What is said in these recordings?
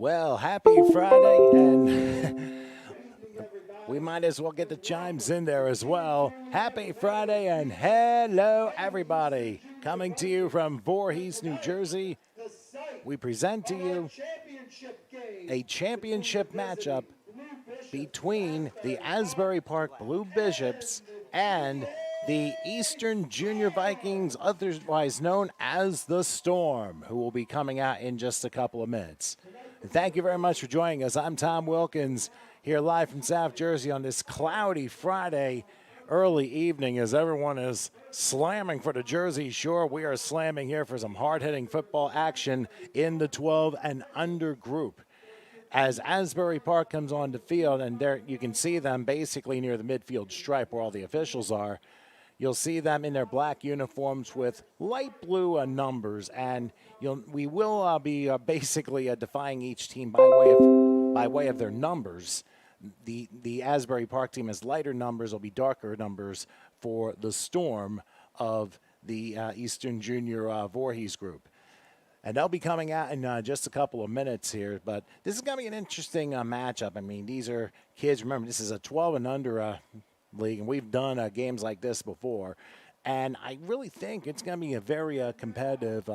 Well, happy Friday, and we might as well get the chimes in there as well. Happy Friday, and hello, everybody. Coming to you from Voorhees, New Jersey, we present to you a championship matchup between the Asbury Park Blue Bishops and the Eastern Junior Vikings, otherwise known as the Storm, who will be coming out in just a couple of minutes. And thank you very much for joining us. I'm Tom Wilkins, here live from South Jersey on this cloudy Friday early evening as everyone is slamming for the Jersey Shore. We are slamming here for some hard-hitting football action in the 12 and under group. As Asbury Park comes on the field, and there you can see them basically near the midfield stripe where all the officials are. You'll see them in their black uniforms with light blue numbers, and we will be basically defying each team by way of their numbers. The Asbury Park team has lighter numbers; will be darker numbers for the Storm of the Eastern Junior Voorhees group. And they'll be coming out in just a couple of minutes here. But this is going to be an interesting matchup. I mean, these are kids. Remember, this is a 12 and under league, and we've done games like this before. And I really think it's going to be a very competitive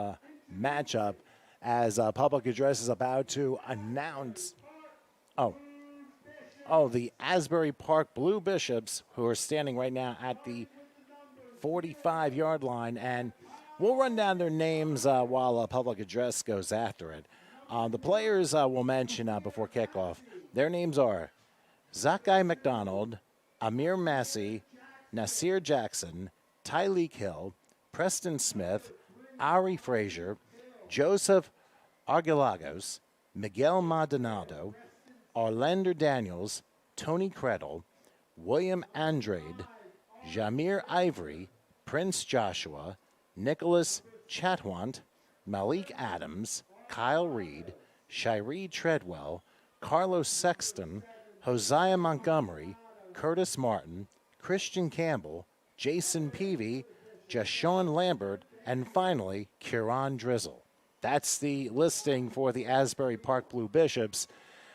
matchup as Public Address is about to announce. The Asbury Park Blue Bishops, who are standing right now at the 45-yard line. And we'll run down their names while Public Address goes after it. The players we'll mention before kickoff. Their names are Zakai McDonald, Amir Massey, Nasir Jackson, Tyleek Hill, Preston Smith, Ari Frazier, Joseph Argelagos, Miguel Maldonado, Orlando Daniels, Tony Credle, William Andrade, Jamir Ivory, Prince Joshua, Nicholas Chatwant, Malik Adams, Kyle Reed, Shiree Treadwell, Carlos Sexton, Hosea Montgomery, Curtis Martin, Christian Campbell, Jason Peavy, Jashawn Lambert, and finally, Kieran Drizzle. That's the listing for the Asbury Park Blue Bishops,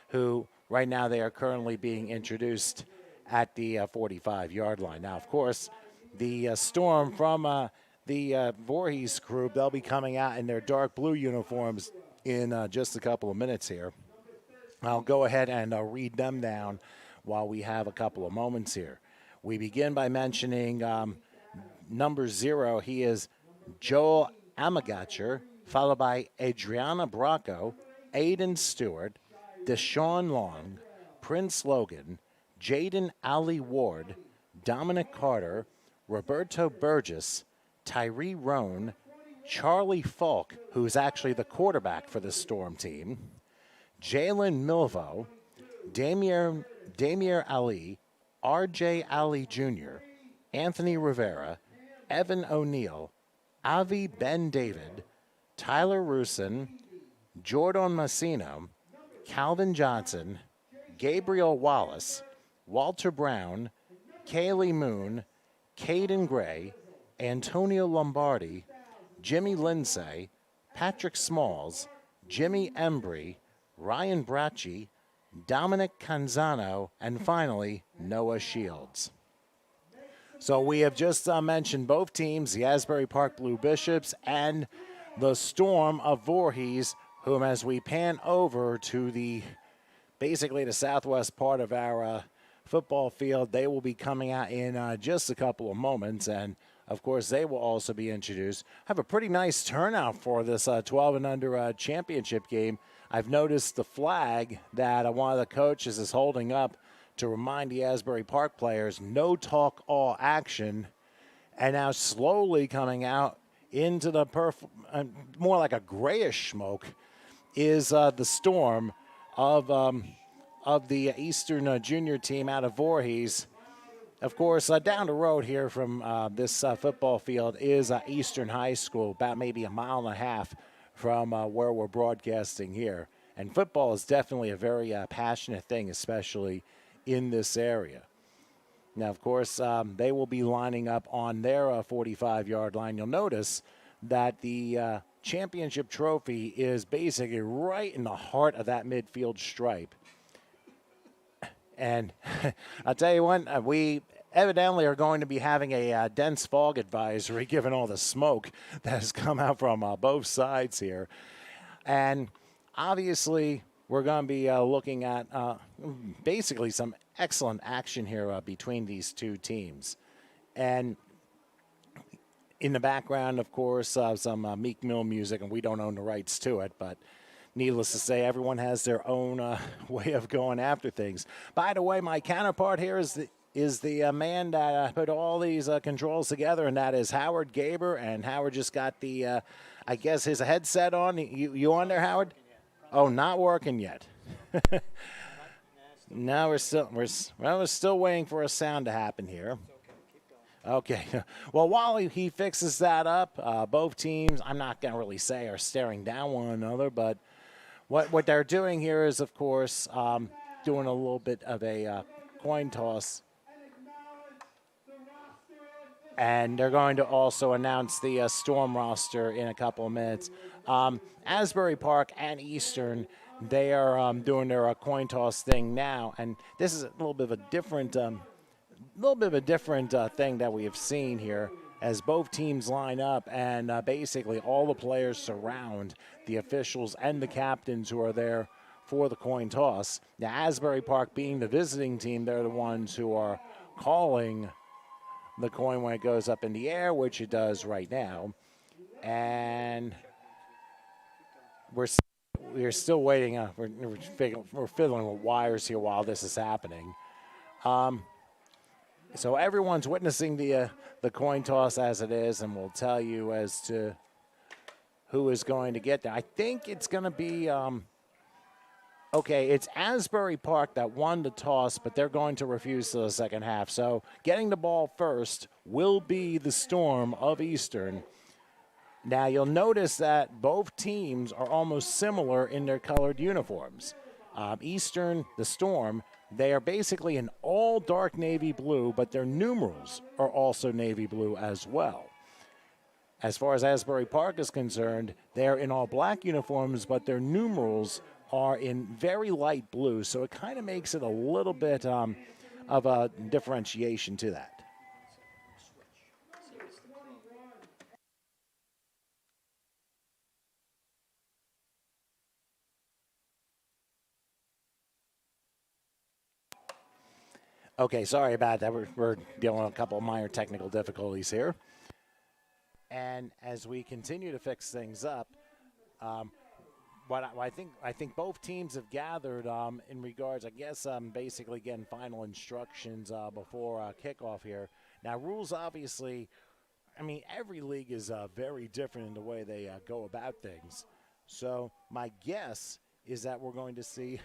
who right now they are currently being introduced at the 45-yard line. Now, of course, the Storm from the Voorhees group, they'll be coming out in their dark blue uniforms in just a couple of minutes here. I'll go ahead and read them down while we have a couple of moments here. We begin by mentioning number 0. He is Joel Amagacher, followed by Adriana Bracco, Aiden Stewart, Deshaun Long, Prince Logan, Jaden Ali Ward, Dominic Carter, Roberto Burgess, Tyree Roan, Charlie Falk, who's actually the quarterback for the Storm team, Jalen Milvo, Damier Ali, R.J. Ali Jr., Anthony Rivera, Evan O'Neill, Avi Ben David, Tyler Rusin, Jordan Massino, Calvin Johnson, Gabriel Wallace, Walter Brown, Kaylee Moon, Caden Gray, Antonio Lombardi, Jimmy Lindsay, Patrick Smalls, Jimmy Embry, Ryan Bracci, Dominic Canzano, and finally, Noah Shields. So we have just mentioned both teams, the Asbury Park Blue Bishops and the Storm of Voorhees, whom as we pan over to basically the southwest part of our football field, they will be coming out in just a couple of moments, and of course they will also be introduced. Have a pretty nice turnout for this 12 and under championship game. I've noticed the flag that one of the coaches is holding up to remind the Asbury Park players, no talk, all action, and now slowly coming out into the more like a grayish smoke is the Storm of the Eastern Junior team out of Voorhees. Of course, down the road here from this football field is Eastern High School, about maybe a mile and a half from where we're broadcasting here. And football is definitely a very passionate thing, especially in this area. Now, of course, they will be lining up on their 45-yard line. You'll notice that the championship trophy is basically right in the heart of that midfield stripe. And I'll tell you what, we evidently are going to be having a dense fog advisory given all the smoke that has come out from both sides here. And obviously, we're going to be looking at basically some excellent action here between these two teams. And in the background, of course, some Meek Mill music, and we don't own the rights to it, but needless to say, everyone has their own way of going after things. By the way, my counterpart here is the man that put all these controls together, and that is Howard Gaber. And Howard just got the, I guess, his headset on. You on there, Howard? Oh, not working yet. No, we're still waiting for a sound to happen here. Okay. Well, while he fixes that up, both teams, I'm not going to really say, are staring down one another, but what they're doing here is, of course, doing a little bit of a coin toss. And they're going to also announce the Storm roster in a couple of minutes. Asbury Park and Eastern, they are doing their coin toss thing now, and this is a little bit of a different, thing that we have seen here as both teams line up, and basically all the players surround the officials and the captains who are there for the coin toss. Now, Asbury Park being the visiting team, they're the ones who are calling the coin when it goes up in the air, which it does right now. And we're still waiting. We're fiddling with wires here while this is happening. So everyone's witnessing the coin toss as it is, and we'll tell you as to who is going to get there. I think it's going to be okay, it's Asbury Park that won the toss, but they're going to refuse to the second half. So getting the ball first will be the Storm of Eastern. Now, you'll notice that both teams are almost similar in their colored uniforms. Eastern, the Storm, they are basically an all dark navy blue, but their numerals are also navy blue as well. As far as Asbury Park is concerned, they're in all black uniforms, but their numerals are in very light blue, so it kind of makes it a little bit of a differentiation to that. Okay, sorry about that. We're dealing with a couple of minor technical difficulties here. And as we continue to fix things up, what I think both teams have gathered in regards, I guess, basically getting final instructions before kickoff here. Now, rules obviously, I mean, every league is very different in the way they go about things. So my guess is that we're going to see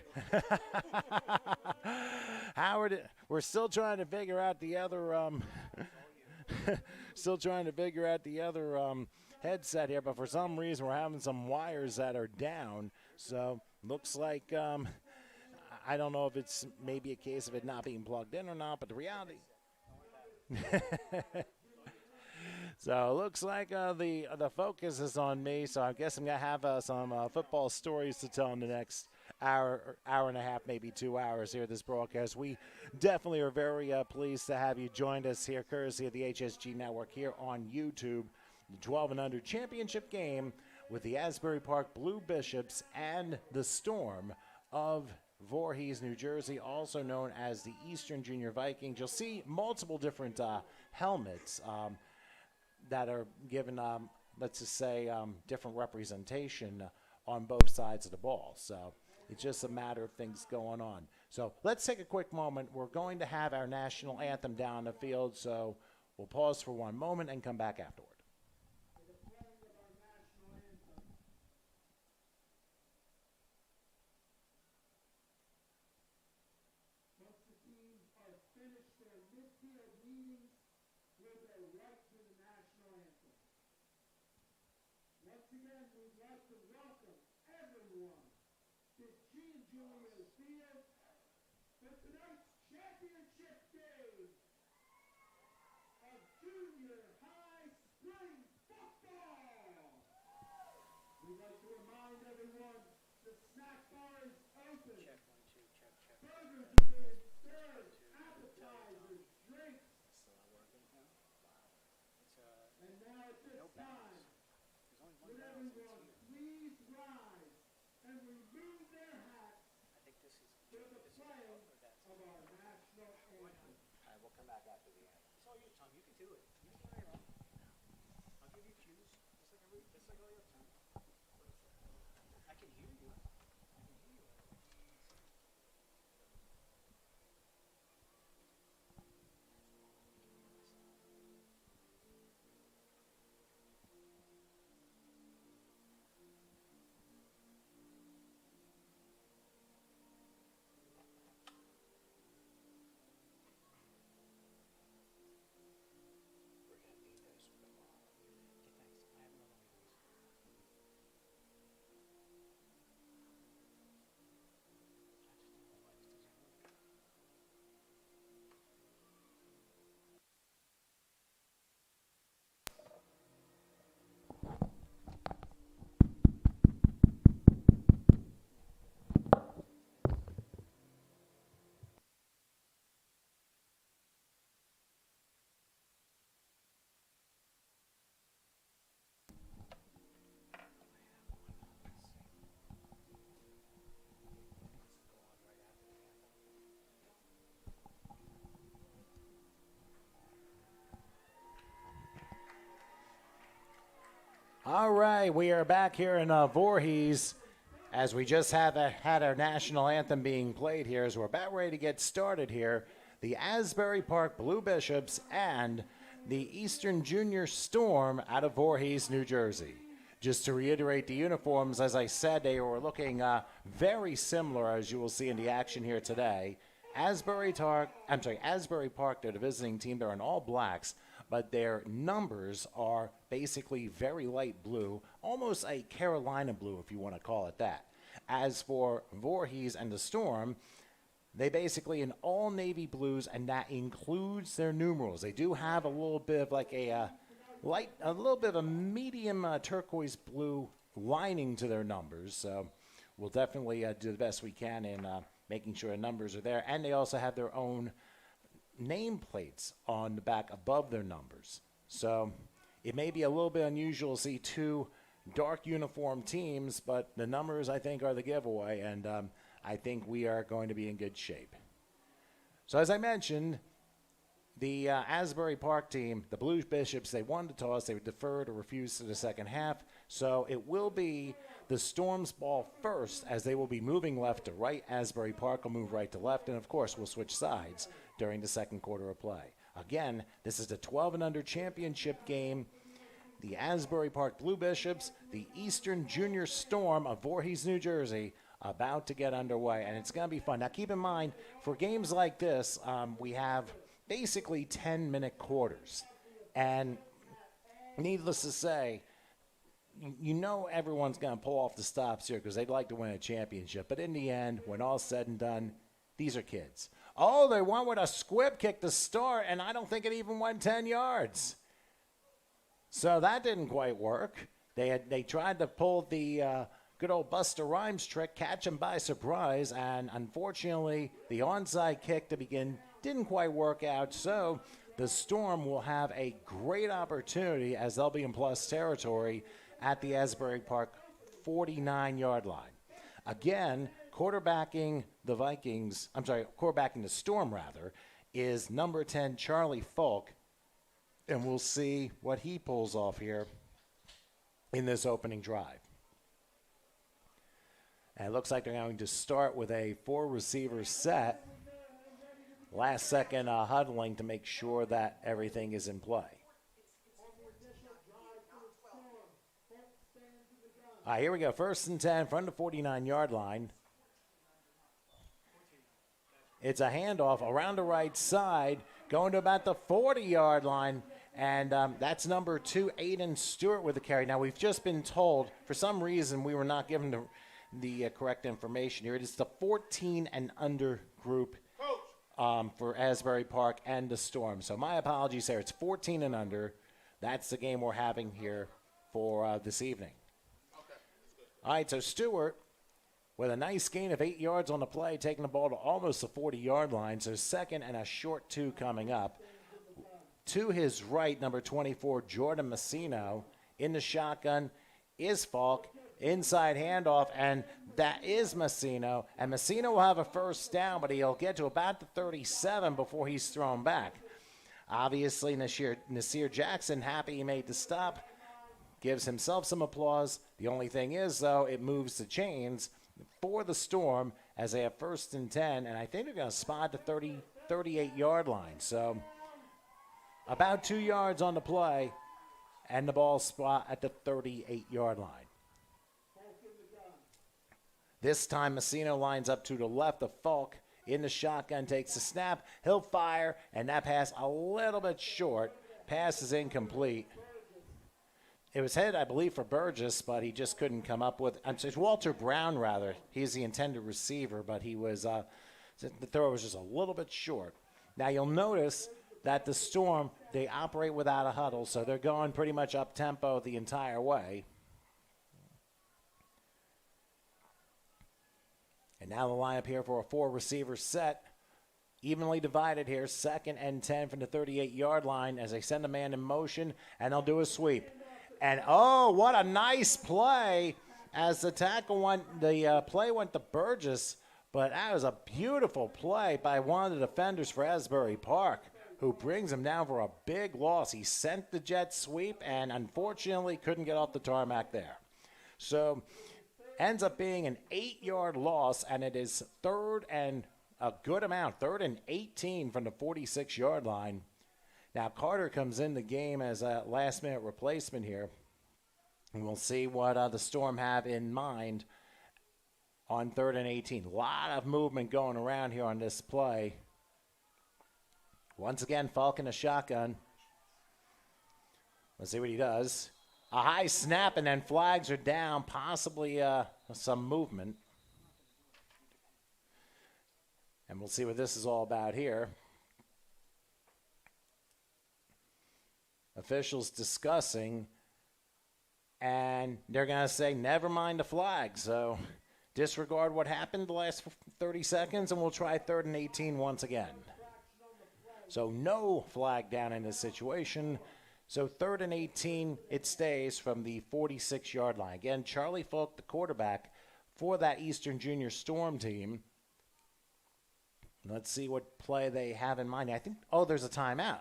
Howard. We're still trying to figure out the other headset here, but for some reason we're having some wires that are down. So looks like I don't know if it's maybe a case of it not being plugged in or not, but the reality. So it looks like the focus is on me, so I guess I'm going to have some football stories to tell in the next hour and a half, maybe 2 hours here at this broadcast. We definitely are very pleased to have you join us here, courtesy of the HSG Network here on YouTube. The 12 and under championship game with the Asbury Park Blue Bishops and the Storm of Voorhees, New Jersey, also known as the Eastern Junior Vikings. You'll see multiple different helmets that are given, let's just say, different representation on both sides of the ball. So it's just a matter of things going on. So let's take a quick moment. We're going to have our national anthem down the field, so we'll pause for one moment and come back afterward. All right, we are back here in Voorhees as we just had our national anthem being played here as we're about ready to get started here. The Asbury Park Blue Bishops and the Eastern Junior Storm out of Voorhees, New Jersey. Just to reiterate the uniforms, as I said, they were looking very similar as you will see in the action here today. Asbury Park, they're the visiting team. They're in all blacks, but their numbers are basically very light blue, almost a Carolina blue, if you want to call it that. As for Voorhees and the Storm, they basically in all navy blues, and that includes their numerals. They do have a little bit of like a little bit of a medium turquoise blue lining to their numbers. So we'll definitely do the best we can in making sure the numbers are there. And they also have their own nameplates on the back above their numbers. So it may be a little bit unusual to see two dark uniform teams, but the numbers, I think, are the giveaway, and I think we are going to be in good shape. So as I mentioned, the Asbury Park team, the Blue Bishops, they won the toss. They deferred or refused to the second half. So it will be the Storm's ball first, as they will be moving left to right. Asbury Park will move right to left, and of course we'll switch sides during the second quarter of play. Again, this is the 12 and under championship game. The Asbury Park Blue Bishops, the Eastern Junior Storm of Voorhees, New Jersey, about to get underway, and it's going to be fun. Now keep in mind, for games like this, we have basically 10-minute quarters, and needless to say, you know everyone's going to pull off the stops here because they'd like to win a championship, but in the end, when all's said and done, these are kids. Oh, they went with a squib kick to start, and I don't think it even went 10 yards. So that didn't quite work. They tried to pull the good old Buster Rhymes trick, catch him by surprise, and unfortunately, the onside kick to begin didn't quite work out. So the Storm will have a great opportunity as they'll be in plus territory at the Asbury Park 49-yard line. Again, quarterbacking the Storm, is number 10, Charlie Falk, and we'll see what he pulls off here in this opening drive. And it looks like they're going to start with a 4-receiver set. Last second huddling to make sure that everything is in play. All right, here we go. 1st and 10 from the 49-yard line. It's a handoff around the right side, going to about the 40-yard line, and that's number 2, Aiden Stewart, with the carry. Now, we've just been told, for some reason, we were not given the correct information here. It is the 14 and under group for Asbury Park and the Storm. So my apologies there. It's 14 and under. That's the game we're having here for this evening. All right, so Stewart with a nice gain of 8 yards on the play, taking the ball to almost the 40-yard line. So 2nd and a short 2 coming up. To his right, number 24, Jordan Messino in the shotgun. is Falk. Inside handoff, and that is Messino. And Messino will have a first down, but he'll get to about the 37 before he's thrown back. Obviously, Nasir Jackson, happy he made the stop, gives himself some applause. The only thing is, though, it moves the chains for the Storm as they have 1st and 10, and I think they're going to spot the 38-yard line. So about 2 yards on the play, and the ball spot at the 38-yard line. This time, Messino lines up to the left of Falk. In the shotgun, takes the snap. He'll fire, and that pass a little bit short. Pass is incomplete. It was headed, I believe, for Burgess, but he just couldn't come up with it. Walter Brown, rather. He's the intended receiver, but he was the throw was just a little bit short. Now, you'll notice that the Storm, they operate without a huddle, so they're going pretty much up-tempo the entire way. And now the lineup here for a 4-receiver set. Evenly divided here. 2nd and 10 from the 38-yard line as they send a man in motion, and they'll do a sweep. And, oh, what a nice play as the play went to Burgess, but that was a beautiful play by one of the defenders for Asbury Park, who brings him down for a big loss. He sent the jet sweep and unfortunately couldn't get off the tarmac there. So ends up being an 8-yard loss, and it is 3rd and a good amount, 3rd and 18 from the 46-yard line. Now Carter comes in the game as a last-minute replacement here, and we'll see what the Storm have in mind on 3rd and 18. A lot of movement going around here on this play. Once again, Falk in a shotgun. Let's see what he does. A high snap, and then flags are down, possibly some movement. And we'll see what this is all about here. Officials discussing, and they're going to say, never mind the flag. So disregard what happened the last 30 seconds, and we'll try 3rd and 18 once again. So no flag down in this situation. So 3rd and 18, it stays from the 46-yard line. Again, Charlie Falk, the quarterback for that Eastern Junior Storm team. Let's see what play they have in mind. I think, there's a timeout.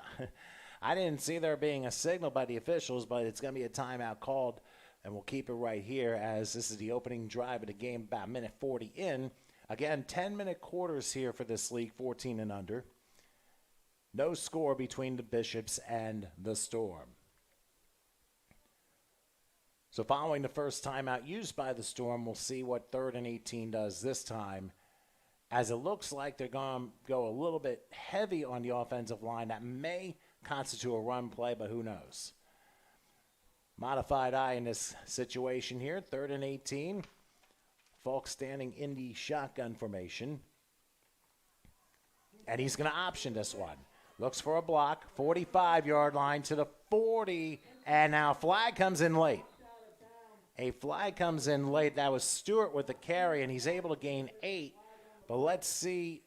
I didn't see there being a signal by the officials, but it's going to be a timeout called, and we'll keep it right here as this is the opening drive of the game, about minute 40 in. Again, 10-minute quarters here for this league, 14 and under. No score between the Bishops and the Storm. So following the first timeout used by the Storm, we'll see what 3rd and 18 does this time, as it looks like they're going to go a little bit heavy on the offensive line. That may constitute a run play, but who knows. Modified eye in this situation here, 3rd and 18. Falk standing in the shotgun formation. And he's going to option this one. Looks for a block, 45-yard line to the 40, and now a flag comes in late. A flag comes in late. That was Stewart with the carry, and he's able to gain 8. But let's see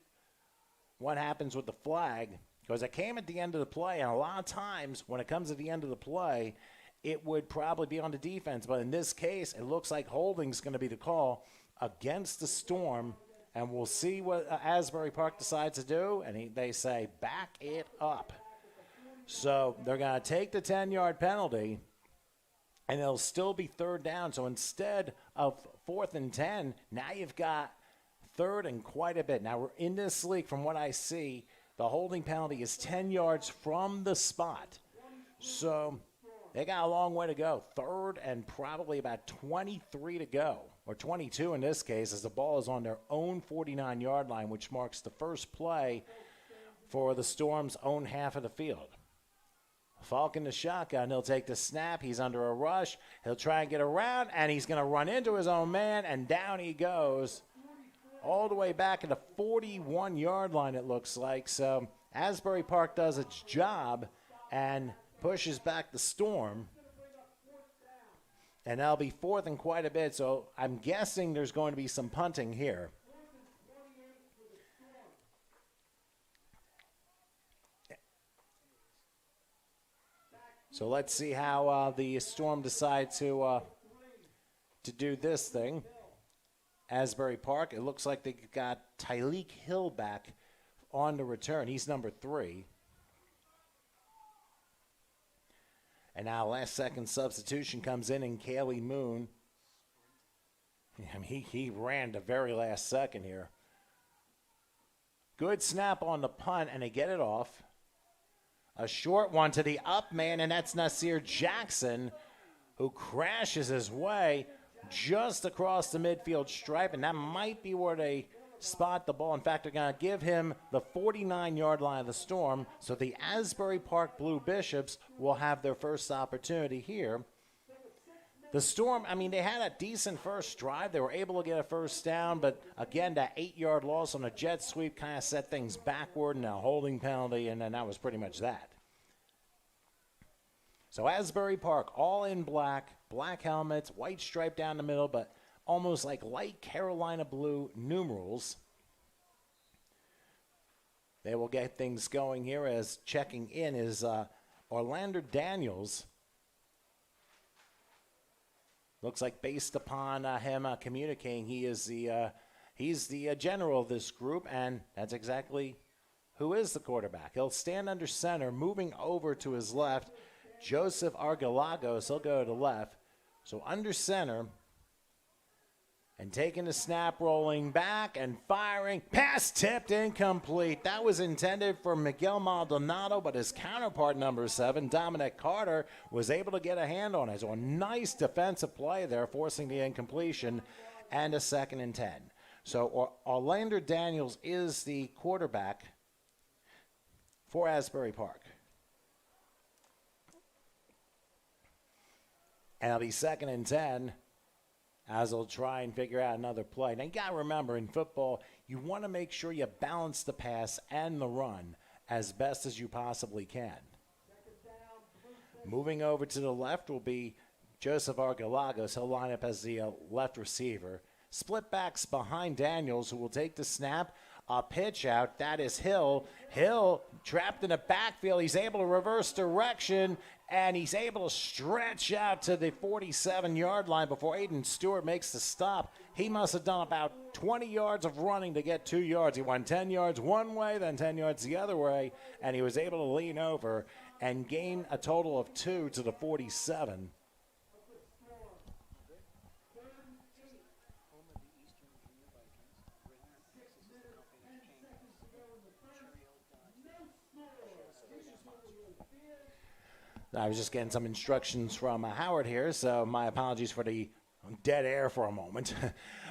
what happens with the flag, because it came at the end of the play, and a lot of times when it comes at the end of the play, it would probably be on the defense. But in this case, it looks like holding's going to be the call against the Storm. And we'll see what Asbury Park decides to do. And they say, back it up. So they're going to take the 10-yard penalty, and it'll still be 3rd down. So instead of 4th and 10, now you've got 3rd and quite a bit. Now, we're in this league, from what I see, the holding penalty is 10 yards from the spot. So they got a long way to go. 3rd and probably about 23 to go. Or 22 in this case, as the ball is on their own 49-yard line, which marks the first play for the Storm's own half of the field. Falk in the shotgun, he'll take the snap, he's under a rush, he'll try and get around, and he's going to run into his own man, and down he goes, all the way back at the 41-yard line, it looks like. So Asbury Park does its job and pushes back the Storm. And that'll be 4th and quite a bit, so I'm guessing there's going to be some punting here. So let's see how the Storm decide to to do this thing. Asbury Park, it looks like they got Tyleek Hill back on the return. He's number 3. And now last second substitution comes in and Kaylee Moon. I mean, he ran the very last second here. Good snap on the punt, and they get it off. A short one to the up man, and that's Nasir Jackson, who crashes his way just across the midfield stripe, and that might be where they spot the ball. In fact, they're going to give him the 49-yard line of the Storm, so the Asbury Park Blue Bishops will have their first opportunity here. The Storm, I mean, they had a decent first drive. They were able to get a first down, but again, that 8-yard loss on a jet sweep kind of set things backward and a holding penalty, and then that was pretty much that. So Asbury Park, all in black, black helmets, white stripe down the middle, but almost like light Carolina blue numerals. They will get things going here as checking in is Orlando Daniels. Looks like based upon him communicating, he's the general of this group, and that's exactly who is the quarterback. He'll stand under center, moving over to his left. Joseph Argalagos, he'll go to the left. So under center, and taking the snap, rolling back and firing. Pass tipped, incomplete. That was intended for Miguel Maldonado, but his counterpart, number 7, Dominic Carter, was able to get a hand on it. So a nice defensive play there, forcing the incompletion, and a 2nd and 10. So Orlando Daniels is the quarterback for Asbury Park. And it'll be 2nd and 10. As they'll try and figure out another play. Now, you got to remember, in football, you want to make sure you balance the pass and the run as best as you possibly can. Moving over to the left will be Joseph Argalagos. He'll line up as the left receiver. Split backs behind Daniels, who will take the snap. A pitch out. That is Hill. Hill trapped in the backfield. He's able to reverse direction, and he's able to stretch out to the 47-yard line before Aiden Stewart makes the stop. He must have done about 20 yards of running to get 2 yards. He went 10 yards one way, then 10 yards the other way, and he was able to lean over and gain a total of 2 to the 47. I was just getting some instructions from Howard here, so my apologies for the dead air for a moment.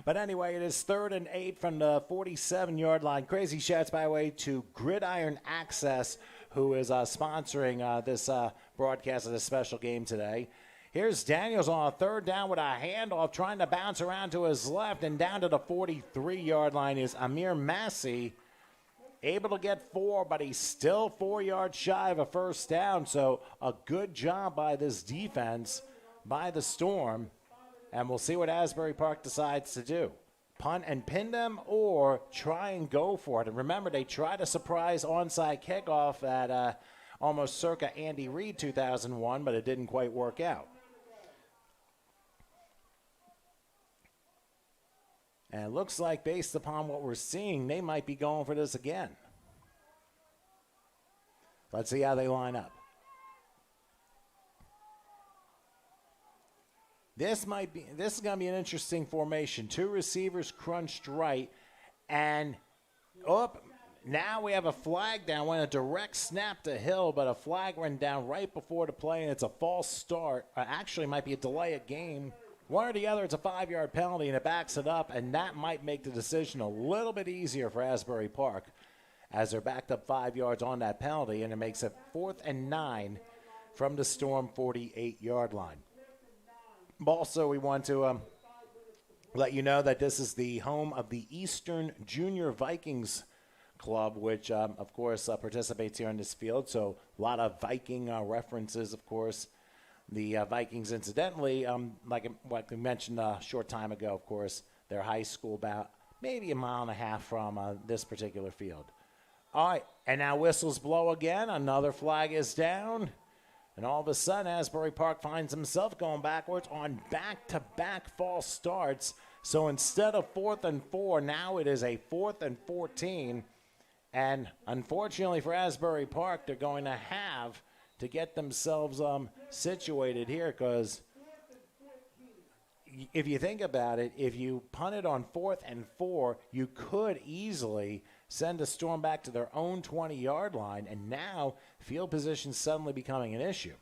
But anyway, it is 3rd and 8 from the 47-yard line. Crazy shouts, by the way, to Gridiron Access, who is sponsoring this broadcast of this special game today. Here's Daniels on a 3rd down with a handoff, trying to bounce around to his left, and down to the 43-yard line is Amir Massey. Able to get 4, but he's still 4 yards shy of a first down. So a good job by this defense, by the Storm. And we'll see what Asbury Park decides to do. Punt and pin them or try and go for it. And remember, they tried a surprise onside kickoff at almost circa Andy Reid 2001, but it didn't quite work out. And it looks like, based upon what we're seeing, they might be going for this again. Let's see how they line up. This is going to be an interesting formation. 2 receivers crunched right, and now we have a flag down. Went a direct snap to Hill, but a flag went down right before the play, and it's a false start. Actually, it might be a delay of game. One or the other, it's a 5-yard penalty, and it backs it up, and that might make the decision a little bit easier for Asbury Park as they're backed up 5 yards on that penalty, and it makes it 4th and 9 from the Storm 48-yard line. Also, we want to let you know that this is the home of the Eastern Junior Vikings Club, which, of course, participates here on this field, so a lot of Viking references, of course. The Vikings, incidentally, like what we mentioned a short time ago, of course, their high school about maybe a mile and a half from this particular field. All right, and now whistles blow again. Another flag is down. And all of a sudden, Asbury Park finds himself going backwards on back-to-back false starts. So instead of 4th and 4, now it is a 4th and 14. And unfortunately for Asbury Park, they're going to have to get themselves situated here, because if you think about it, if you punt it on 4th and 4, you could easily send a Storm back to their own 20-yard line, and now field position suddenly becoming an issue.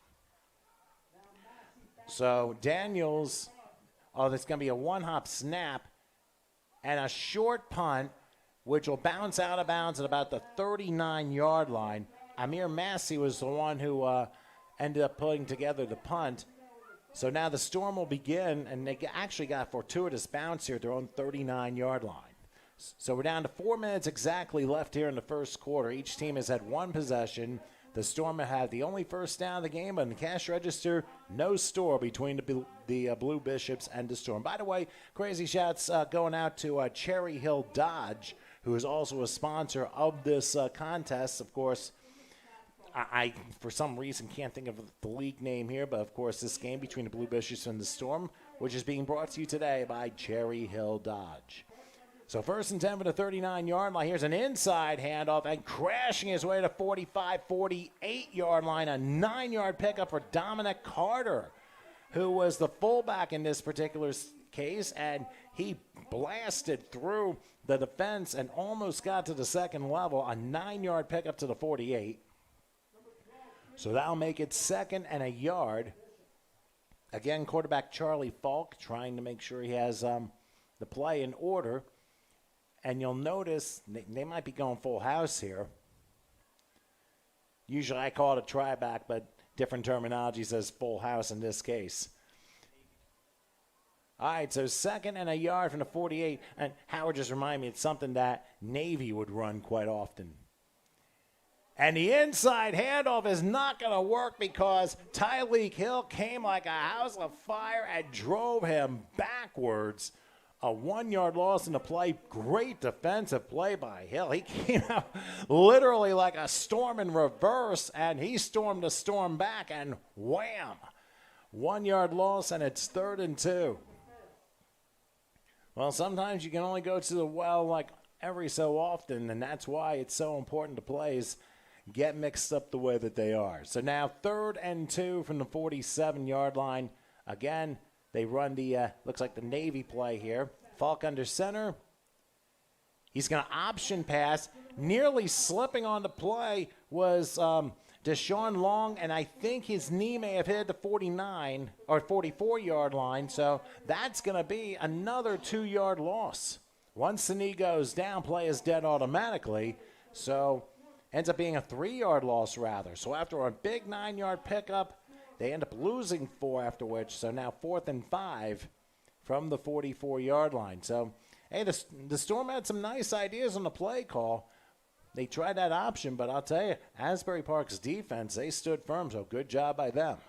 So Daniels, there's going to be a one-hop snap and a short punt, which will bounce out of bounds at about the 39-yard line. Amir Massey was the one who ended up putting together the punt. So now the Storm will begin, and they actually got a fortuitous bounce here at their own 39-yard line. So we're down to 4 minutes exactly left here in the first quarter. Each team has had one possession. The Storm have had the only first down of the game, but in the cash register, no score between the Blue Bishops and the Storm. By the way, crazy shouts going out to Cherry Hill Dodge, who is also a sponsor of this contest. Of course, I, for some reason, can't think of the league name here, but of course, this game between the Blue Bishops and the Storm, which is being brought to you today by Cherry Hill Dodge. So 1st and 10 for the 39-yard line. Here's an inside handoff, and crashing his way to 45, 48-yard line, a 9-yard pickup for Dominic Carter, who was the fullback in this particular case, and he blasted through the defense and almost got to the second level, a 9-yard pickup to the 48. So that'll make it 2nd and a yard. Again, quarterback Charlie Falk trying to make sure he has the play in order. And you'll notice they might be going full house here. Usually I call it a try back, but different terminology says full house in this case. All right, so 2nd and a yard from the 48. And Howard just reminded me it's something that Navy would run quite often. And the inside handoff is not going to work because Tyleek Hill came like a house of fire and drove him backwards. A 1-yard loss in the play. Great defensive play by Hill. He came out literally like a storm in reverse, and he stormed the Storm back, and wham! 1-yard loss, and it's 3rd and 2. Well, sometimes you can only go to the well like every so often, and that's why it's so important to plays get mixed up the way that they are. So now 3rd and 2 from the 47-yard line. Again, they run the, looks like the Navy play here. Falk under center. He's going to option pass. Nearly slipping on the play was Deshaun Long, and I think his knee may have hit the 49 or 44-yard line. So that's going to be another 2-yard loss. Once the knee goes down, play is dead automatically. So ends up being a 3-yard loss rather. So after a big 9-yard pickup, they end up losing 4 after which, so now 4th and 5 from the 44-yard line. So, hey, the Storm had some nice ideas on the play call. They tried that option, but I'll tell you, Asbury Park's defense, they stood firm, so good job by them.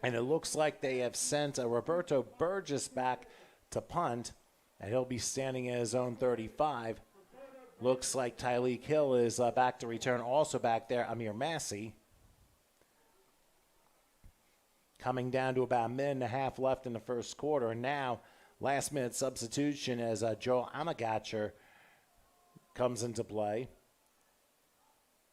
And it looks like they have sent Roberto Burgess back to punt, and he'll be standing at his own 35. Looks like Tyleek Hill is back to return, also back there, Amir Massey. Coming down to about a minute and a half left in the first quarter. And now, last-minute substitution as Joe Amagacher comes into play.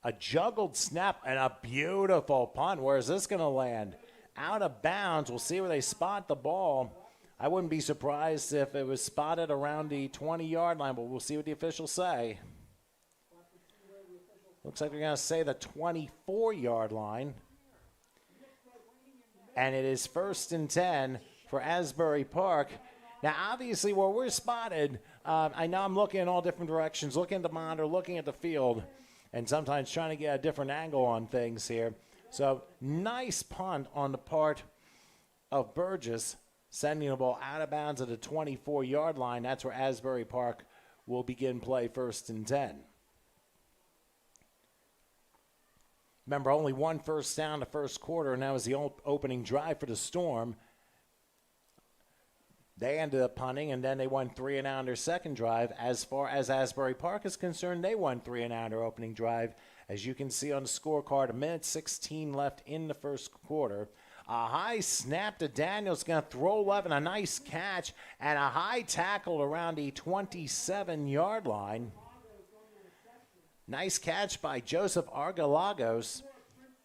A juggled snap and a beautiful punt. Where is this going to land? Out of bounds. We'll see where they spot the ball. I wouldn't be surprised if it was spotted around the 20-yard line, but we'll see what the officials say. Looks like they're going to say the 24-yard line. And it is 1st and 10 for Asbury Park. Now, obviously, where we're spotted, I know I'm looking in all different directions, looking at the monitor, looking at the field, and sometimes trying to get a different angle on things here. So, nice punt on the part of Burgess, sending the ball out of bounds at the 24-yard line. That's where Asbury Park will begin play 1st and 10. Remember, only one first down the first quarter, and that was the opening drive for the Storm. They ended up punting, and then they won 3 and out on their second drive. As far as Asbury Park is concerned, they won 3 and out on their opening drive. As you can see on the scorecard, a minute 16 left in the first quarter. A high snap to Daniels, going to throw 11, a nice catch, and a high tackle around the 27-yard line. Nice catch by Joseph Argalagos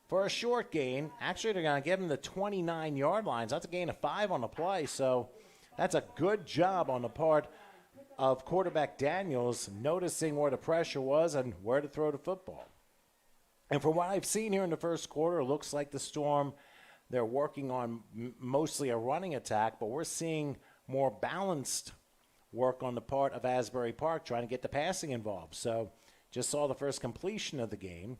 for a short gain. Actually, they're going to give him the 29-yard line. So that's a gain of 5 on the play, so that's a good job on the part of quarterback Daniels, noticing where the pressure was and where to throw the football. And from what I've seen here in the first quarter, it looks like the Storm, they're working on mostly a running attack, but we're seeing more balanced work on the part of Asbury Park trying to get the passing involved. So just saw the first completion of the game.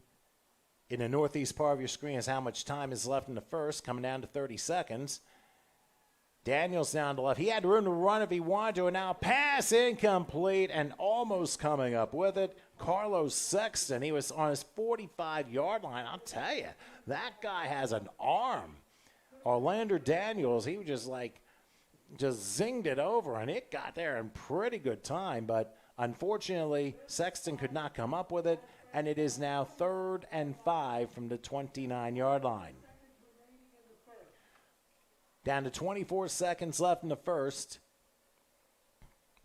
In the northeast part of your screen is how much time is left in the first, coming down to 30 seconds. Daniels down to left. He had room to run if he wanted to, and now pass incomplete and almost coming up with it. Carlos Sexton, he was on his 45-yard line. I'll tell you, that guy has an arm. Orlando Daniels, he was just zinged it over, and it got there in pretty good time. But unfortunately, Sexton could not come up with it, and it is now 3rd and 5 from the 29-yard line. Down to 24 seconds left in the first.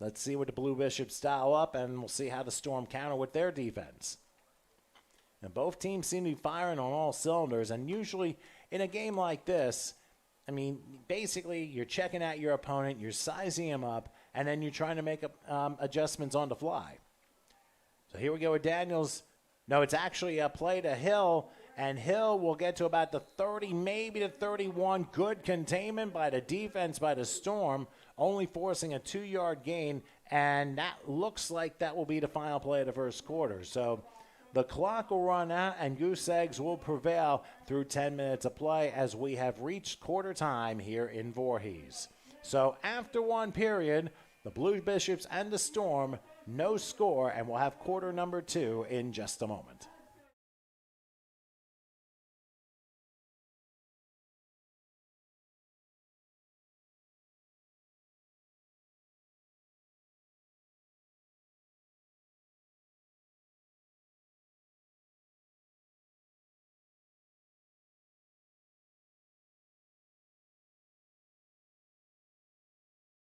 Let's see what the Blue Bishops dial up, and we'll see how the Storm counter with their defense. And both teams seem to be firing on all cylinders, and usually in a game like this, I mean, basically you're checking out your opponent, you're sizing him up, and then you're trying to make adjustments on the fly. So here we go with Daniels. No, it's actually a play to Hill, and Hill will get to about the 30, maybe the 31. Good containment by the defense, by the Storm, only forcing a 2-yard gain, and that looks like that will be the final play of the first quarter. So the clock will run out, and Goose Eggs will prevail through 10 minutes of play as we have reached quarter time here in Voorhees. So after one period, the Blue Bishops and the Storm, no score, and we'll have quarter number 2 in just a moment.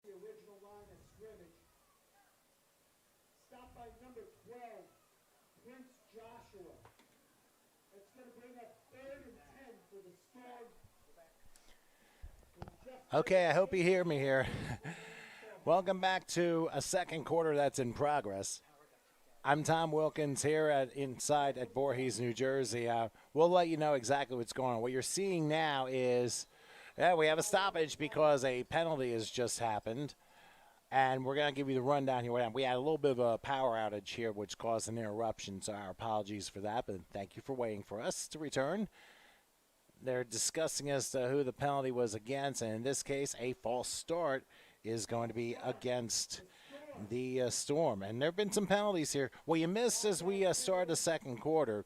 The original line of scrimmage. Stopped by number 12, Prince Joshua. It's going to bring up 3rd and 10 for the Storm. Okay, I hope you hear me here. Welcome back to a second quarter that's in progress. I'm Tom Wilkins here inside at Voorhees, New Jersey. We'll let you know exactly what's going on. What you're seeing now is we have a stoppage because a penalty has just happened. And we're going to give you the rundown here. We had a little bit of a power outage here, which caused an interruption, so our apologies for that. But thank you for waiting for us to return. They're discussing as to who the penalty was against, and in this case, a false start is going to be against the Storm. And there have been some penalties here. Well, you missed as we started the second quarter.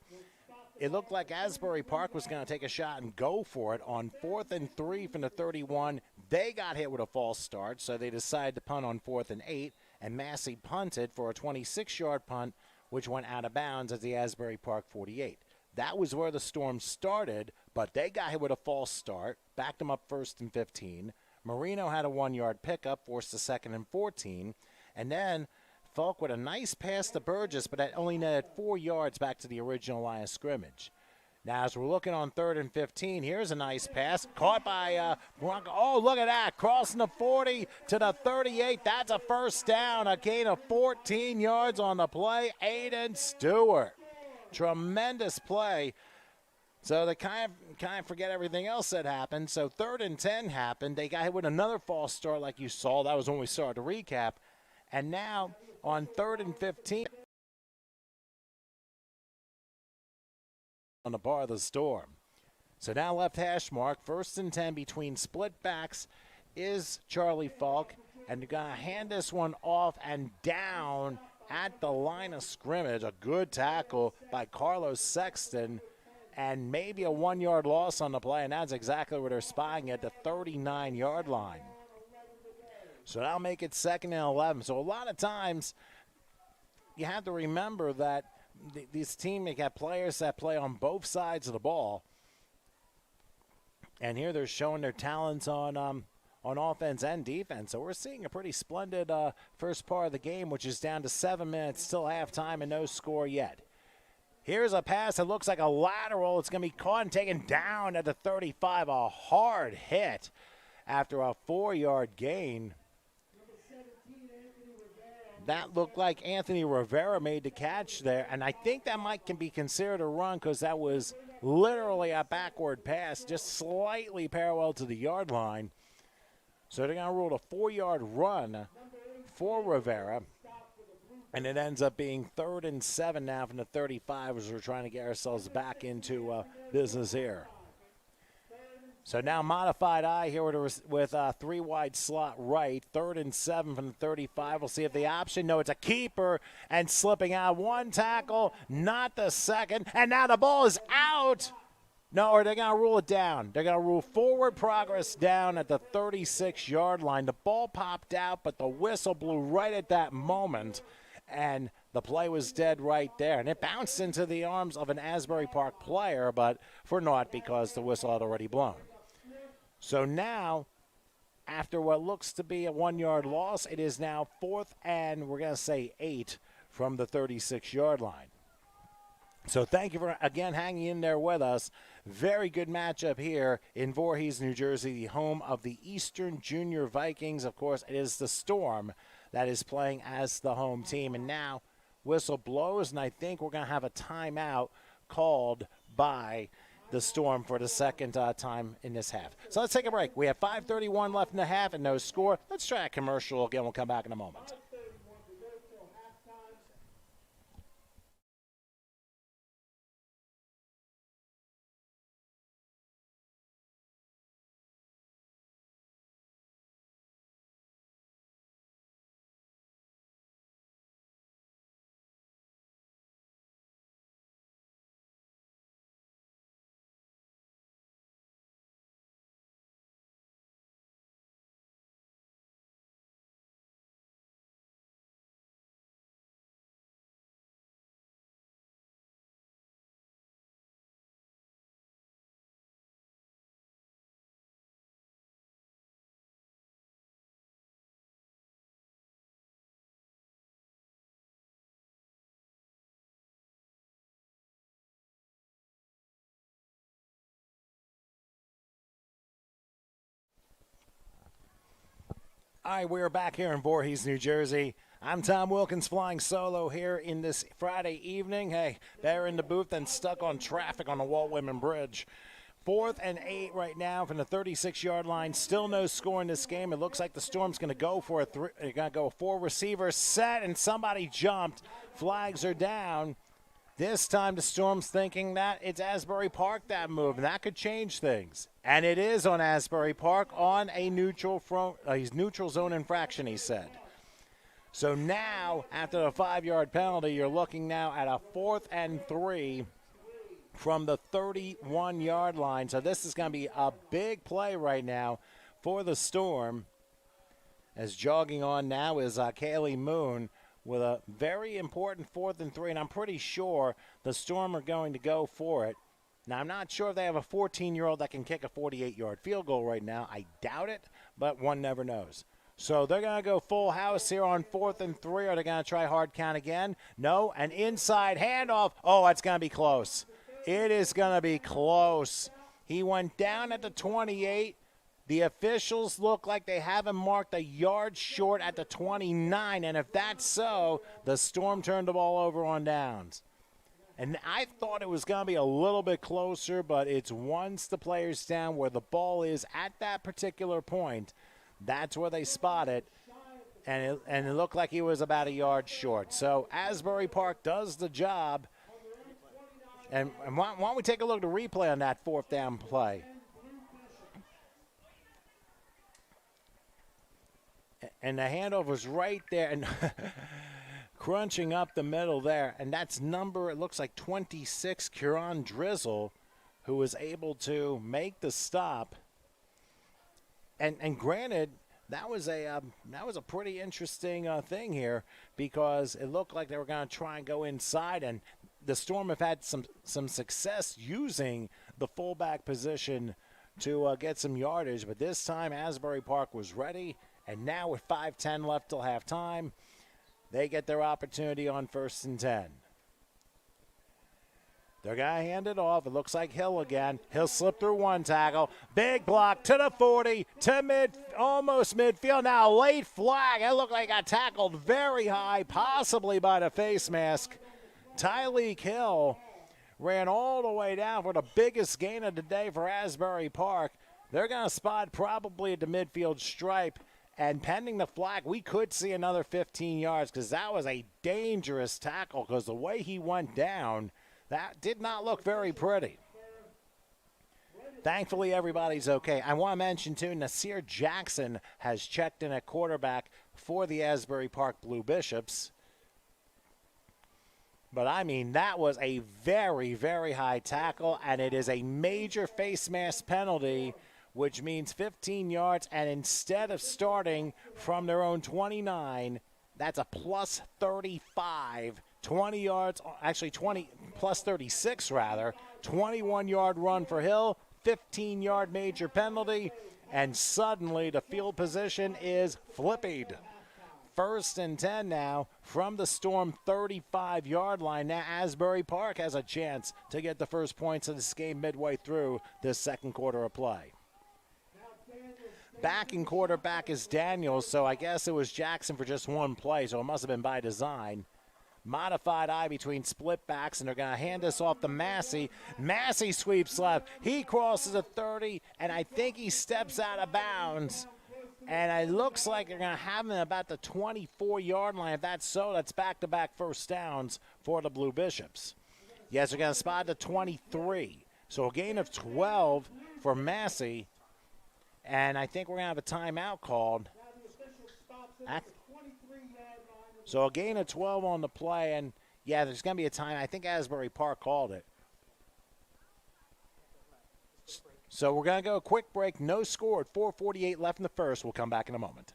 It looked like Asbury Park was going to take a shot and go for it on 4th and 3 from the 31. They got hit with a false start, so they decided to punt on 4th and 8, and Massey punted for a 26-yard punt, which went out of bounds at the Asbury Park 48. That was where the Storm started, but they got hit with a false start, backed them up 1st and 15. Marino had a 1-yard pickup, forced a 2nd and 14, and then Falk with a nice pass to Burgess, but that only netted 4 yards back to the original line of scrimmage. Now, as we're looking on 3rd and 15, here's a nice pass caught by Bronco. Oh, look at that, crossing the 40 to the 38. That's a first down, a gain of 14 yards on the play. Aiden Stewart, tremendous play. So they kind of forget everything else that happened. So 3rd and 10 happened. They got hit with another false start like you saw. That was when we started to recap. And now on 3rd and 15 on the bar of the Storm. So now left hash mark, 1st and 10 between split backs is Charlie Falk. And they're going to hand this one off and down at the line of scrimmage. A good tackle by Carlos Sexton. And maybe a 1-yard loss on the play. And that's exactly where they're spying at the 39-yard line. So that'll make it 2nd and 11. So a lot of times you have to remember that this team, they got players that play on both sides of the ball. And here they're showing their talents on offense and defense. So we're seeing a pretty splendid first part of the game, which is down to 7 minutes, still halftime, and no score yet. Here's a pass that looks like a lateral. It's going to be caught and taken down at the 35. A hard hit after a 4-yard gain. That looked like Anthony Rivera made the catch there, and I think that can be considered a run because that was literally a backward pass, just slightly parallel to the yard line. So they're going to rule a 4-yard run for Rivera, and it ends up being 3rd and 7 now from the 35 as we're trying to get ourselves back into business here. So now modified I here with a 3-wide slot right, 3rd and 7 from the 35. We'll see if the option. No, it's a keeper and slipping out. 1 tackle, not the second, and now the ball is out. No, or they're going to rule it down. They're going to rule forward progress down at the 36-yard line. The ball popped out, but the whistle blew right at that moment, and the play was dead right there. And it bounced into the arms of an Asbury Park player, but for naught because the whistle had already blown. So now, after what looks to be a 1-yard loss, it is now 4th and we're going to say 8 from the 36-yard line. So thank you for, again, hanging in there with us. Very good matchup here in Voorhees, New Jersey, the home of the Eastern Junior Vikings. Of course, it is the Storm that is playing as the home team. And now whistle blows, and I think we're going to have a timeout called by the Storm for the second time in this half. So let's take a break. We have 5:31 left in the half and no score. Let's try a commercial again. We'll come back in a moment. All right, we're back here in Voorhees, New Jersey. I'm Tom Wilkins flying solo here in this Friday evening. Hey, they're in the booth and stuck on traffic on the Walt Whitman Bridge. 4th and 8 right now from the 36-yard line. Still no score in this game. It looks like the Storm's going to go for it. They're going to go 4 receivers set, and somebody jumped. Flags are down. This time the Storm's thinking that it's Asbury Park that move, and that could change things. And it is on Asbury Park on a neutral zone infraction, he said. So now, after the 5-yard penalty, you're looking now at a 4th and 3 from the 31-yard line. So this is going to be a big play right now for the Storm. As jogging on now is Kaylee Moon with a very important 4th and 3, and I'm pretty sure the Storm are going to go for it. Now, I'm not sure if they have a 14-year-old that can kick a 48-yard field goal right now. I doubt it, but one never knows. So they're going to go full house here on 4th and 3. Are they going to try hard count again? No, an inside handoff. Oh, it's going to be close. It is going to be close. He went down at the 28. The officials look like they have him marked a yard short at the 29, and if that's so, the Storm turned the ball over on downs. And I thought it was going to be a little bit closer, but it's once the player's down where the ball is at that particular point, that's where they spot it, and it looked like he was about a yard short. So Asbury Park does the job, and why don't we take a look at the replay on that 4th down play. And the handoff was right there and crunching up the middle there. And that's number, it looks like 26, Kieran Drizzle, who was able to make the stop. And granted, that was a pretty interesting thing here, because it looked like they were going to try and go inside, and the Storm have had some success using the fullback position to get some yardage, but this time Asbury Park was ready, and now with 5:10 left till halftime, they get their opportunity on 1st and 10. They're going to hand it off. It looks like Hill again. He'll slip through one tackle. Big block to the 40, to almost midfield. Now a late flag. It looked like it got tackled very high, possibly by the face mask. Tyleek Hill ran all the way down for the biggest gain of the day for Asbury Park. They're going to spot probably at the midfield stripe. And pending the flag, we could see another 15 yards, because that was a dangerous tackle, because the way he went down, that did not look very pretty. Thankfully, everybody's okay. I want to mention, too, Nasir Jackson has checked in at quarterback for the Asbury Park Blue Bishops. But, I mean, that was a very, very high tackle, and it is a major face mask penalty, which means 15 yards, and instead of starting from their own 29, that's a plus 35, 20 yards, actually 20, plus 36 rather, 21-yard run for Hill, 15-yard major penalty, and suddenly the field position is flippied. 1st and 10 now from the Storm 35-yard line. Now Asbury Park has a chance to get the first points of this game midway through this second quarter of play. Backing quarterback is Daniels, so I guess it was Jackson for just one play, so it must have been by design. Modified eye between split backs, and they're going to hand this off to Massey. Massey sweeps left. He crosses a 30, and I think he steps out of bounds. And it looks like they're going to have him at about the 24-yard line. If that's so, that's back-to-back first downs for the Blue Bishops. Yes, they're going to spot the 23. So a gain of 12 for Massey. And I think we're going to have a timeout called. So a gain of 12 on the play. And, yeah, there's going to be a time. I think Asbury Park called it. So we're going to go a quick break. No score at 4:48 left in the first. We'll come back in a moment.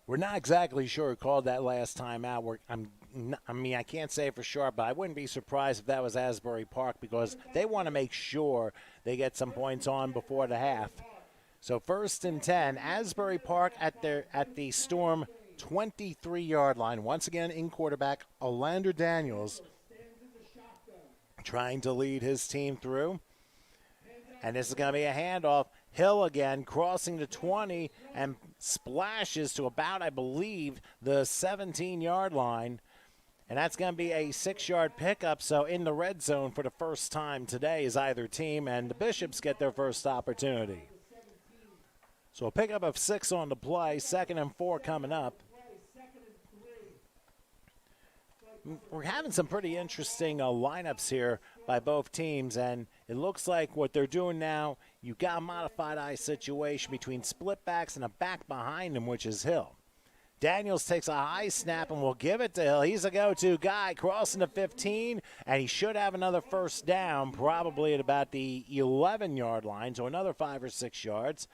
We're not exactly sure who called that last time out. I can't say for sure, but I wouldn't be surprised if that was Asbury Park, because they want to make sure they get some points on before the half. So 1st and 10, Asbury Park at the Storm 23-yard line. Once again, in quarterback, Olander Daniels trying to lead his team through. And this is going to be a handoff. Hill again crossing the 20 and splashes to about, I believe, the 17-yard line. And that's going to be a 6-yard pickup. So in the red zone for the first time today is either team, and the Bishops get their first opportunity. So a pickup of 6 on the play, 2nd and 4 coming up. We're having some pretty interesting lineups here by both teams, and it looks like what they're doing now, you've got a modified eye situation between split backs and a back behind him, which is Hill. Daniels takes a high snap and will give it to Hill. He's a go-to guy crossing the 15, and he should have another first down, probably at about the 11-yard line, so another 5 or 6 yards.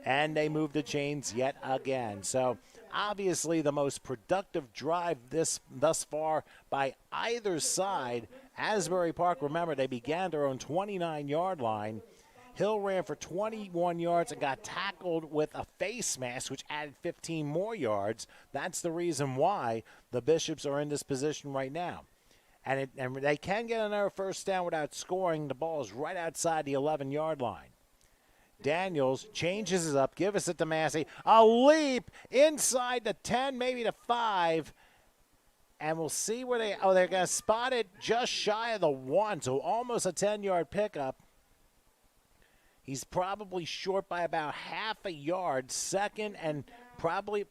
And they move the chains yet again. So obviously the most productive drive thus far by either side. Asbury Park, remember, they began their own 29-yard line. Hill ran for 21 yards and got tackled with a face mask, which added 15 more yards. That's the reason why the Bishops are in this position right now. And they can get another first down without scoring. The ball is right outside the 11-yard line. Daniels changes it up, gives it to Massey. A leap inside the 10, maybe the 5. And we'll see where they're going to spot it just shy of the 1, so almost a 10-yard pickup. He's probably short by about half a yard, second and probably.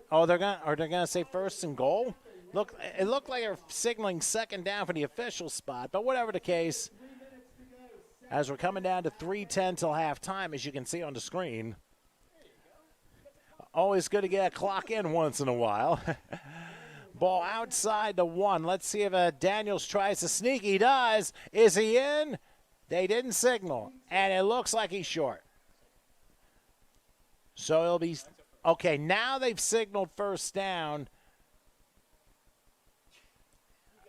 Oh, they're gonna say first and goal. Look, it looked like they're signaling second down for the official spot, but whatever the case, as we're coming down to 3:10 till halftime, as you can see on the screen. Always good to get a clock in once in a while. Ball outside the 1. Let's see if Daniels tries to sneak. He does. Is he in? They didn't signal, and it looks like he's short. So it'll be okay. Now they've signaled first down.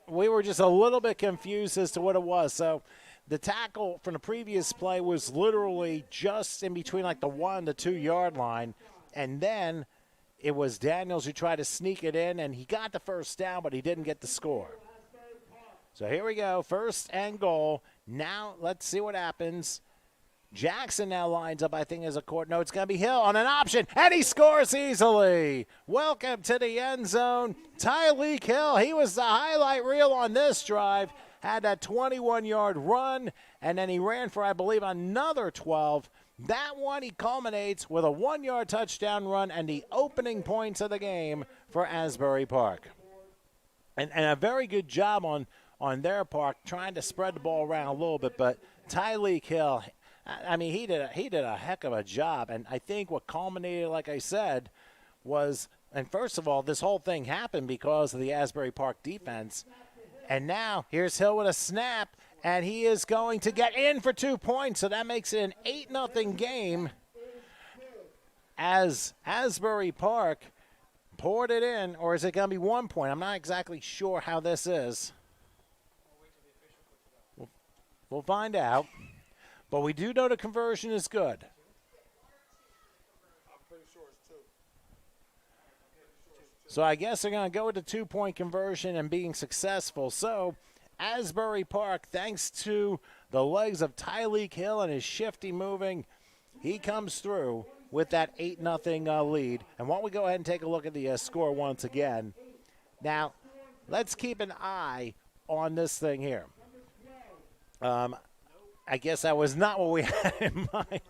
We were just a little bit confused as to what it was. So the tackle from the previous play was literally just in between like the 1 to 2 yard line, and then it was Daniels who tried to sneak it in, and he got the first down, but he didn't get the score. So here we go, first and goal. Now let's see what happens. Jackson now lines up, I think, as a court. No, it's going to be Hill on an option, and he scores easily. Welcome to the end zone, Tyreek Hill. He was the highlight reel on this drive. Had that 21-yard run, and then he ran for, I believe, another 12. That one he culminates with a 1-yard touchdown run and the opening points of the game for Asbury Park. And a very good job on their part trying to spread the ball around a little bit, but Tyreek Hill, I mean, he did a heck of a job. And I think what culminated, like I said, was, and first of all, this whole thing happened because of the Asbury Park defense. And now here's Hill with a snap, and he is going to get in for 2 points. So that makes it an 8-0 game as Asbury Park poured it in. Or is it going to be 1 point? I'm not exactly sure how this is. We'll find out. But we do know the conversion is good. I'm pretty sure it's 2. So I guess they're going to go with the 2-point conversion and being successful. So Asbury Park, thanks to the legs of Tyreek Hill and his shifty moving, he comes through with that 8-0 lead. And why don't we go ahead and take a look at the score once again. Now, let's keep an eye on this thing here. I guess that was not what we had in mind.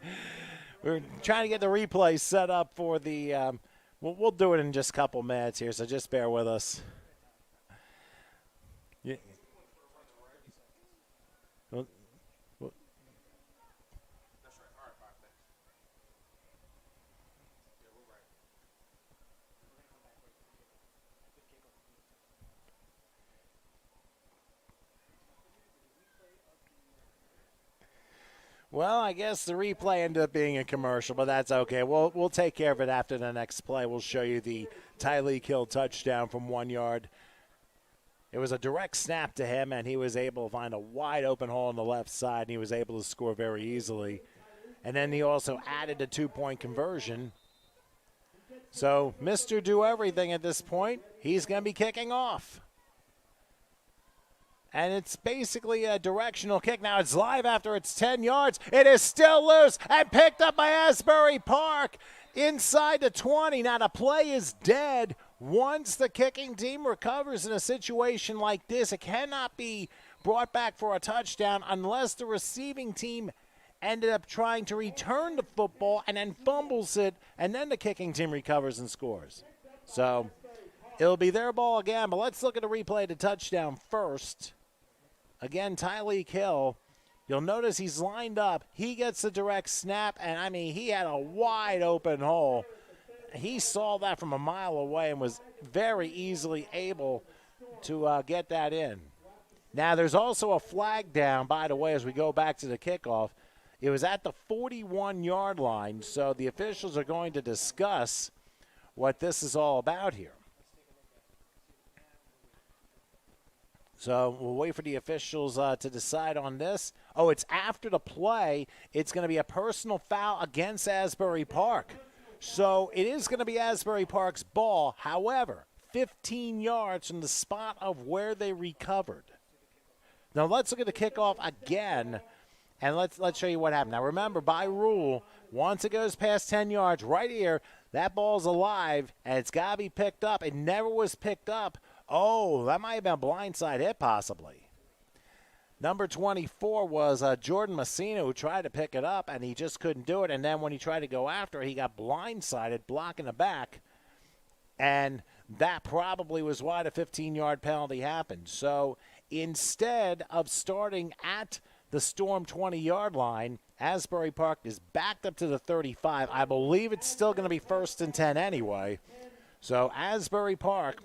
We were trying to get the replay set up for the we'll do it in just a couple minutes here, so just bear with us. Yeah. Well, That's right. All right, Bob, thanks. Yeah, we're right. well, I guess the replay ended up being a commercial, but that's okay. We'll take care of it after the next play. We'll show you the Tyreek Hill touchdown from 1 yard. It was a direct snap to him, and he was able to find a wide open hole on the left side, and he was able to score very easily. And then he also added a 2-point conversion. So Mr. Do-Everything at this point, he's going to be kicking off. And it's basically a directional kick. Now it's live after it's 10 yards. It is still loose and picked up by Asbury Park inside the 20. Now the play is dead. Once the kicking team recovers in a situation like this, it cannot be brought back for a touchdown unless the receiving team ended up trying to return the football and then fumbles it, and then the kicking team recovers and scores. So it'll be their ball again, but let's look at the replay of the touchdown first. Again, Tyreek Hill, you'll notice he's lined up. He gets the direct snap, and, I mean, he had a wide open hole. He saw that from a mile away and was very easily able to get that in. Now, there's also a flag down, by the way, as we go back to the kickoff. It was at the 41-yard line, so the officials are going to discuss what this is all about here. So we'll wait for the officials to decide on this. Oh, it's after the play. It's going to be a personal foul against Asbury Park. So it is going to be Asbury Park's ball. However, 15 yards from the spot of where they recovered. Now let's look at the kickoff again, and let's show you what happened. Now remember, by rule, once it goes past 10 yards, right here, that ball's alive, and it's got to be picked up. It never was picked up. Oh, that might have been a blindside hit possibly. Number 24 was Jordan Messina, who tried to pick it up, and he just couldn't do it. And then when he tried to go after it, he got blindsided, blocking the back. And that probably was why the 15-yard penalty happened. So instead of starting at the Storm 20-yard line, Asbury Park is backed up to the 35. I believe it's still going to be 1st and 10 anyway. So Asbury Park,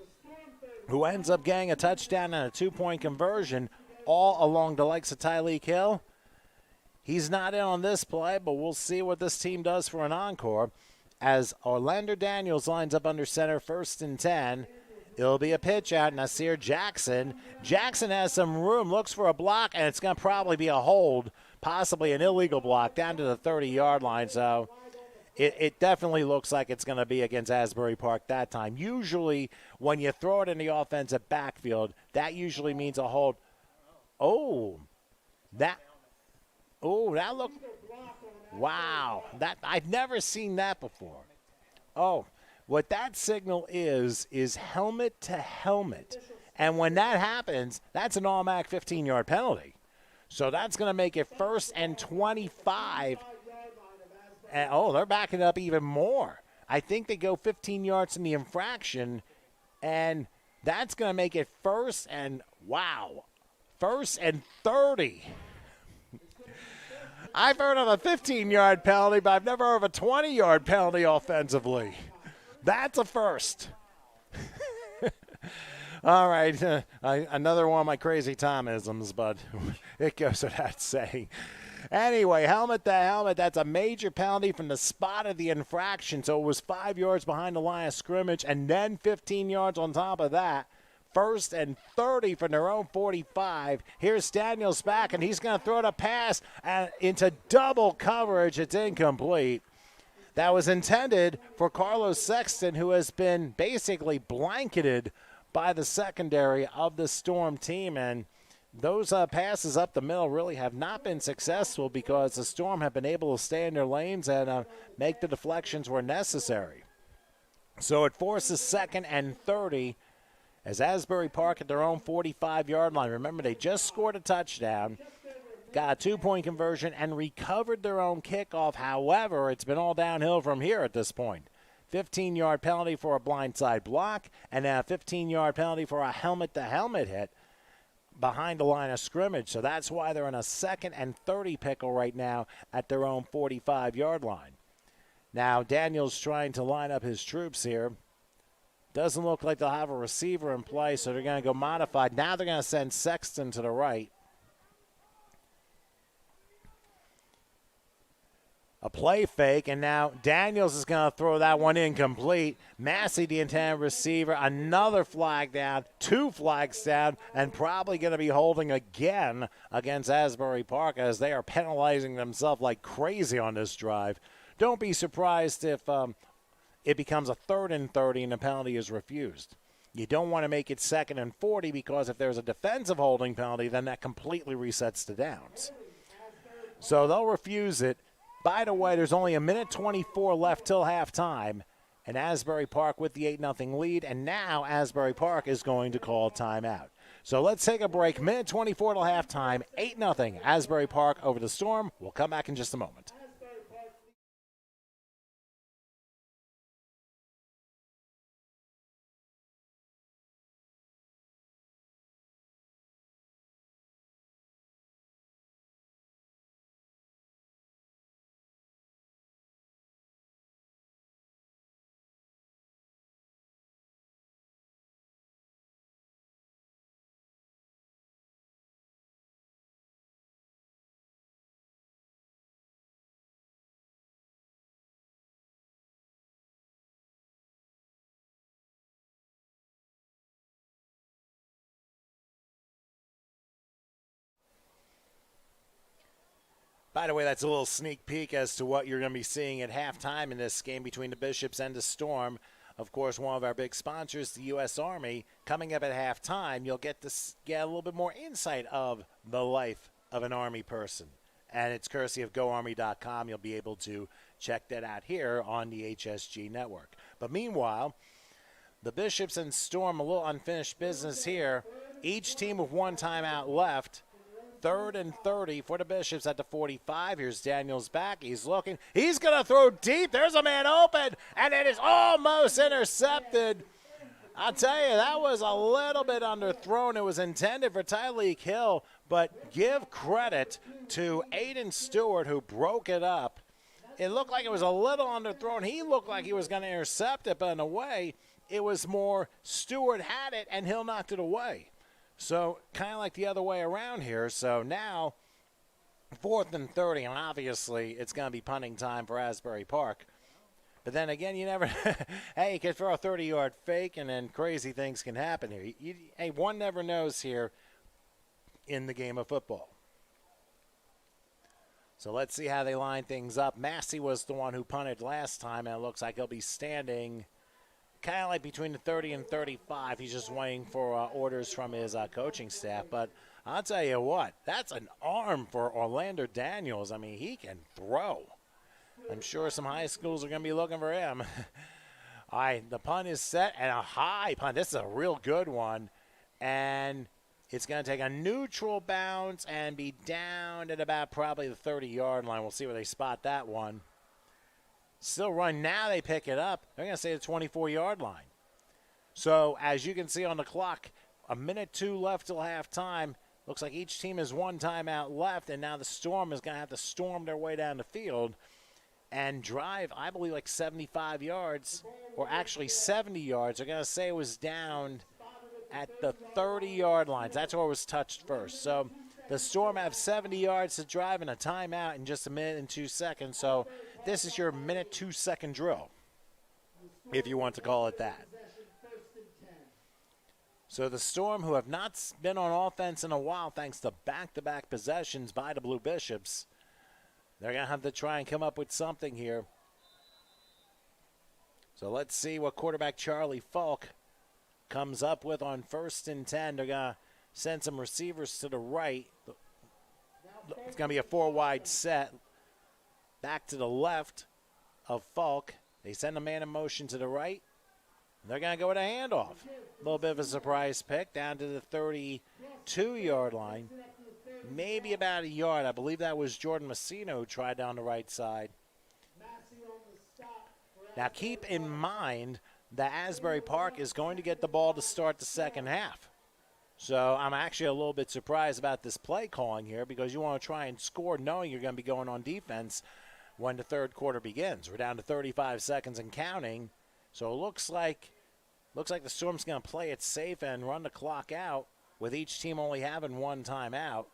who ends up getting a touchdown and a 2-point conversion, all along the likes of Tyreek Hill. He's not in on this play, but we'll see what this team does for an encore. As Orlando Daniels lines up under center, 1st and 10. It'll be a pitch out, Nasir Jackson. Jackson has some room, looks for a block, and it's going to probably be a hold, possibly an illegal block, down to the 30-yard line. So it definitely looks like it's going to be against Asbury Park that time. Usually when you throw it in the offensive backfield, that usually means a hold. That looked, wow. I've never seen that before. Oh, what that signal is helmet to helmet. And when that happens, that's an automatic 15-yard penalty. So that's going to make it 1st and 25. And, they're backing up even more. I think they go 15 yards in the infraction, and that's going to make it 1st and 30. I've heard of a 15-yard penalty, but I've never heard of a 20-yard penalty offensively. That's a first. All right, another one of my crazy Tomisms, but it goes without saying. Anyway, helmet to helmet, that's a major penalty from the spot of the infraction. So it was 5 yards behind the line of scrimmage and then 15 yards on top of that. 1st and 30 from their own 45. Here's Daniels back, and he's going to throw the pass into double coverage. It's incomplete. That was intended for Carlos Sexton, who has been basically blanketed by the secondary of the Storm team. And those passes up the middle really have not been successful because the Storm have been able to stay in their lanes and make the deflections where necessary. So it forces 2nd and 30 as Asbury Park at their own 45-yard line. Remember, they just scored a touchdown, got a 2-point conversion, and recovered their own kickoff. However, it's been all downhill from here at this point. 15-yard penalty for a blindside block, and then a 15-yard penalty for a helmet-to-helmet hit behind the line of scrimmage. So that's why they're in a 2nd and 30 pickle right now at their own 45-yard line. Now, Daniels trying to line up his troops here. Doesn't look like they'll have a receiver in play, so they're going to go modified. Now they're going to send Sexton to the right. A play fake, and now Daniels is going to throw that one incomplete. Massey, the intended receiver, another flag down, 2 flags down, and probably going to be holding again against Asbury Park as they are penalizing themselves like crazy on this drive. Don't be surprised if it becomes a 3rd and 30 and the penalty is refused. You don't want to make it 2nd and 40 because if there's a defensive holding penalty, then that completely resets the downs. So they'll refuse it. By the way, there's only 1:24 left till halftime, and Asbury Park with the 8-0 lead, and now Asbury Park is going to call timeout. So let's take a break. 1:24 till halftime, 8-0 Asbury Park over the Storm. We'll come back in just a moment. By the way, that's a little sneak peek as to what you're going to be seeing at halftime in this game between the Bishops and the Storm. Of course, one of our big sponsors, the U.S. Army, coming up at halftime. You'll get to get a little bit more insight of the life of an Army person. And it's courtesy of GoArmy.com. You'll be able to check that out here on the HSG network. But meanwhile, the Bishops and Storm, a little unfinished business here. Each team with one timeout left. 3rd and 30 for the Bishops at the 45. Here's Daniels back. He's looking. He's going to throw deep. There's a man open, and it is almost intercepted. I'll tell you, that was a little bit underthrown. It was intended for Tyreek Hill, but give credit to Aiden Stewart, who broke it up. It looked like it was a little underthrown. He looked like he was going to intercept it, but in a way, it was more Stewart had it, and Hill knocked it away. So kind of like the other way around here. So now, 4th and 30, and obviously it's going to be punting time for Asbury Park. But then again, you never – hey, you can throw a 30-yard fake, and then crazy things can happen here. Hey, one never knows here in the game of football. So let's see how they line things up. Massey was the one who punted last time, and it looks like he'll be standing kind of like between the 30 and 35. He's just waiting for orders from his coaching staff. But I'll tell you what, that's an arm for Orlando Daniels. I mean, he can throw. I'm sure some high schools are going to be looking for him. All right, the punt is set, and a high punt. This is a real good one. And it's going to take a neutral bounce and be down at about probably the 30-yard line. We'll see where they spot that one. Still run. Now they pick it up. They're going to say the 24-yard line. So as you can see on the clock, 1:02 left till halftime. Looks like each team has one timeout left, and now the Storm is going to have to storm their way down the field and drive, I believe, like 75 yards, or actually 70 yards. They're going to say it was down at the 30-yard lines. That's where it was touched first. So the Storm have 70 yards to drive and a timeout in just 1:02 seconds. So this is your 1:02 drill, if you want to call it that. So the Storm, who have not been on offense in a while thanks to back-to-back possessions by the Blue Bishops, they're going to have to try and come up with something here. So let's see what quarterback Charlie Falk comes up with on 1st and 10. They're going to send some receivers to the right. It's going to be a 4-wide set. Back to the left of Falk. They send a man in motion to the right. They're going to go with a handoff. A little bit of a surprise pick down to the 32-yard line. Maybe about a yard. I believe that was Jordan Messina who tried down the right side. Now keep in mind that Asbury Park is going to get the ball to start the second half. So I'm actually a little bit surprised about this play calling here, because you want to try and score knowing you're going to be going on defense when the third quarter begins. We're down to 35 seconds and counting. So it looks like the Storm's going to play it safe and run the clock out, with each team only having one timeout.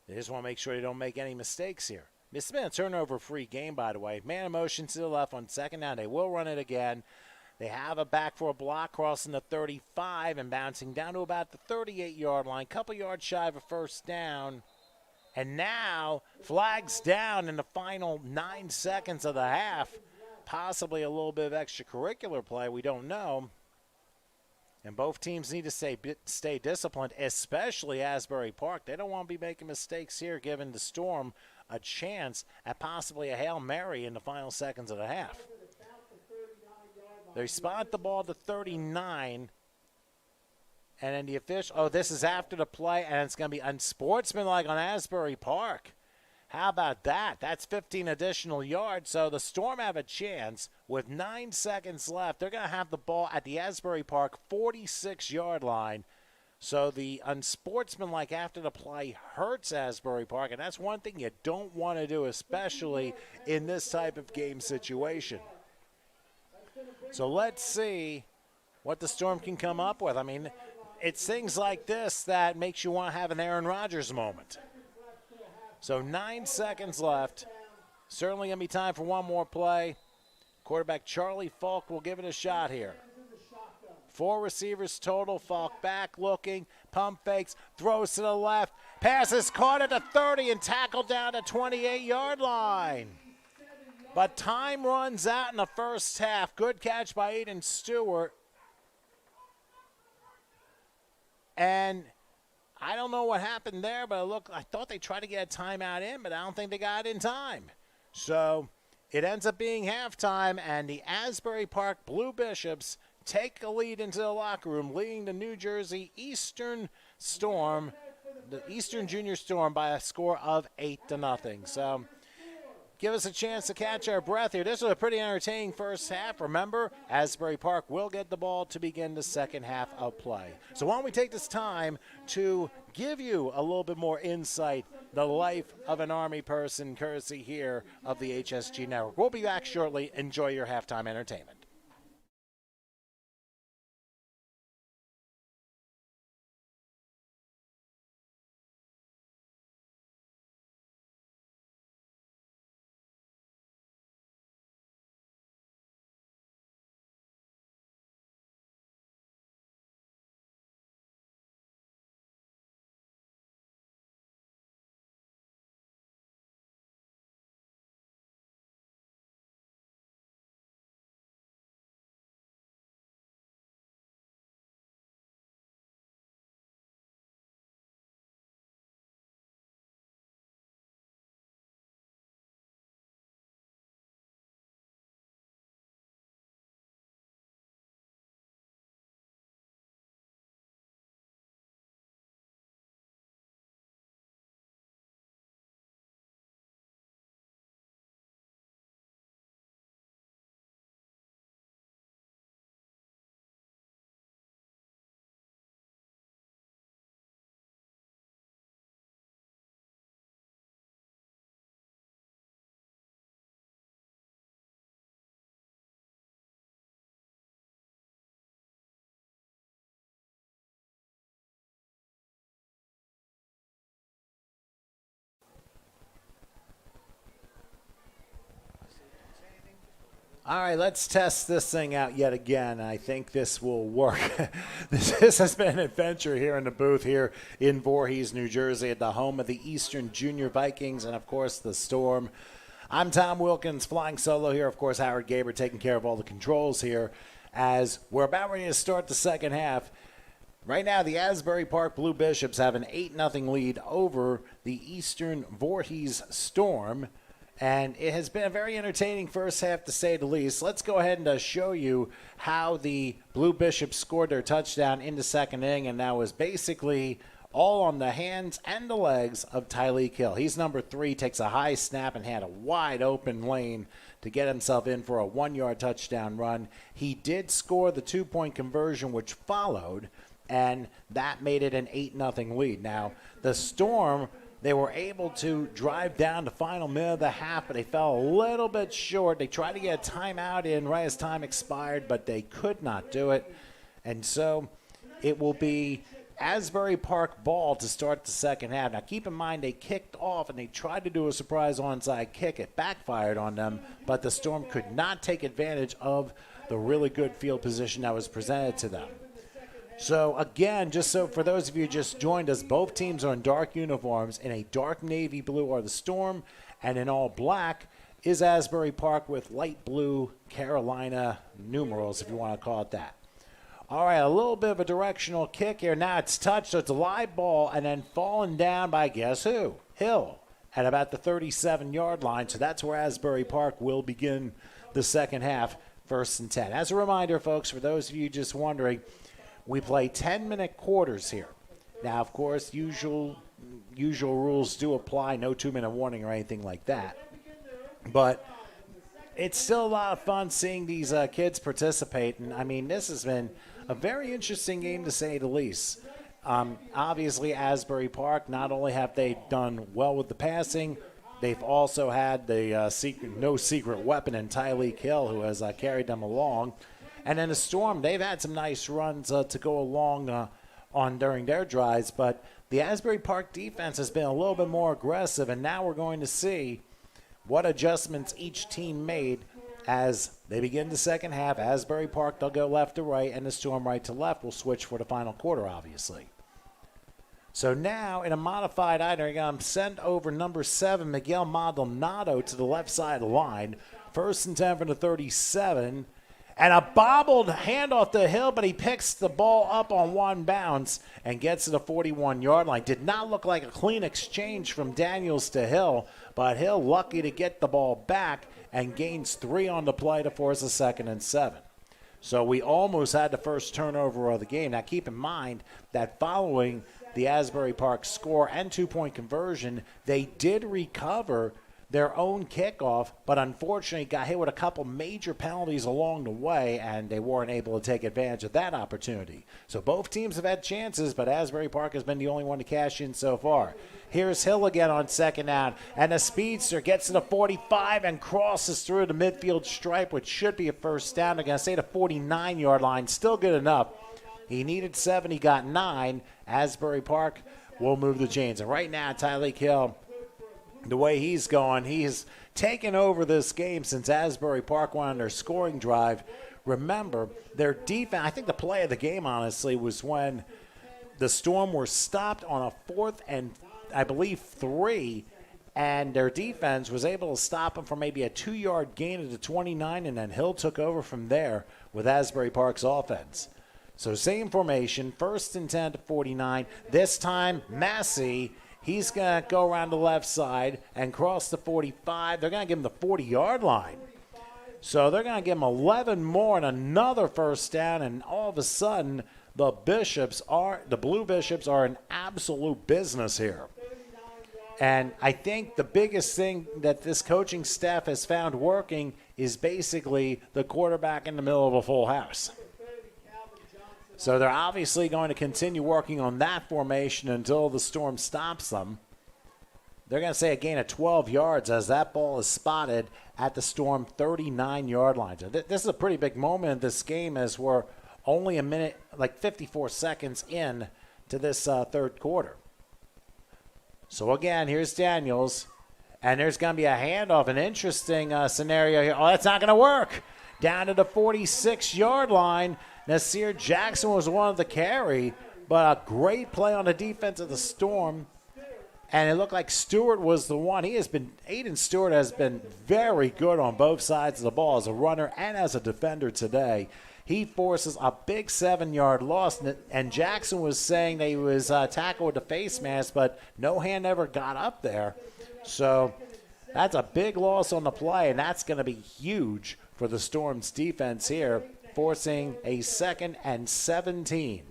They just want to make sure they don't make any mistakes here. It's been a turnover-free game, by the way. Man in motion to the left on second down. They will run it again. They have a back for a block crossing the 35 and bouncing down to about the 38-yard line. Couple yards shy of a first down. And now flags down in the final 9 seconds of the half. Possibly a little bit of extracurricular play. We don't know. And both teams need to stay disciplined, especially Asbury Park. They don't want to be making mistakes here, giving the Storm a chance at possibly a Hail Mary in the final seconds of the half. They spot the ball to 39. And then the official, this is after the play, and it's going to be unsportsmanlike on Asbury Park. How about that? That's 15 additional yards. So the Storm have a chance with 9 seconds left. They're going to have the ball at the Asbury Park 46-yard line. So the unsportsmanlike after the play hurts Asbury Park, and that's one thing you don't want to do, especially in this type of game situation. So let's see what the Storm can come up with. I mean, it's things like this that makes you want to have an Aaron Rodgers moment. So 9 seconds left. Certainly going to be time for one more play. Quarterback Charlie Falk will give it a shot here. 4 receivers total. Falk back looking, pump fakes, throws to the left, passes caught at the 30 and tackled down the 28-yard line. But time runs out in the first half. Good catch by Aiden Stewart. And I don't know what happened there, but I thought they tried to get a timeout in, but I don't think they got it in time. So it ends up being halftime, and the Asbury Park Blue Bishops take a lead into the locker room, leading the New Jersey Eastern Storm, the Eastern Junior Storm, by a score of 8-0. So give us a chance to catch our breath here. This was a pretty entertaining first half. Remember, Asbury Park will get the ball to begin the second half of play. So why don't we take this time to give you a little bit more insight, the life of an Army person, courtesy here of the HSG Network. We'll be back shortly. Enjoy your halftime entertainment. All right, let's test this thing out yet again. I think this will work. This has been an adventure here in the booth here in Voorhees, New Jersey, at the home of the Eastern Junior Vikings and, of course, the Storm. I'm Tom Wilkins, flying solo here. Of course, Howard Gaber taking care of all the controls here as we're about ready to start the second half. Right now, the Asbury Park Blue Bishops have an 8-0 lead over the Eastern Voorhees Storm. And it has been a very entertaining first half, to say the least. Let's go ahead and show you how the Blue Bishops scored their touchdown in the second inning, and that was basically all on the hands and the legs of Tyleek Hill. He's number 3, takes a high snap and had a wide open lane to get himself in for a 1-yard touchdown run. He did score the 2-point conversion, which followed, and that made it an 8-0 lead. Now, the Storm, they were able to drive down the final minute of the half, but they fell a little bit short. They tried to get a timeout in right as time expired, but they could not do it. And so it will be Asbury Park ball to start the second half. Now, keep in mind, they kicked off, and they tried to do a surprise onside kick. It backfired on them, but the Storm could not take advantage of the really good field position that was presented to them. So, again, just so for those of you who just joined us, both teams are in dark uniforms. In a dark navy blue are the Storm, and in all black is Asbury Park with light blue Carolina numerals, if you want to call it that. All right, a little bit of a directional kick here. Now it's touched, so it's a live ball, and then fallen down by guess who? Hill at about the 37-yard line. So that's where Asbury Park will begin the second half, 1st and 10. As a reminder, folks, for those of you just wondering, we play 10-minute quarters here. Now, of course, usual rules do apply, no 2-minute warning or anything like that. But it's still a lot of fun seeing these kids participate. And, I mean, this has been a very interesting game, to say the least. Obviously, Asbury Park, not only have they done well with the passing, they've also had the no secret weapon in Tyleek Hill, who has carried them along. And then the Storm, they've had some nice runs to go along on during their drives. But the Asbury Park defense has been a little bit more aggressive, and now we're going to see what adjustments each team made as they begin the second half. Asbury Park, they'll go left to right, and the Storm right to left will switch for the final quarter, obviously. So now, in a modified item, they're going to send over number 7, Miguel Maldonado, to the left side of the line. 1st and 10 from the 37. And a bobbled handoff to Hill, but he picks the ball up on one bounce and gets to the 41-yard line. Did not look like a clean exchange from Daniels to Hill, but Hill lucky to get the ball back and gains 3 on the play to force a 2nd and 7. So we almost had the first turnover of the game. Now keep in mind that following the Asbury Park score and 2-point conversion, they did recover their own kickoff, but unfortunately got hit with a couple major penalties along the way, and they weren't able to take advantage of that opportunity. So both teams have had chances, but Asbury Park has been the only one to cash in so far. Here's Hill again on 2nd down, and the speedster gets to the 45 and crosses through the midfield stripe, which should be a first down. They're going to say the 49-yard line, still good enough. He needed 7, he got 9. Asbury Park will move the chains. And right now, Tyreek Hill, the way he's going, he's taken over this game since Asbury Park went on their scoring drive. Remember, their defense, I think the play of the game, honestly, was when the Storm were stopped on a 4th and, I believe, 3, and their defense was able to stop them for maybe a 2-yard gain at the 29, and then Hill took over from there with Asbury Park's offense. So same formation, 1st and 10 to 49. This time, Massey, he's going to go around the left side and cross the 45. They're going to give him the 40-yard line. So they're going to give him 11 more and another first down, and all of a sudden, the Blue Bishops are in absolute business here. And I think the biggest thing that this coaching staff has found working is basically the quarterback in the middle of a full house. So they're obviously going to continue working on that formation until the Storm stops them. They're going to say a gain of 12 yards as that ball is spotted at the Storm 39-yard line. So this is a pretty big moment in this game as we're only a minute, like 54 seconds in to this third quarter. So again, here's Daniels, and there's going to be a handoff, an interesting scenario here. Oh, that's not going to work. Down to the 46-yard line. Nasir Jackson was one of the carry, but a great play on the defense of the Storm. And it looked like Stewart was the one. Aiden Stewart has been very good on both sides of the ball as a runner and as a defender today. He forces a big 7-yard loss, and Jackson was saying that he was tackled with the face mask, but no hand ever got up there. So that's a big loss on the play, and that's going to be huge for the Storm's defense here, forcing a 2nd and 17.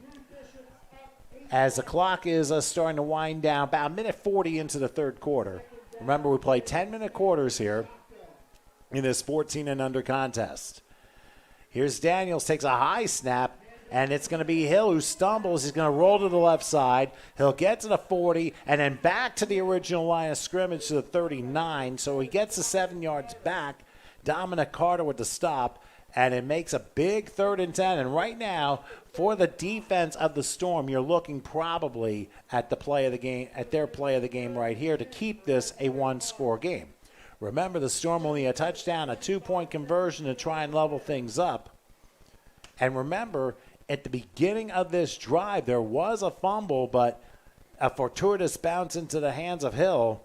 As the clock is starting to wind down, about a minute 40 into the third quarter. Remember, we play 10-minute quarters here in this 14 and under contest. Here's Daniels, takes a high snap, and it's going to be Hill who stumbles. He's going to roll to the left side. He'll get to the 40, and then back to the original line of scrimmage to the 39. So he gets the 7 yards back. Dominic Carter with the stop, and it makes a big 3rd and 10. And right now, for the defense of the Storm, you're looking probably at the play of the game, at their play of the game right here to keep this a 1-score game. Remember, the Storm only a touchdown, a 2-point conversion to try and level things up. And remember, at the beginning of this drive, there was a fumble, but a fortuitous bounce into the hands of Hill.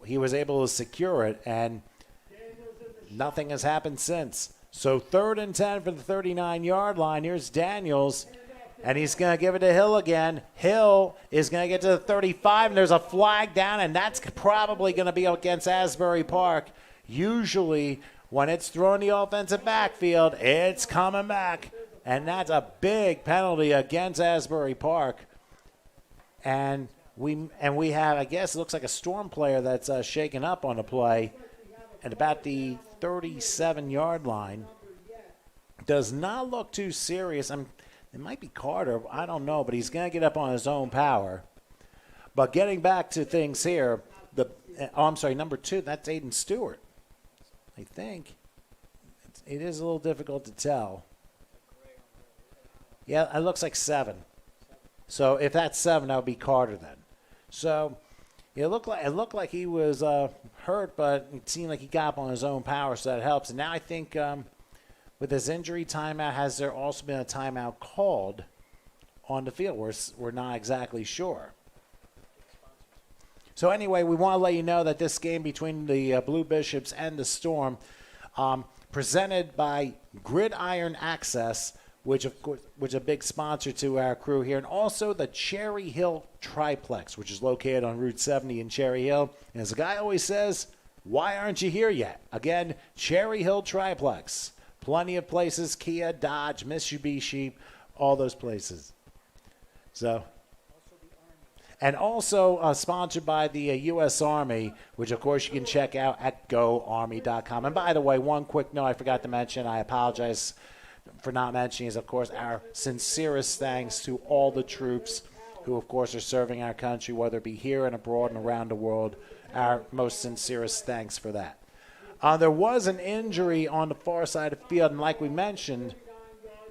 He was able to secure it, and nothing has happened since. So 3rd and 10 for the 39-yard line. Here's Daniels, and he's going to give it to Hill again. Hill is going to get to the 35, and there's a flag down, and that's probably going to be against Asbury Park. Usually, when it's thrown the offensive backfield, it's coming back, and that's a big penalty against Asbury Park. And we have, I guess, it looks like a Storm player that's shaken up on the play at about the 37-yard line. Does not look too serious. It might be Carter. I don't know, but he's going to get up on his own power. But getting back to things here, number 2, that's Aiden Stewart. I think. It is a little difficult to tell. Yeah, it looks like 7. So if that's 7, that would be Carter then. So It looked like he was hurt, but it seemed like he got up on his own power, so that helps. And now I think with his injury timeout, has there also been a timeout called on the field? We're not exactly sure. So anyway, we want to let you know that this game between the Blue Bishops and the Storm, presented by Gridiron Access, which of course, which is a big sponsor to our crew here, and also the Cherry Hill Triplex, which is located on Route 70 in Cherry Hill. And as the guy always says, why aren't you here yet? Again, Cherry Hill Triplex. Plenty of places, Kia, Dodge, Mitsubishi, all those places. So, and also sponsored by the U.S. Army, which, of course, you can check out at GoArmy.com. And by the way, one quick note I forgot to mention, I apologize for not mentioning, is, of course, our sincerest thanks to all the troops who, of course, are serving our country, whether it be here and abroad and around the world. Our most sincerest thanks for that. There was an injury on the far side of the field, and like we mentioned,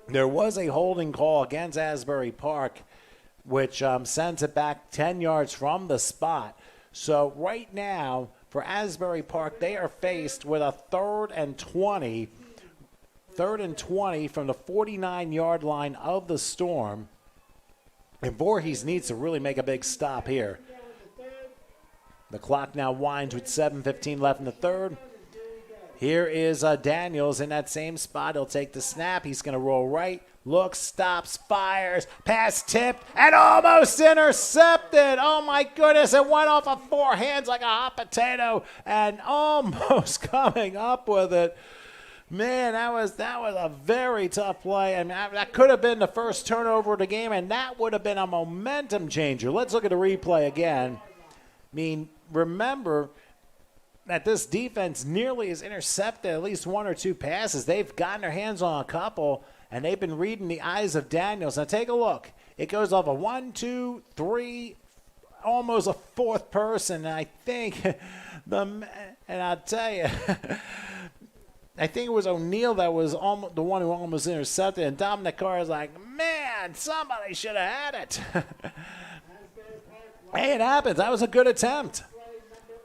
there was a holding call against Asbury Park, which sends it back 10 yards from the spot. So right now, for Asbury Park, they are faced with a 3rd and 20 from the 49-yard line of the Storm. And Voorhees needs to really make a big stop here. The clock now winds with 7:15 left in the third. Here is Daniels in that same spot. He'll take the snap. He's going to roll right. Looks, stops, fires, pass tipped, and almost intercepted. Oh, my goodness. It went off of 4 hands like a hot potato and almost coming up with it. Man, that was a very tough play. I mean, that could have been the first turnover of the game, and that would have been a momentum changer. Let's look at the replay again. I mean, remember that this defense nearly has intercepted at least 1 or 2 passes. They've gotten their hands on a couple, and they've been reading the eyes of Daniels. Now take a look. It goes off a 1, 2, 3, almost a 4th person. And I think and I'll tell you, I think it was O'Neal that was almost the one who almost intercepted, and Dominic Carr is like, man, somebody should have had it. Hey, it happens. That was a good attempt.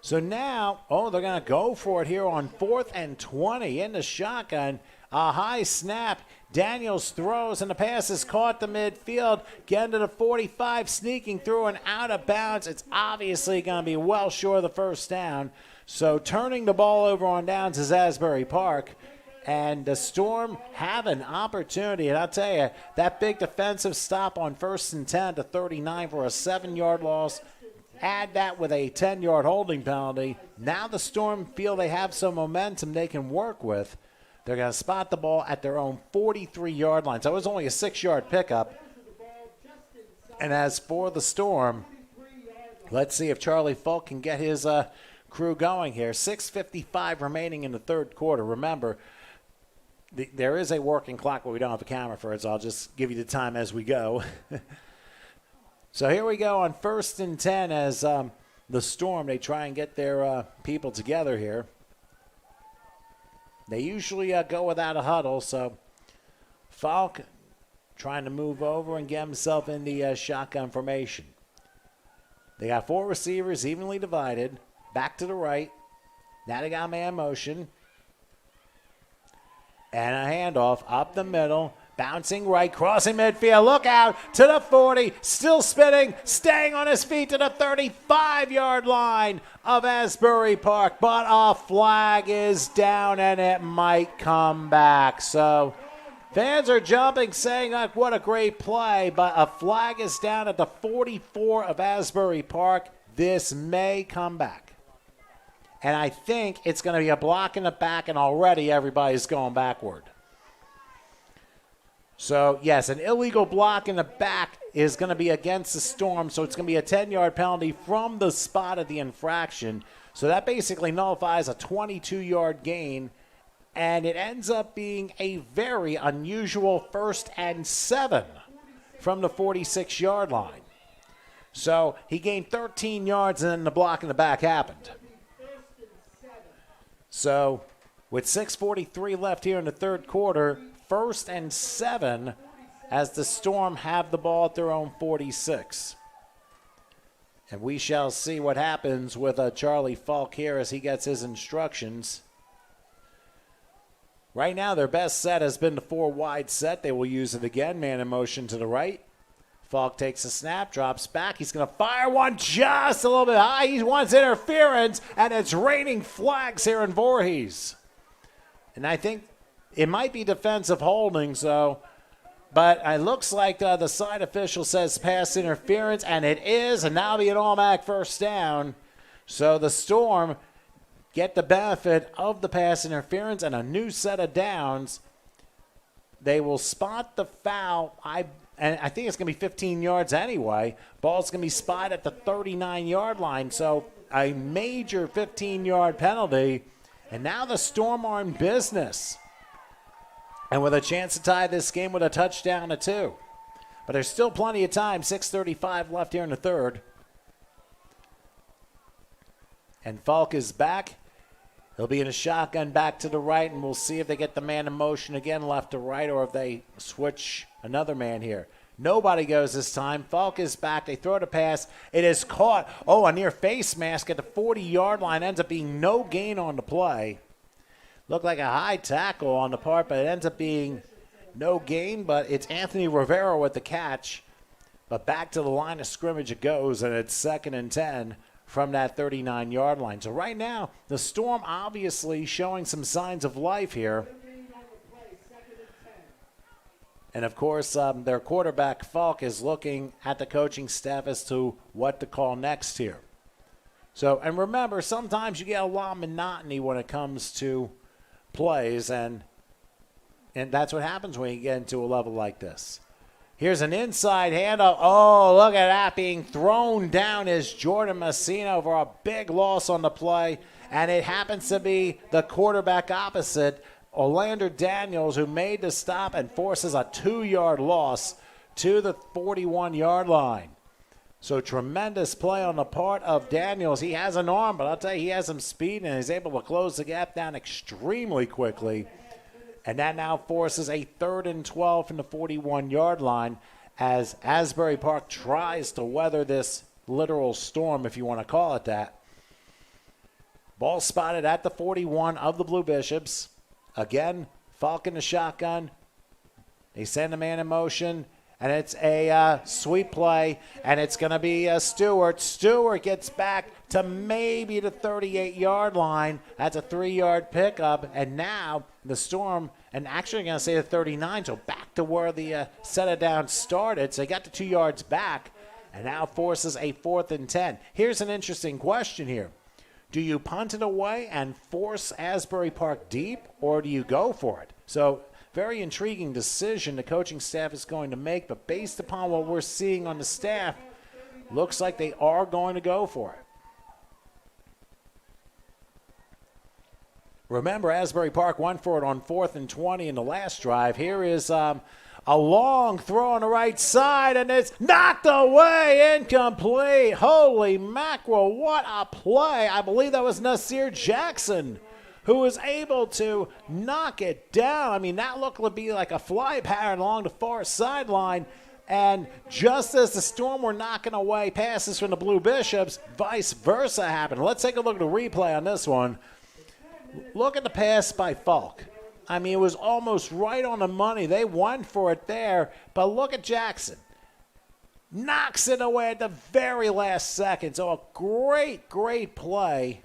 So now, they're going to go for it here on 4th and 20 in the shotgun. A high snap. Daniels throws, and the pass is caught the midfield. Getting to the 45, sneaking through and out of bounds. It's obviously going to be well short of the first down. So turning the ball over on downs is Asbury Park. And the Storm have an opportunity. And I'll tell you, that big defensive stop on 1st and 10 to 39 for a 7-yard loss. Add that with a 10-yard holding penalty. Now the Storm feel they have some momentum they can work with. They're going to spot the ball at their own 43-yard line. So it was only a 6-yard pickup. And as for the Storm, let's see if Charlie Falk can get his crew going here. 6:55 remaining in the third quarter. Remember, there is a working clock, but we don't have a camera for it, so I'll just give you the time as we go. So here we go on 1st and 10 as the Storm, they try and get their people together here. They usually go without a huddle, so Falk trying to move over and get himself in the shotgun formation. They got 4 receivers evenly divided. Back to the right. Now they got man motion. And a handoff up the middle. Bouncing right, crossing midfield. Look out to the 40. Still spinning, staying on his feet to the 35-yard line of Asbury Park. But a flag is down, and it might come back. So fans are jumping, saying, like, what a great play. But a flag is down at the 44 of Asbury Park. This may come back. And I think it's going to be a block in the back, and already everybody's going backward. So, yes, an illegal block in the back is going to be against the Storm, so it's going to be a 10-yard penalty from the spot of the infraction. So that basically nullifies a 22-yard gain, and it ends up being a very unusual 1st and 7 from the 46-yard line. So he gained 13 yards, and then the block in the back happened. So with 6:43 left here in the third quarter, 1st and 7 as the Storm have the ball at their own 46. And we shall see what happens with Charlie Falk here as he gets his instructions. Right now, their best set has been the 4 wide set. They will use it again. Man in motion to the right. Falk takes a snap, drops back. He's going to fire one just a little bit high. He wants interference, and it's raining flags here in Voorhees. And I think it might be defensive holding, so... But it looks like the side official says pass interference, and it is, and that'll be an automatic first down. So the Storm get the benefit of the pass interference and a new set of downs. They will spot the foul. And I think it's going to be 15 yards anyway. Ball's going to be spotted at the 39-yard line. So a major 15-yard penalty. And now the Storm are in business. And with a chance to tie this game with a touchdown or 2. But there's still plenty of time. 6:35 left here in the third. And Falk is back. He'll be in a shotgun back to the right, and we'll see if they get the man in motion again left to right or if they switch another man here. Nobody goes this time. Falk is back. They throw the pass. It is caught. Oh, a near face mask at the 40-yard line. Ends up being no gain on the play. Looked like a high tackle on the part, but it ends up being no gain. But it's Anthony Rivera with the catch. But back to the line of scrimmage it goes, and it's 2nd and 10 from that 39-yard line. So right now, the Storm obviously showing some signs of life here. And, of course, their quarterback, Falk, is looking at the coaching staff as to what to call next here. So, and remember, sometimes you get a lot of monotony when it comes to plays, and that's what happens when you get into a level like this. Here's an inside handoff. Oh, look at that being thrown down is Jordan Messina for a big loss on the play, and it happens to be the quarterback opposite, Orlando Daniels, who made the stop and forces a 2-yard loss to the 41-yard line. So tremendous play on the part of Daniels. He has an arm, but I'll tell you, he has some speed and is able to close the gap down extremely quickly. And that now forces a 3rd and 12 from the 41-yard line as Asbury Park tries to weather this literal storm, if you want to call it that. Ball spotted at the 41 of the Blue Bishops. Again, Falk in the shotgun. They send a man in motion. And it's a sweep play, and it's going to be Stewart. Stewart gets back to maybe the 38-yard line. That's a 3-yard pickup. And now the Storm, and actually I'm going to say the 39, so back to where the set of downs started. So they got the 2 yards back, and now forces a 4th and 10. Here's an interesting question here. Do you punt it away and force Asbury Park deep, or do you go for it? So very intriguing decision the coaching staff is going to make, but based upon what we're seeing on the staff, looks like they are going to go for it. Remember, Asbury Park went for it on 4th and 20 in the last drive. Here is a long throw on the right side, and it's knocked away, incomplete. Holy mackerel, what a play. I believe that was Nasir Jackson who was able to knock it down. I mean, that looked to be like a fly pattern along the far sideline. And just as the Storm were knocking away passes from the Blue Bishops, vice versa happened. Let's take a look at the replay on this one. Look at the pass by Falk. I mean, it was almost right on the money. They went for it there, but look at Jackson. Knocks it away at the very last second. So a great, great play.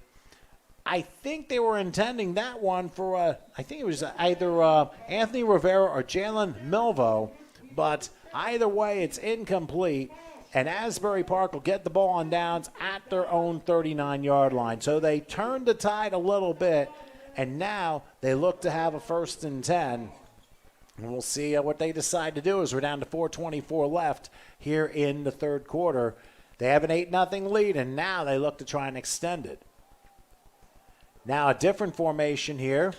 I think they were intending that one for, I think it was either Anthony Rivera or Jalen Milvo, but either way, it's incomplete, and Asbury Park will get the ball on downs at their own 39-yard line. So they turned the tide a little bit, and now they look to have a 1st and 10. And we'll see what they decide to do as we're down to 4:24 left here in the third quarter. They have an 8-0 lead, and now they look to try and extend it. Now a different formation here.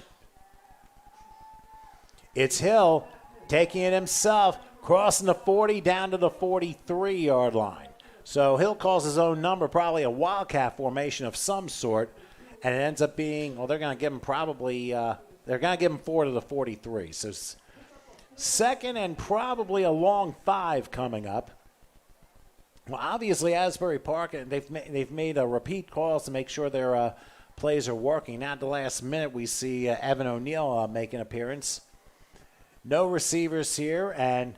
It's Hill taking it himself, crossing the 40 down to the 43-yard line. So Hill calls his own number, probably a wildcat formation of some sort, and it ends up being, well, they're going to give him probably, they're going to give him 4 to the 43. So 2nd and probably a long 5 coming up. Well, obviously, Asbury Park, they've made repeat calls to make sure their plays are working. Now, at the last minute, we see Evan O'Neill make an appearance. No receivers here, and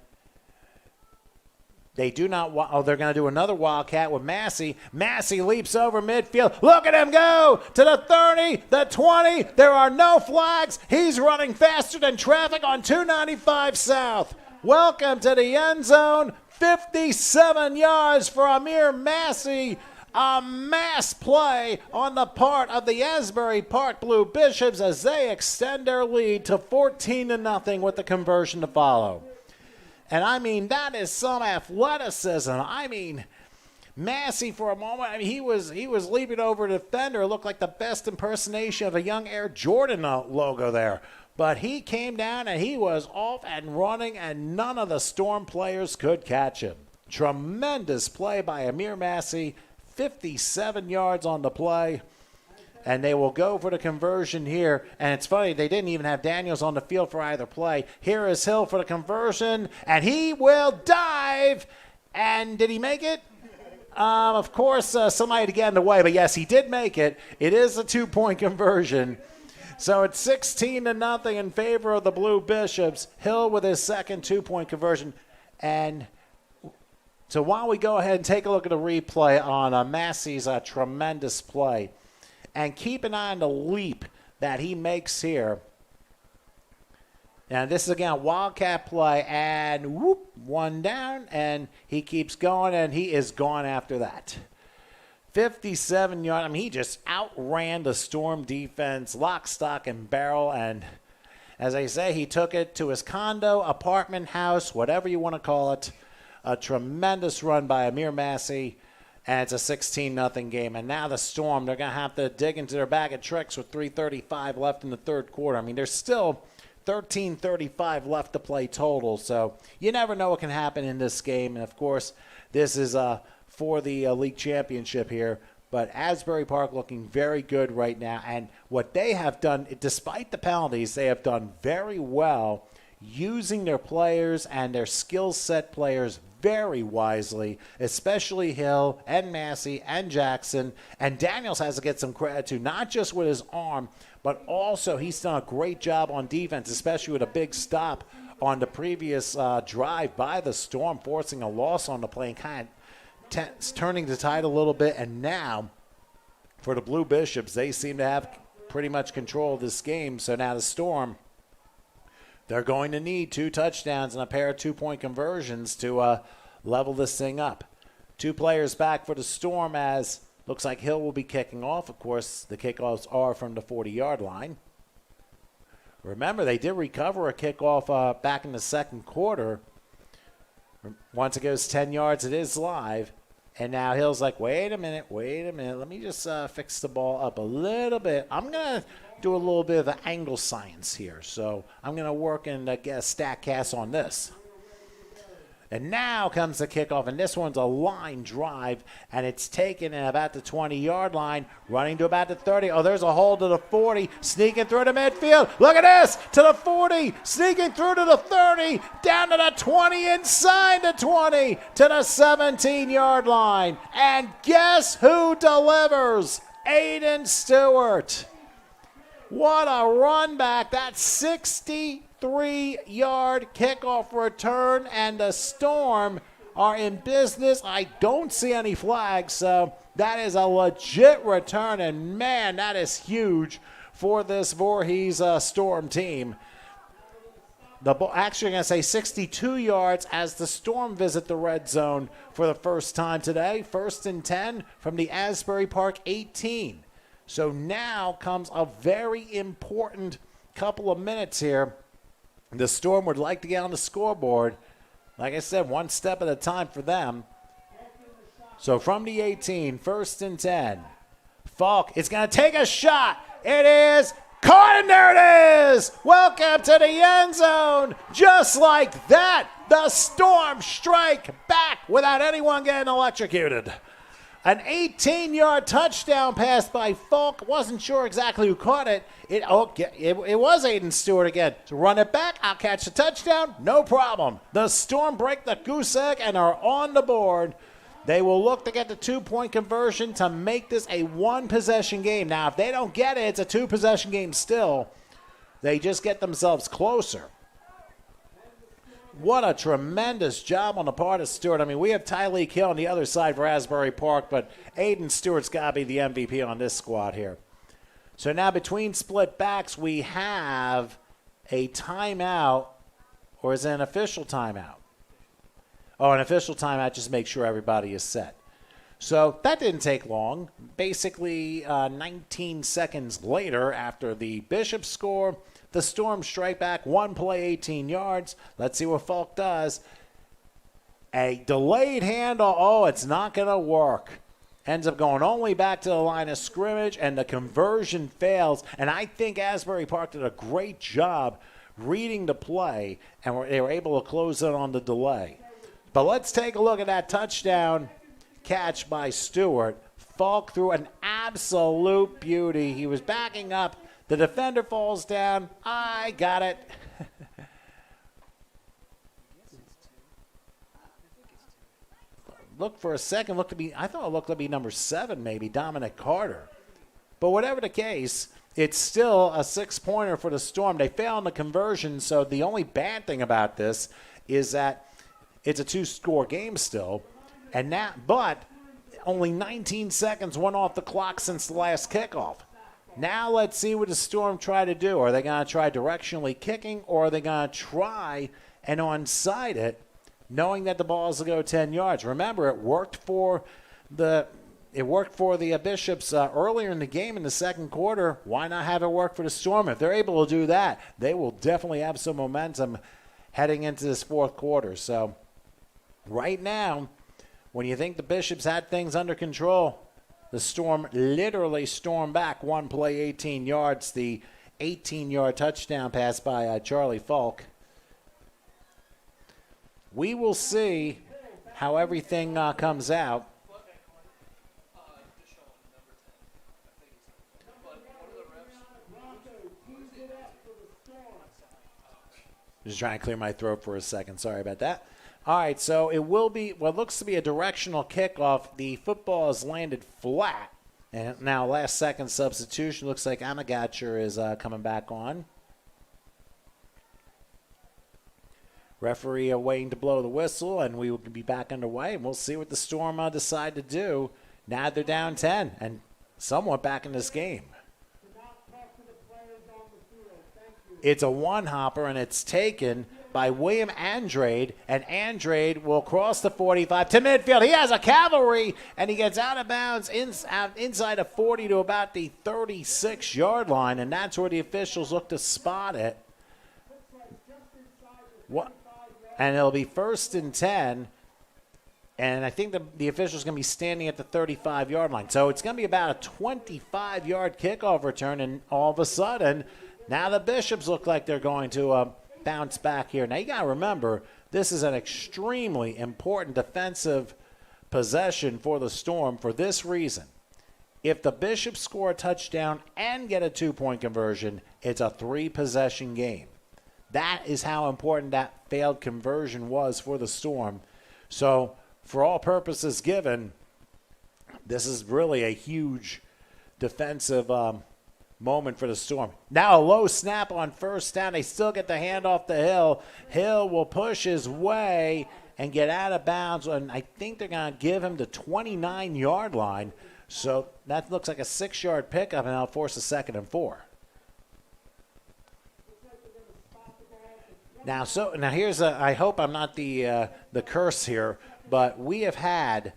they do not. They're going to do another Wildcat with Massey. Massey leaps over midfield. Look at him go to the 30, the 20. There are no flags. He's running faster than traffic on 295 South. Welcome to the end zone. 57 yards for Amir Massey. A mass play on the part of the Asbury Park Blue Bishops as they extend their lead to 14-0 with the conversion to follow. And I mean, that is some athleticism. I mean, Massey for a moment, I mean, he was leaping over a defender. It looked like the best impersonation of a young Air Jordan logo there. But he came down and he was off and running, and none of the Storm players could catch him. Tremendous play by Amir Massey. 57 yards on the play, and they will go for the conversion here. And it's funny, they didn't even have Daniels on the field for either play. Here is Hill for the conversion, and he will dive. And did he make it? Of course, somebody had to get in the way, but yes, he did make it. It is a 2-point conversion. So it's 16-0 in favor of the Blue Bishops. Hill with his second 2-point conversion. And so while we go ahead and take a look at the replay on Massey's tremendous play, and keep an eye on the leap that he makes here. And this is, again, a Wildcat play, and whoop, one down, and he keeps going, and he is gone after that. 57 yards. I mean, he just outran the Storm defense, lock, stock, and barrel, and as I say, he took it to his condo, apartment, house, whatever you want to call it. A tremendous run by Amir Massey, and it's a 16-0 game. And now the Storm, they're going to have to dig into their bag of tricks with 3:35 left in the third quarter. I mean, there's still 13:35 left to play total, so you never know what can happen in this game. And, of course, this is for the league championship here. But Asbury Park looking very good right now. And what they have done, despite the penalties, they have done very well using their players and their skill set players very wisely, especially Hill and Massey and Jackson. And Daniels has to get some credit too, not just with his arm, but also he's done a great job on defense, especially with a big stop on the previous drive by the Storm, forcing a loss on the play and kind of turning the tide a little bit. And now for the Blue Bishops, they seem to have pretty much control of this game. So now the Storm, they're going to need 2 touchdowns and a pair of 2-point conversions to level this thing up. 2 players back for the Storm, as looks like Hill will be kicking off. Of course, the kickoffs are from the 40-yard line. Remember, they did recover a kickoff back in the second quarter. Once it goes 10 yards, it is live. And now Hill's like, wait a minute. Let me just fix the ball up a little bit. I'm going to do a little bit of the angle science here. So I'm going to work and get a StatCast on this. And now comes the kickoff, and this one's a line drive, and it's taken at about the 20-yard line, running to about the 30. Oh, there's a hole to the 40, sneaking through the midfield. Look at this, to the 40, sneaking through to the 30, down to the 20, inside the 20, to the 17-yard line. And guess who delivers? Aiden Stewart. What a run back. That's 63-yard kickoff return, and the Storm are in business. I don't see any flags, so that is a legit return, and man, that is huge for this Voorhees Storm team. Actually, I'm going to say 62 yards as the Storm visit the red zone for the first time today. 1st and 10 from the Asbury Park 18. So now comes a very important couple of minutes here. The Storm would like to get on the scoreboard. Like I said, one step at a time for them. So from the 18, 1st and 10. Falk is going to take a shot. It is caught, and there it is. Welcome to the end zone. Just like that, the Storm strike back without anyone getting electrocuted. An 18-yard touchdown pass by Falk. Wasn't sure exactly who caught it. It was Aiden Stewart again. To run it back, I'll catch the touchdown. No problem. The Storm break the goose egg and are on the board. They will look to get the 2-point conversion to make this a 1-possession game. Now, if they don't get it, it's a 2-possession game still. They just get themselves closer. What a tremendous job on the part of Stewart. I mean, we have Tyreek Hill on the other side for Asbury Park, but Aiden Stewart's got to be the MVP on this squad here. So now between split backs, we have a timeout, or is it an official timeout? Oh, an official timeout, just to make sure everybody is set. So that didn't take long. Basically, 19 seconds later, after the Bishop score, the Storm strike back, 1 play, 18 yards. Let's see what Falk does. A delayed handoff. Oh, it's not going to work. Ends up going only back to the line of scrimmage, and the conversion fails. And I think Asbury Park did a great job reading the play, and they were able to close it on the delay. But let's take a look at that touchdown catch by Stewart. Falk threw an absolute beauty. He was backing up. The defender falls down. I got it. Look for a second. I thought it looked to be number 7, maybe Dominic Carter. But whatever the case, it's still a 6-pointer for the Storm. They failed in the conversion, so the only bad thing about this is that it's a 2-score game still. But only 19 seconds went off the clock since the last kickoff. Now let's see what the Storm try to do. Are they going to try directionally kicking, or are they going to try and onside it, knowing that the balls will go 10 yards? Remember, it worked for the Bishops earlier in the game in the second quarter. Why not have it work for the Storm? If they're able to do that, they will definitely have some momentum heading into this fourth quarter. So right now, when you think the Bishops had things under control, the Storm literally stormed back, 1 play, 18 yards. The 18-yard touchdown pass by Charlie Falk. We will see how everything comes out. Just trying to clear my throat for a second. Sorry about that. All right, so it will be what looks to be a directional kickoff. The football is landed flat. And now last-second substitution. Looks like Amagatcher is coming back on. Referee waiting to blow the whistle, and we will be back underway. And we'll see what the Storm decide to do. Now they're down 10 and somewhat back in this game. It's a one-hopper, and it's taken by William Andrade, and Andrade will cross the 45 to midfield. He has a cavalry, and he gets out of bounds inside of 40 to about the 36-yard line, and that's where the officials look to spot it. What? And it'll be 1st and 10, and I think the official's going to be standing at the 35-yard line. So it's going to be about a 25-yard kickoff return, and all of a sudden, now the Bishops look like they're going to bounce back here. Now, you got to remember, this is an extremely important defensive possession for the Storm for this reason. If the Bishops score a touchdown and get a 2-point conversion, it's a 3-possession game. That is how important that failed conversion was for the Storm. So, for all purposes given, this is really a huge defensive moment for the Storm. Now a low snap on 1st down. They still get the handoff to Hill. Hill will push his way and get out of bounds, and I think they're going to give him the 29-yard line. So that looks like a 6-yard pickup, and that'll force a 2nd and 4. Now here's I hope I'm not the curse here, but we have had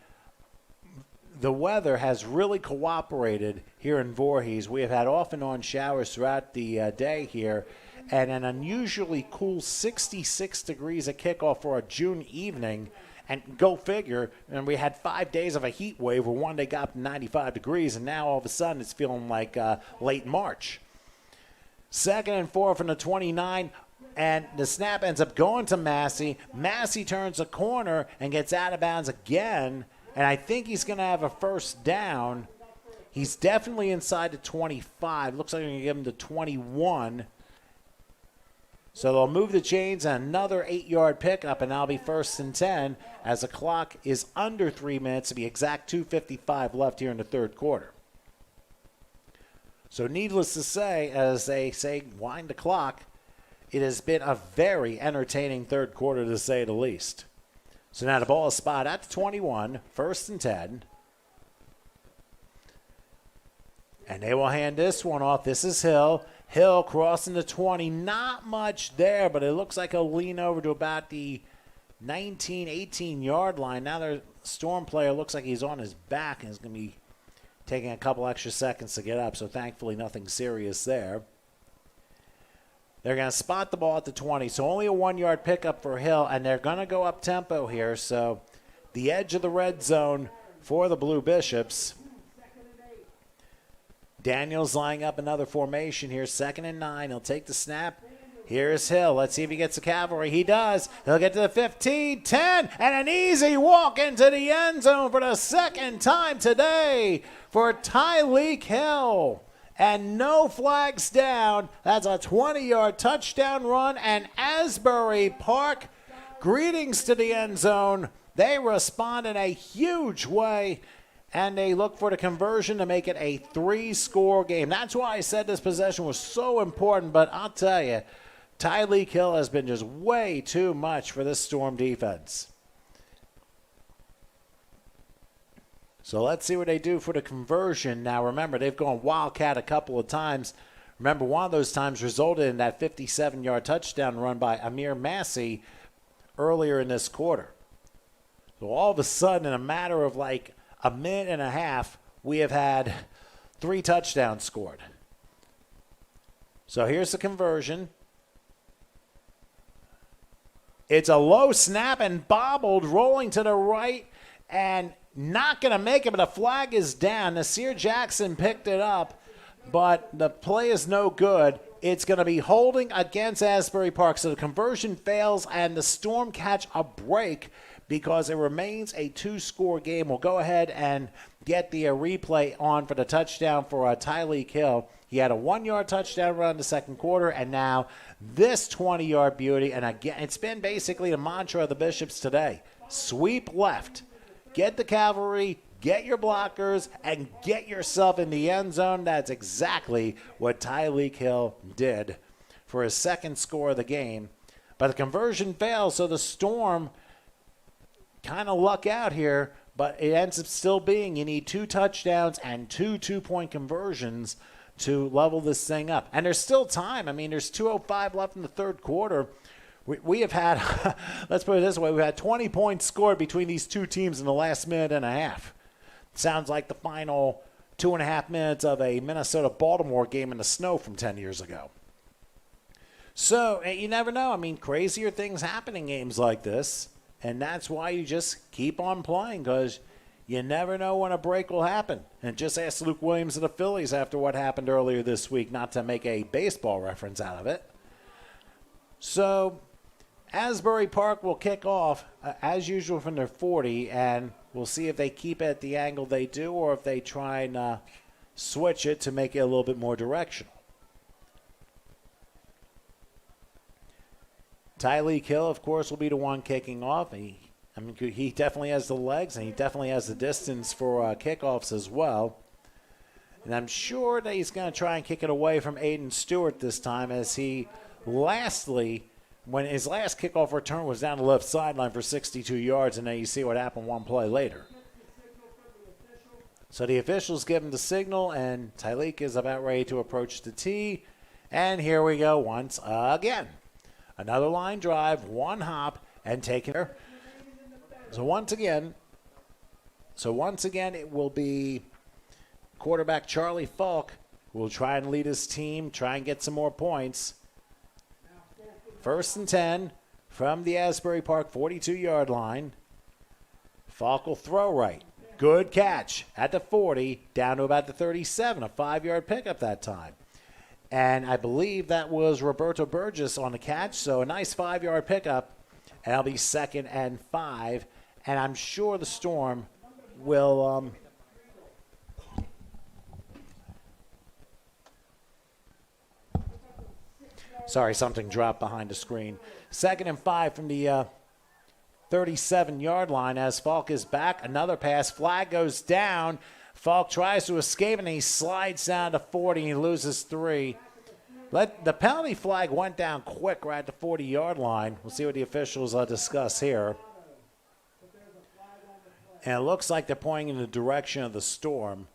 the weather has really cooperated here in Voorhees. We have had off and on showers throughout the day here, and an unusually cool 66 degrees at kickoff for a June evening. And go figure, and we had 5 days of a heat wave where one day got up to 95 degrees, and now all of a sudden it's feeling like late March. 2nd and 4 from the 29. And the snap ends up going to Massey. Massey turns a corner and gets out of bounds again. And I think he's going to have a 1st down. He's definitely inside the 25. Looks like they're going to give him the 21. So they'll move the chains, another 8-yard pickup, and that'll be 1st and 10 as the clock is under 3 minutes to be exact, 2:55 left here in the third quarter. So needless to say, as they say, wind the clock, it has been a very entertaining third quarter to say the least. So now the ball is spotted at the 21, 1st and 10. And they will hand this one off. This is Hill. Hill crossing the 20. Not much there, but it looks like he'll lean over to about the 19, 18-yard line. Now their Storm player looks like he's on his back and is going to be taking a couple extra seconds to get up. So thankfully nothing serious there. They're going to spot the ball at the 20. So only a 1-yard pickup for Hill, and they're going to go up tempo here. So the edge of the red zone for the Blue Bishops. Daniels lining up another formation here, 2nd and 9. He'll take the snap. Here's Hill. Let's see if he gets the cavalry. He does. He'll get to the 15, 10, and an easy walk into the end zone for the second time today for Tyleek Hill. And no flags down. That's a 20-yard touchdown run. And Asbury Park, greetings to the end zone. They respond in a huge way. And they look for the conversion to make it a 3-score game. That's why I said this possession was so important. But I'll tell you, Tyleek Hill has been just way too much for this Storm defense. So let's see what they do for the conversion. Now remember, they've gone Wildcat a couple of times. Remember, one of those times resulted in that 57-yard touchdown run by Amir Massey earlier in this quarter. So all of a sudden, in a matter of like a minute and a half, we have had 3 touchdowns scored. So here's the conversion. It's a low snap and bobbled, rolling to the right, and not going to make it, but a flag is down. Nasir Jackson picked it up, but the play is no good. It's going to be holding against Asbury Park. So the conversion fails, and the Storm catch a break because it remains a 2-score game. We'll go ahead and get the replay on for the touchdown for Tyleek Hill. He had a 1-yard touchdown run in the second quarter, and now this 20-yard beauty. And again, it's been basically the mantra of the Bishops today. Sweep left. Get the cavalry, get your blockers, and get yourself in the end zone. That's exactly what Tyleek Hill did for his second score of the game. But the conversion fails, so the Storm kind of luck out here, but it ends up still being you need 2 touchdowns and 2 2-point conversions to level this thing up. And there's still time. I mean, there's 2:05 left in the third quarter. We have had, let's put it this way, we've had 20 points scored between these two teams in the last minute and a half. Sounds like the final 2.5 minutes of a Minnesota-Baltimore game in the snow from 10 years ago. So, you never know. I mean, crazier things happen in games like this, and that's why you just keep on playing, because you never know when a break will happen. And just ask Luke Williams of the Phillies after what happened earlier this week, not to make a baseball reference out of it. So Asbury Park will kick off, as usual, from their 40, and we'll see if they keep it at the angle they do or if they try and switch it to make it a little bit more directional. Tyleek Hill, of course, will be the one kicking off. He definitely has the legs, and he definitely has the distance for kickoffs as well. And I'm sure that he's going to try and kick it away from Aiden Stewart this time, as he lastly, when his last kickoff return was down the left sideline for 62 yards, and then you see what happened one play later. So the officials give him the signal, and Tyleek is about ready to approach the tee. And here we go once again. Another line drive, one hop, and taking her. So once again, it will be quarterback Charlie Falk who will try and lead his team, try and get some more points. 1st and 10 from the Asbury Park 42-yard line. Falk will throw right. Good catch at the 40, down to about the 37, a 5-yard pickup that time. And I believe that was Roberto Burgess on the catch, so a nice 5-yard pickup. And that'll be 2nd and 5. And I'm sure the Storm will Sorry, something dropped behind the screen. 2nd and 5 from the 37-yard line as Falk is back. Another pass. Flag goes down. Falk tries to escape, and he slides down to 40, and he loses 3. The penalty flag went down quick right at the 40-yard line. We'll see what the officials discuss here. And it looks like they're pointing in the direction of the Storm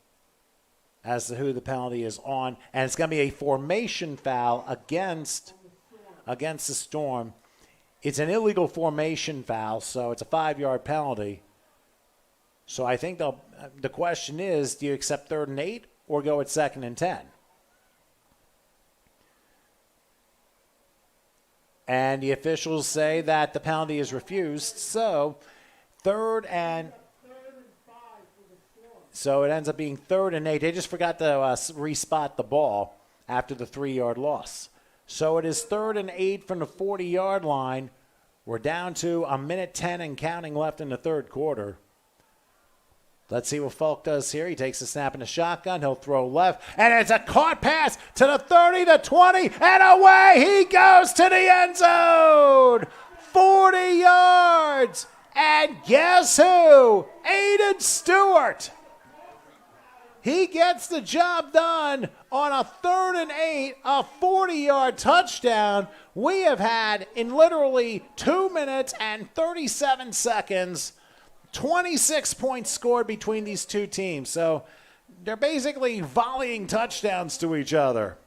as to who the penalty is on. And it's going to be a formation foul against the Storm. It's an illegal formation foul, so it's a 5-yard penalty. So I think the question is, do you accept 3rd and 8 or go at 2nd and 10? And the officials say that the penalty is refused. So it ends up being 3rd and 8. They just forgot to respot the ball after the 3-yard loss. So it is 3rd and 8 from the 40-yard line. We're down to 1:10 and counting left in the 3rd quarter. Let's see what Falk does here. He takes a snap in the shotgun. He'll throw left. And it's a caught pass to the 30, the 20, and away he goes to the end zone. 40 yards. And guess who? Aiden Stewart. He gets the job done on a 3rd and 8, a 40-yard touchdown. We have had, in literally 2 minutes and 37 seconds, 26 points scored between these two teams. So they're basically volleying touchdowns to each other.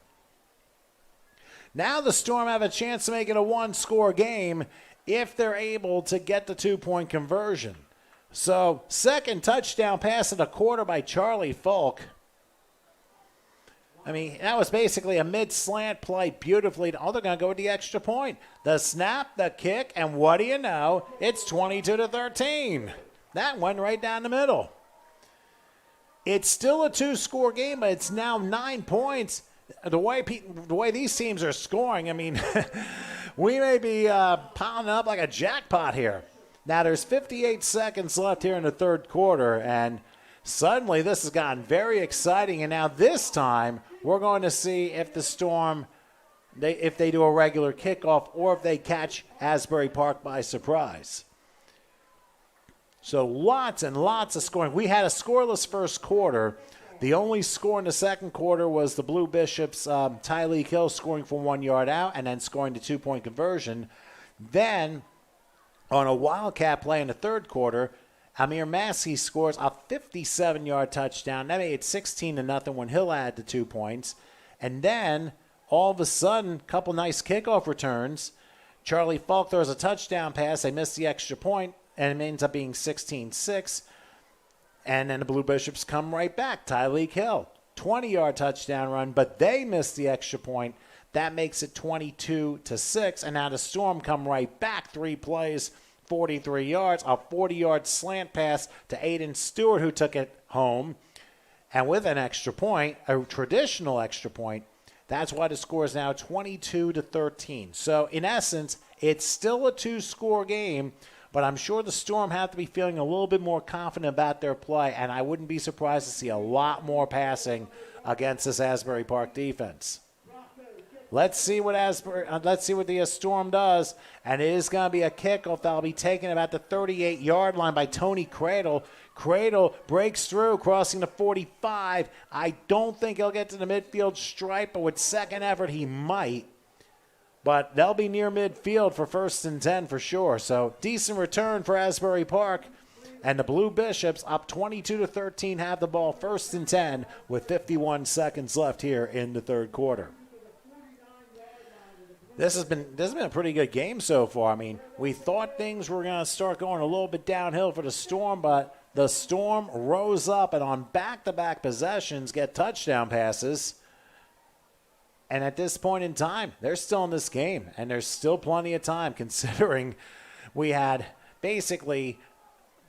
Now the Storm have a chance to make it a 1-score game if they're able to get the 2-point conversion. So 2nd touchdown pass of the quarter by Charlie Falk. I mean, that was basically a mid-slant play beautifully. Oh, they're going to go with the extra point. The snap, the kick, and what do you know? It's 22-13. That went right down the middle. It's still a 2-score game, but it's now 9 points. The way these teams are scoring, I mean, we may be piling up like a jackpot here. Now there's 58 seconds left here in the 3rd quarter, and suddenly this has gotten very exciting. And now this time we're going to see if the Storm, if they do a regular kickoff or if they catch Asbury Park by surprise. So lots and lots of scoring. We had a scoreless 1st quarter. The only score in the 2nd quarter was the Blue Bishops, Tyleek Hill scoring from 1 yard out and then scoring the 2-point conversion. Then on a Wildcat play in the 3rd quarter, Amir Massey scores a 57-yard touchdown. That made it 16-0 when Hill added the 2 points. And then all of a sudden, a couple nice kickoff returns. Charlie Falk throws a touchdown pass. They missed the extra point, and it ends up being 16-6. And then the Blue Bishops come right back. Tyleek Hill, 20-yard touchdown run, but they missed the extra point. That makes it 22-6. And now the Storm come right back 3 plays, 43 yards, a 40-yard slant pass to Aiden Stewart, who took it home. And with an extra point, a traditional extra point, that's why the score is now 22-13. So in essence, it's still a 2-score game, but I'm sure the Storm have to be feeling a little bit more confident about their play, and I wouldn't be surprised to see a lot more passing against this Asbury Park defense. Let's see what the Storm does, and it is going to be a kickoff that'll be taken about the 38-yard line by Tony Cradle. Cradle breaks through, crossing the 45. I don't think he'll get to the midfield stripe, but with 2nd effort, he might. But they'll be near midfield for 1st and 10 for sure. So decent return for Asbury Park. And the Blue Bishops, up 22-13, have the ball 1st and 10 with 51 seconds left here in the 3rd quarter. This has been a pretty good game so far. I mean, we thought things were going to start going a little bit downhill for the Storm, but the Storm rose up and on back-to-back possessions get touchdown passes. And at this point in time, they're still in this game, and there's still plenty of time considering we had basically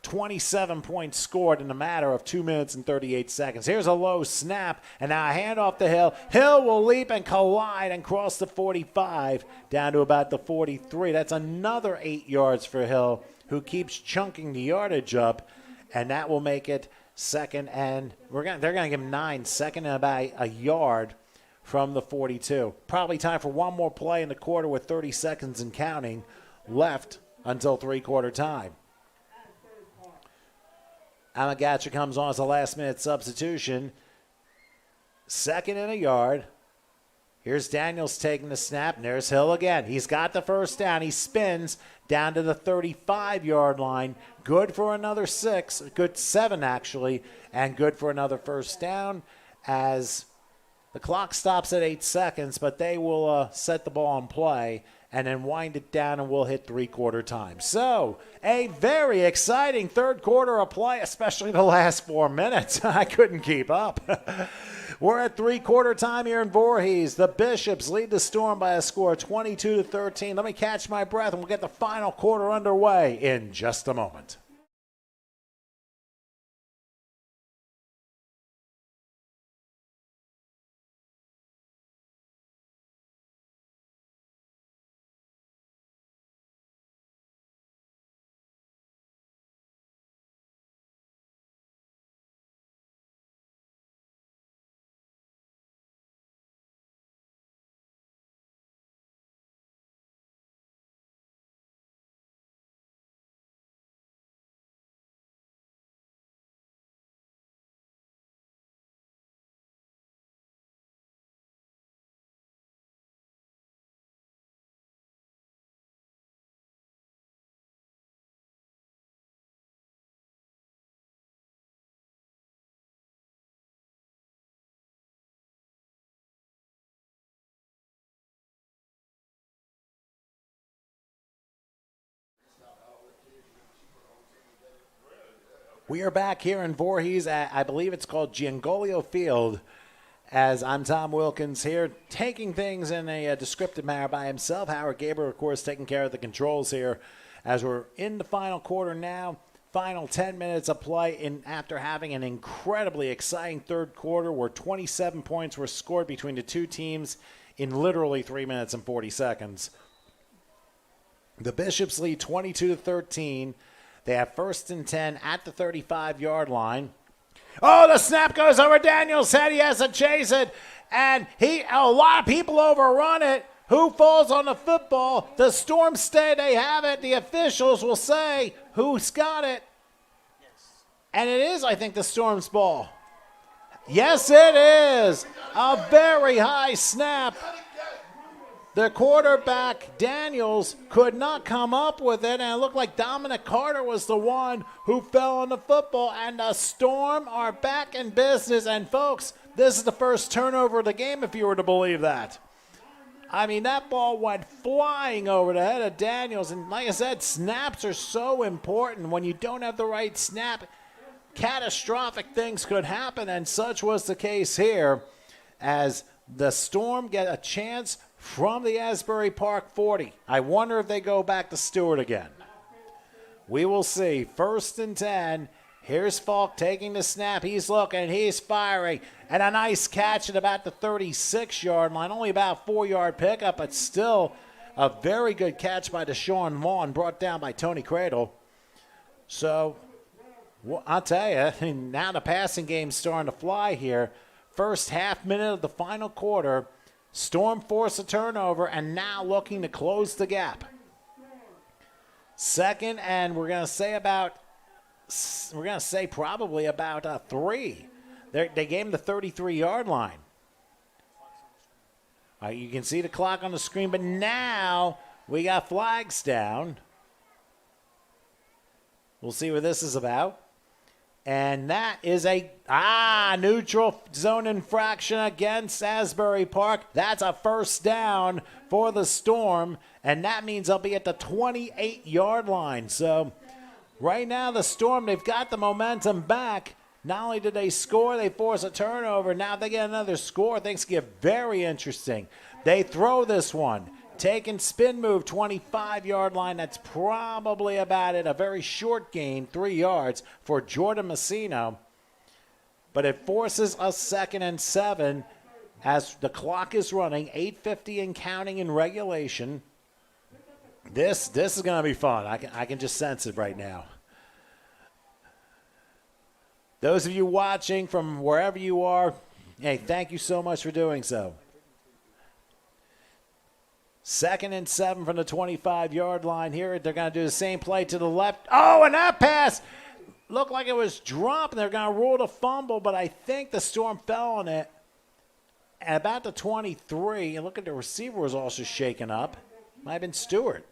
27 points scored in a matter of 2 minutes and 38 seconds. Here's a low snap, and now a handoff to Hill. Hill will leap and collide and cross the 45 down to about the 43. That's another 8 yards for Hill, who keeps chunking the yardage up, and that will make it 2nd and they're going to give him 9, 2nd and about a yard from the 42. Probably time for one more play in the quarter with 30 seconds and counting left until three-quarter time. Amagacha comes on as a last-minute substitution. Second and a yard. Here's Daniels taking the snap, and there's Hill again. He's got the first down. He spins down to the 35-yard line. Good for another 6, good 7 actually, and good for another first down as the clock stops at 8 seconds, but they will set the ball in play and then wind it down, and we'll hit three-quarter time. So a very exciting third quarter of play, especially the last 4 minutes. I couldn't keep up. We're at three-quarter time here in Voorhees. The Bishops lead the Storm by a score of 22-13. Let me catch my breath, and we'll get the final quarter underway in just a moment. We are back here in Voorhees at, I believe it's called Giangolio Field, as I'm Tom Wilkins here, taking things in a descriptive manner by himself. Howard Gabriel, of course, taking care of the controls here as we're in the final quarter now. Final 10 minutes of play after having an incredibly exciting third quarter where 27 points were scored between the two teams in literally 3 minutes and 40 seconds. The Bishops lead 22-13. They have first and 10 at the 35-yard line. Oh, the snap goes over Daniels' head. He has to chase it, and a lot of people overrun it. Who falls on the football? The Storm stay. They have it. The officials will say who's got it. And it is, I think, the Storm's ball. Yes, it is. A very high snap. The quarterback, Daniels, could not come up with it, and it looked like Dominic Carter was the one who fell on the football, and the Storm are back in business. And, folks, this is the first turnover of the game, if you were to believe that. I mean, that ball went flying over the head of Daniels, and like I said, snaps are so important. When you don't have the right snap, catastrophic things could happen, and such was the case here as the Storm get a chance from the Asbury Park 40. I wonder if they go back to Stewart again. We will see. First and 10. Here's Falk taking the snap. He's looking. He's firing. And a nice catch at about the 36-yard line. Only about 4-yard pickup, but still a very good catch by Deshaun Vaughn, brought down by Tony Cradle. So, I'll tell you, now the passing game's starting to fly here. First half minute of the final quarter. Storm forced a turnover and now looking to close the gap. Second, and we're going to say probably about 3. They gave him the 33-yard line. You can see the clock on the screen, but now we got flags down. We'll see what this is about. And that is a neutral zone infraction against Asbury Park. That's a first down for the Storm, and that means they'll be at the 28-yard line. So right now the Storm, they've got the momentum back. Not only did they score, they force a turnover. Now they get another score. Things get very interesting. They throw this one. Taking spin move, 25-yard line. That's probably about it. A very short gain, 3 yards for Jordan Messino. But it forces a 2nd and 7 as the clock is running, 8:50 and counting in regulation. This is going to be fun. I can just sense it right now. Those of you watching from wherever you are, hey, thank you so much for doing so. 2nd and 7 from the 25-yard line here. They're going to do the same play to the left. Oh, and that pass looked like it was dropped, and they're going to rule it a fumble, but I think the Storm fell on it. At about the 23, and look at the receiver was also shaken up. Might have been Stewart.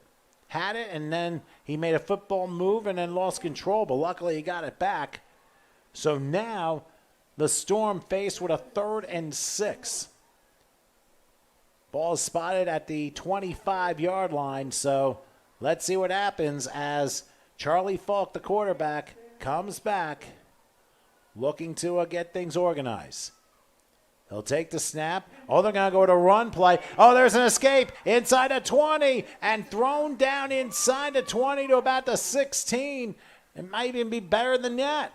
Had it, and then he made a football move and then lost control, but luckily he got it back. So now the Storm faced with a 3rd and 6. Ball is spotted at the 25-yard line, so let's see what happens as Charlie Falk, the quarterback, comes back looking to get things organized. He'll take the snap. Oh, they're going to go to run play. Oh, there's an escape inside the 20 and thrown down inside the 20 to about the 16. It might even be better than that.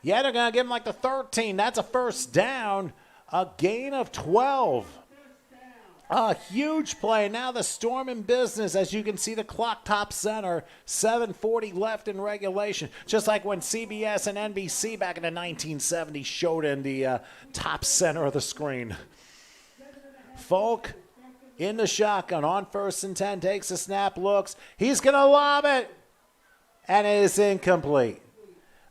Yeah, they're going to give him like the 13. That's a first down. A gain of 12. A huge play. Now the Storm in business. As you can see, the clock top center. 7:40 left in regulation. Just like when CBS and NBC back in the 1970s showed in the top center of the screen. Falk in the shotgun on 1st and 10. Takes the snap, looks. He's going to lob it. And it is incomplete.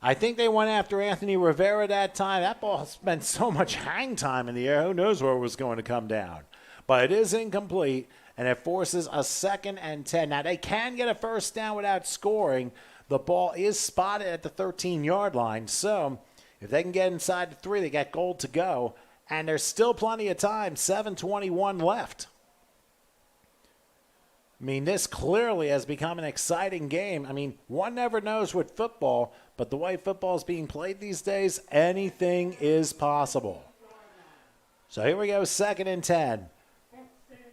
I think they went after Anthony Rivera that time. That ball spent so much hang time in the air. Who knows where it was going to come down. But it is incomplete, and it forces a 2nd and 10. Now, they can get a first down without scoring. The ball is spotted at the 13-yard line. So if they can get inside the 3, they got goal to go. And there's still plenty of time, 7:21 left. I mean, this clearly has become an exciting game. I mean, one never knows with football, but the way football is being played these days, anything is possible. So here we go, 2nd and 10.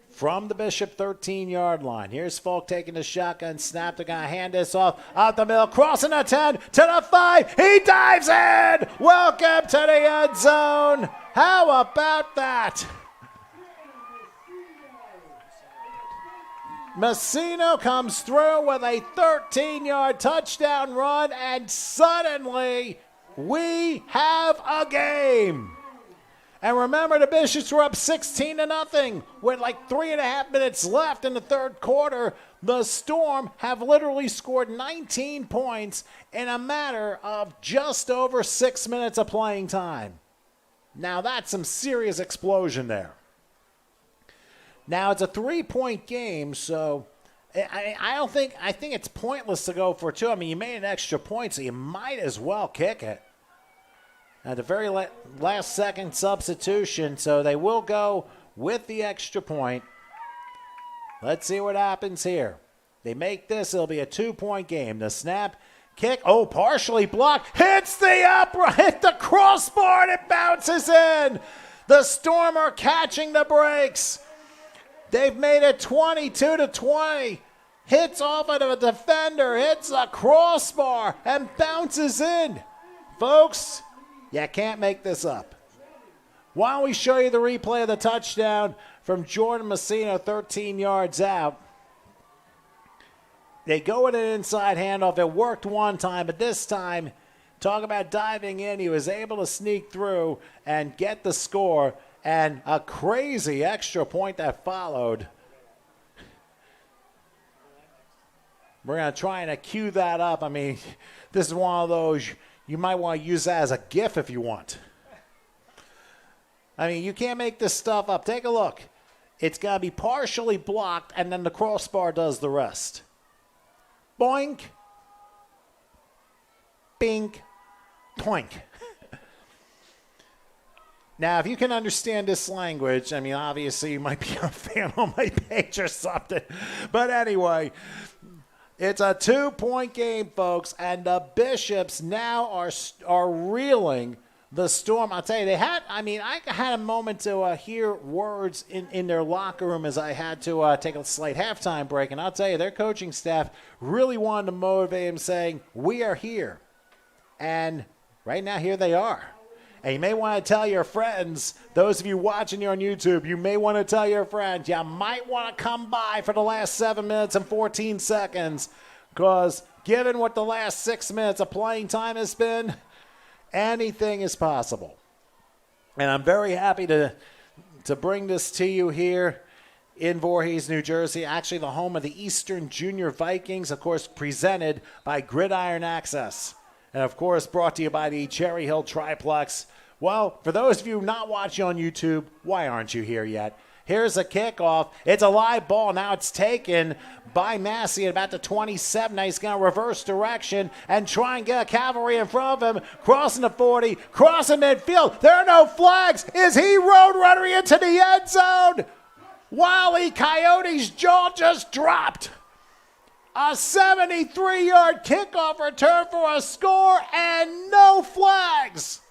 From the Bishop 13-yard line. Here's Falk taking the shotgun snap. They're going to hand this off out the middle, crossing the 10 to the 5. He dives in. Welcome to the end zone. How about that? Messino comes through with a 13-yard touchdown run, and suddenly we have a game. And remember, the Bishops were up 16-0 with like 3.5 minutes left in the 3rd quarter. The Storm have literally scored 19 points in a matter of just over 6 minutes of playing time. Now that's some serious explosion there. Now it's a 3-point game, so I think it's pointless to go for 2. I mean, you made an extra point, so you might as well kick it. At the very last second substitution, so they will go with the extra point. Let's see what happens here. They make this, it'll be a 2-point game. The snap, kick, oh, partially blocked, hits the crossbar, and it bounces in. The Storm are catching the brakes. They've made it 22-20. Hits off of a defender, hits a crossbar, and bounces in. Folks, you can't make this up. Why don't we show you the replay of the touchdown from Jordan Messino, 13 yards out. They go with an inside handoff. It worked one time, but this time, talk about diving in. He was able to sneak through and get the score, and a crazy extra point that followed. We're going to try and cue that up. I mean, this is one of those, you might want to use that as a GIF if you want. I mean, you can't make this stuff up. Take a look. It's going to be partially blocked, and then the crossbar does the rest. Boink. Bink. Toink. Now, if you can understand this language, I mean, obviously you might be a fan on my page or something. But anyway, it's a 2-point game, folks, and the Bishops now are reeling the Storm. I'll tell you, I had a moment to hear words in their locker room as I had to take a slight halftime break, and I'll tell you, their coaching staff really wanted to motivate them, saying, we are here. And right now, here they are. And you may want to tell your friends, those of you watching here on YouTube, you may want to tell your friends, you might want to come by for the last 7 minutes and 14 seconds, because given what the last 6 minutes of playing time has been, anything is possible. And I'm very happy to bring this to you here in Voorhees, New Jersey, actually the home of the Eastern Junior Vikings, of course, presented by Gridiron Access. And, of course, brought to you by the Cherry Hill Triplex. Well, for those of you not watching on YouTube, why aren't you here yet? Here's a kickoff. It's a live ball. Now it's taken by Massey at about the 27. Now he's going to reverse direction and try and get a cavalry in front of him. Crossing the 40, crossing midfield. There are no flags. Is he road running into the end zone? Wile E. Coyote's jaw just dropped. A 73-yard kickoff return for a score and no flags.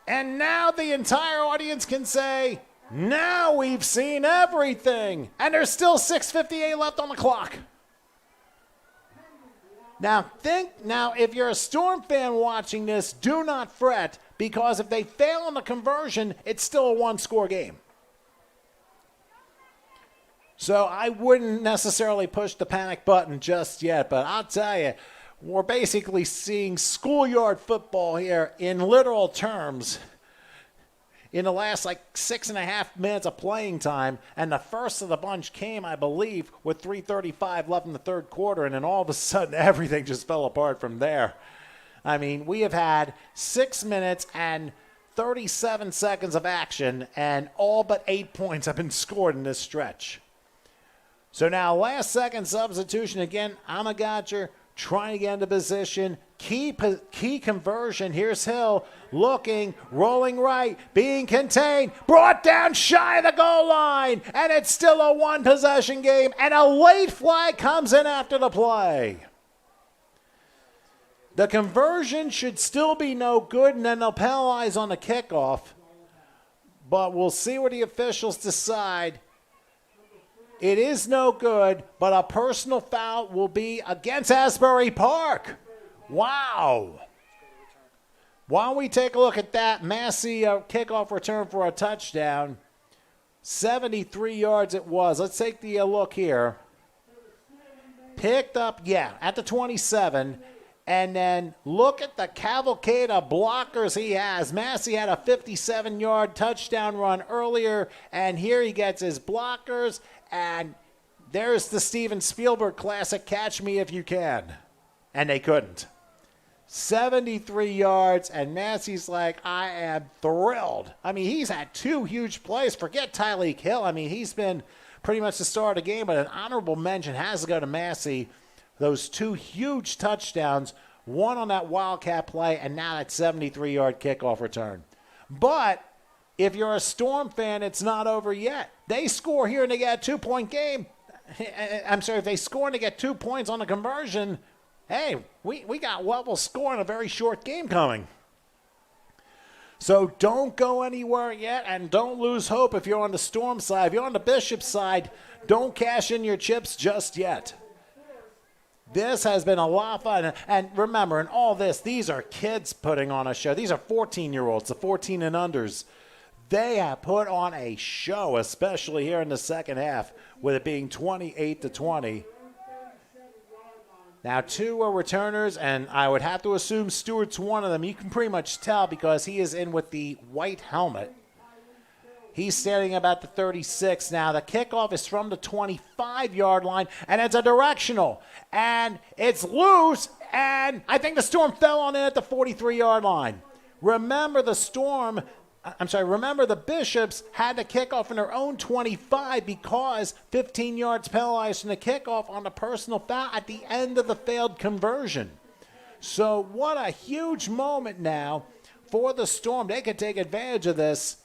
And now the entire audience can say, now we've seen everything. And there's still 6:58 left on the clock. Now if you're a Storm fan watching this, do not fret, because if they fail on the conversion, it's still a one-score game. So I wouldn't necessarily push the panic button just yet, but I'll tell you, we're basically seeing schoolyard football here in literal terms in the last 6.5 minutes of playing time, and the first of the bunch came, I believe, with 3:35 left in the third quarter, and then all of a sudden everything just fell apart from there. I mean, we have had 6 minutes and 37 seconds of action, and all but 8 points have been scored in this stretch. So now, last second substitution again. Amagacher trying to get into position. Key conversion. Here's Hill looking, rolling right, being contained, brought down shy of the goal line, and it's still a one-possession game, and a late flag comes in after the play. The conversion should still be no good, and then they'll penalize on the kickoff. But we'll see what the officials decide. It is no good, but a personal foul will be against Asbury Park. Wow. Why don't we take a look at that? Massey kickoff return for a touchdown. 73 yards it was. Let's take the look here. Picked up, at the 27. And then look at the cavalcade of blockers he has. Massey had a 57-yard touchdown run earlier, and here he gets his blockers. And there's the Steven Spielberg classic, Catch Me If You Can. And they couldn't. 73 yards, and Massey's like, I am thrilled. I mean, he's had two huge plays. Forget Tyreek Hill. I mean, he's been pretty much the star of the game, but an honorable mention has to go to Massey. Those two huge touchdowns, one on that Wildcat play, and now that 73-yard kickoff return. But if you're a Storm fan, it's not over yet. They score here and they get a 2-point game. I'm sorry, if they score and they get 2 points on the conversion, hey, we got what will score in a very short game coming. So don't go anywhere yet, and don't lose hope if you're on the Storm side. If you're on the Bishop side, don't cash in your chips just yet. This has been a lot of fun. And remember, in all this, these are kids putting on a show. These are 14-year-olds, the 14 and unders. They have put on a show, especially here in the second half, with it being 28-20. Now, two are returners, and I would have to assume Stewart's one of them. You can pretty much tell because he is in with the white helmet. He's standing about the 36 now. The kickoff is from the 25-yard line, and it's a directional. And it's loose, and I think the Storm fell on it at the 43-yard line. Remember the Bishops had the kickoff in their own 25 because 15 yards penalized from the kickoff on a personal foul at the end of the failed conversion. So what a huge moment now for the Storm. They could take advantage of this.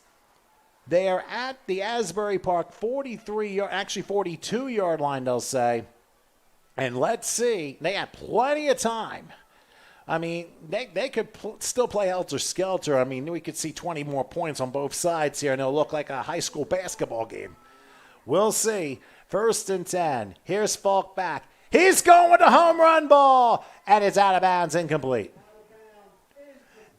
They are at the Asbury Park 42-yard line, they'll say. And let's see. They have plenty of time. I mean, they could still play helter-skelter. I mean, we could see 20 more points on both sides here, and it'll look like a high school basketball game. We'll see. 1st and 10. Here's Falk back. He's going with the home run ball, and it's out of bounds, incomplete.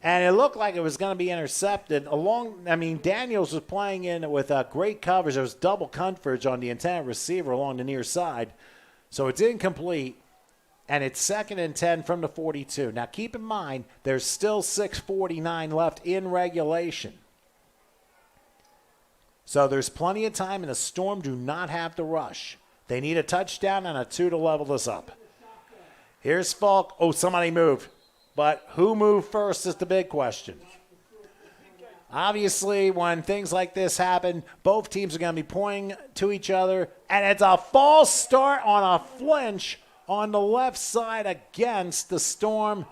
And it looked like it was going to be intercepted. Daniels was playing in with great coverage. There was double coverage on the intended receiver along the near side. So it's incomplete, and it's 2nd and 10 from the 42. Now, keep in mind, there's still 6:49 left in regulation. So there's plenty of time, and the Storm do not have to rush. They need a touchdown and a 2 to level this up. Here's Falk. Oh, somebody moved. But who moved first is the big question. Obviously, when things like this happen, both teams are going to be pointing to each other, and it's a false start on a flinch on the left side against the Storm.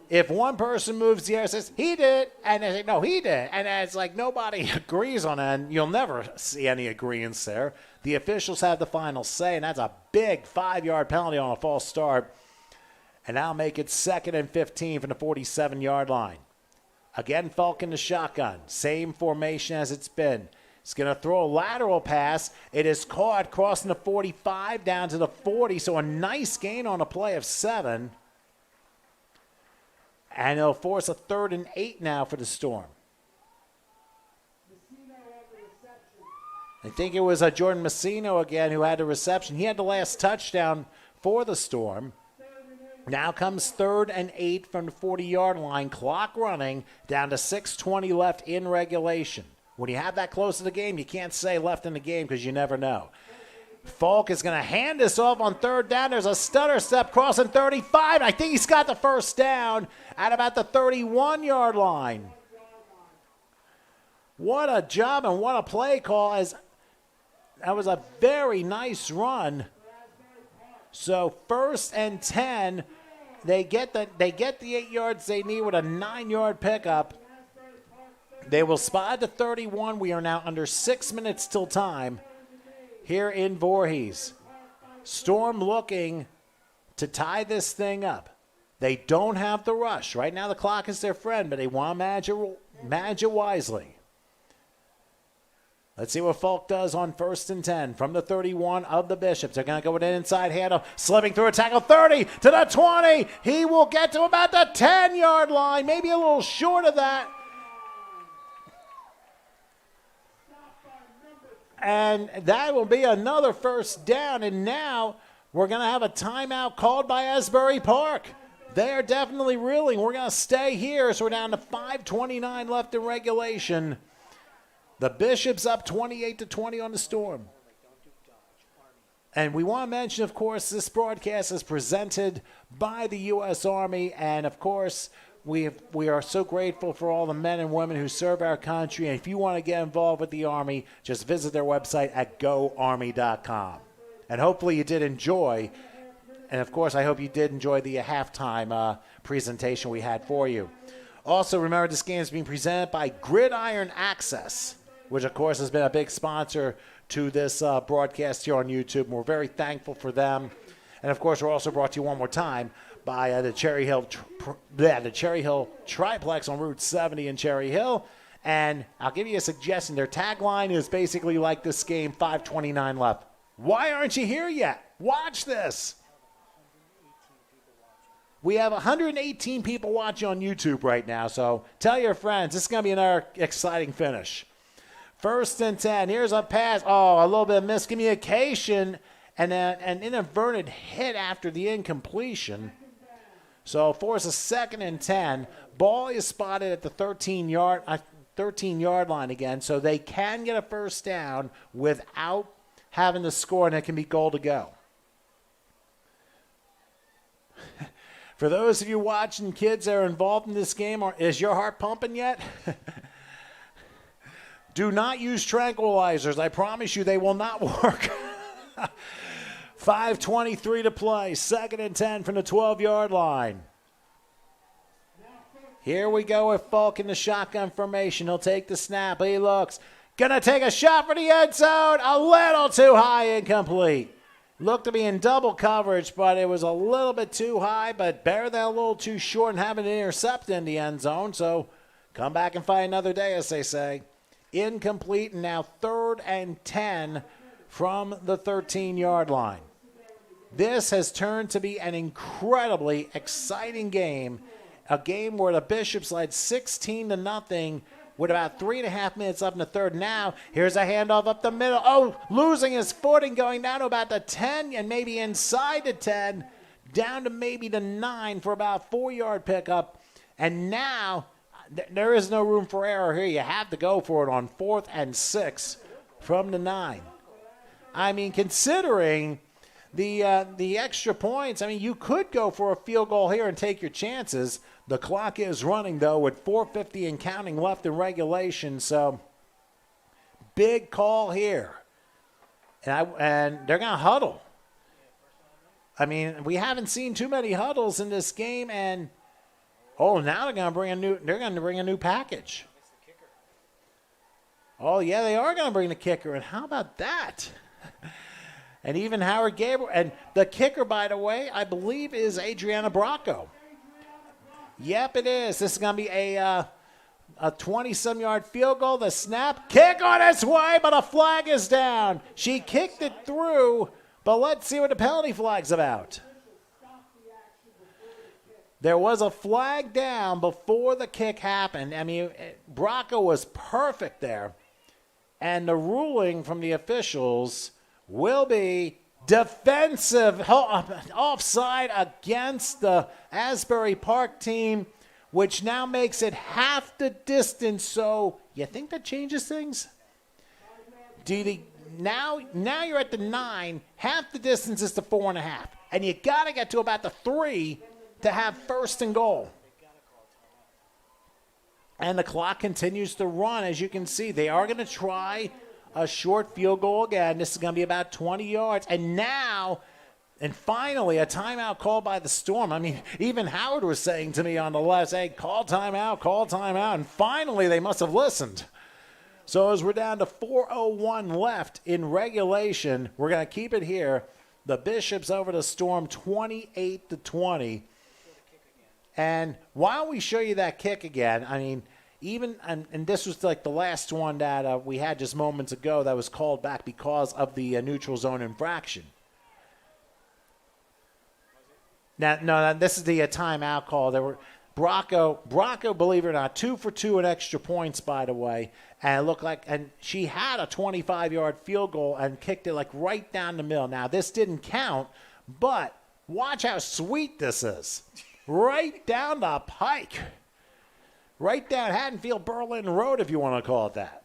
If one person moves the air, says, he did, and they say, no, he did. And it's like nobody agrees on that, and you'll never see any agreements there. The officials have the final say, and that's a big 5-yard penalty on a false start. And that'll make it 2nd and 15 from the 47-yard line. Again, Falk in the shotgun. Same formation as it's been. He's going to throw a lateral pass. It is caught crossing the 45 down to the 40, so a nice gain on a play of 7. And it'll force a 3rd and 8 now for the Storm. I think it was Jordan Messino again who had the reception. He had the last touchdown for the Storm. Now comes 3rd and 8 from the 40-yard line. Clock running down to 6:20 left in regulation. When you have that close to the game, you can't say left in the game because you never know. Falk is going to hand this off on 3rd down. There's a stutter step crossing 35. I think he's got the first down at about the 31-yard line. What a job and what a play call. That was a very nice run. So 1st and 10, they get the 8 yards they need with a 9-yard pickup. They will spot to 31. We are now under 6 minutes till time here in Voorhees. Storm looking to tie this thing up. They don't have the rush. Right now the clock is their friend, but they want to manage it wisely. Let's see what Falk does on 1st and 10 from the 31 of the Bishops. They're going to go with an inside handoff, slipping through a tackle, 30 to the 20. He will get to about the 10-yard line, maybe a little short of that. And that will be another first down. And now we're going to have a timeout called by Asbury Park. They are definitely reeling. We're going to stay here, so we're down to 5:29 left in regulation. The Bishops up 28-20 on the Storm. And we want to mention, of course, this broadcast is presented by the U.S. Army. And, of course, we are so grateful for all the men and women who serve our country. And if you want to get involved with the Army, just visit their website at goarmy.com. And hopefully you did enjoy. And, of course, I hope you did enjoy the halftime presentation we had for you. Also, remember, this game is being presented by Gridiron Access, which, of course, has been a big sponsor to this broadcast here on YouTube. We're very thankful for them. And, of course, we're also brought to you one more time by the Cherry Hill Triplex on Route 70 in Cherry Hill. And I'll give you a suggestion. Their tagline is basically like this game, 5:29 left. Why aren't you here yet? Watch this. We have 118 people watching on YouTube right now, so tell your friends. This is going to be another exciting finish. 1st and 10. Here's a pass. Oh, a little bit of miscommunication and an inadvertent hit after the incompletion. So force a 2nd and 10. Ball is spotted at the 13-yard line again, so they can get a first down without having to score, and it can be goal to go. For those of you watching, kids that are involved in this game, is your heart pumping yet? Do not use tranquilizers. I promise you they will not work. 5:23 to play. 2nd and 10 from the 12-yard line. Here we go with Falk in the shotgun formation. He'll take the snap. He looks. Gonna take a shot for the end zone. A little too high, incomplete. Looked to be in double coverage, but it was a little bit too high, but better than a little too short and having an intercept in the end zone. So come back and fight another day, as they say. Incomplete, and now 3rd and 10 from the 13-yard line. This has turned to be an incredibly exciting game, a game where the Bishops led 16-0 with about 3.5 minutes up in the third. Now, here's a handoff up the middle. Oh, losing his footing, going down to about the 10 and maybe inside the 10, down to maybe the 9 for about 4-yard pickup. And now there is no room for error here. You have to go for it on 4th and 6 from the 9. I mean, considering the extra points, I mean, you could go for a field goal here and take your chances. The clock is running, though, with 4:50 and counting left in regulation. So, big call here. And they're going to huddle. I mean, we haven't seen too many huddles in this game, and now they're going to bring a new package. Oh, yeah, they are going to bring the kicker. And how about that? And even Howard Gabriel. And the kicker, by the way, I believe is Adriana Bracco. Yep, it is. This is going to be a 20-some yard field goal. The snap, kick on its way, but a flag is down. She kicked it through, but let's see what the penalty flag's about. There was a flag down before the kick happened. I mean, Bracco was perfect there. And the ruling from the officials will be defensive offside against the Asbury Park team, which now makes it half the distance. So you think that changes things? Now you're at the 9. Half the distance is to 4.5. And you got to get to about the 3 to have 1st and goal. And the clock continues to run. As you can see, they are going to try a short field goal again. This is going to be about 20 yards. And finally, a timeout called by the Storm. I mean, even Howard was saying to me on the left, hey, call timeout, call timeout. And finally, they must have listened. So as we're down to 4:01 left in regulation, we're going to keep it here. The Bishops over the Storm 28-20. And why don't we show you that kick again? I mean, and this was like the last one that we had just moments ago that was called back because of the neutral zone infraction. Now, this is the timeout call. There were Bracco, believe it or not, 2 for 2 in extra points, by the way. And it looked like, and she had a 25-yard field goal and kicked it like right down the middle. Now, this didn't count, but watch how sweet this is. Right down the pike. Right down Haddonfield Berlin Road, if you want to call it that.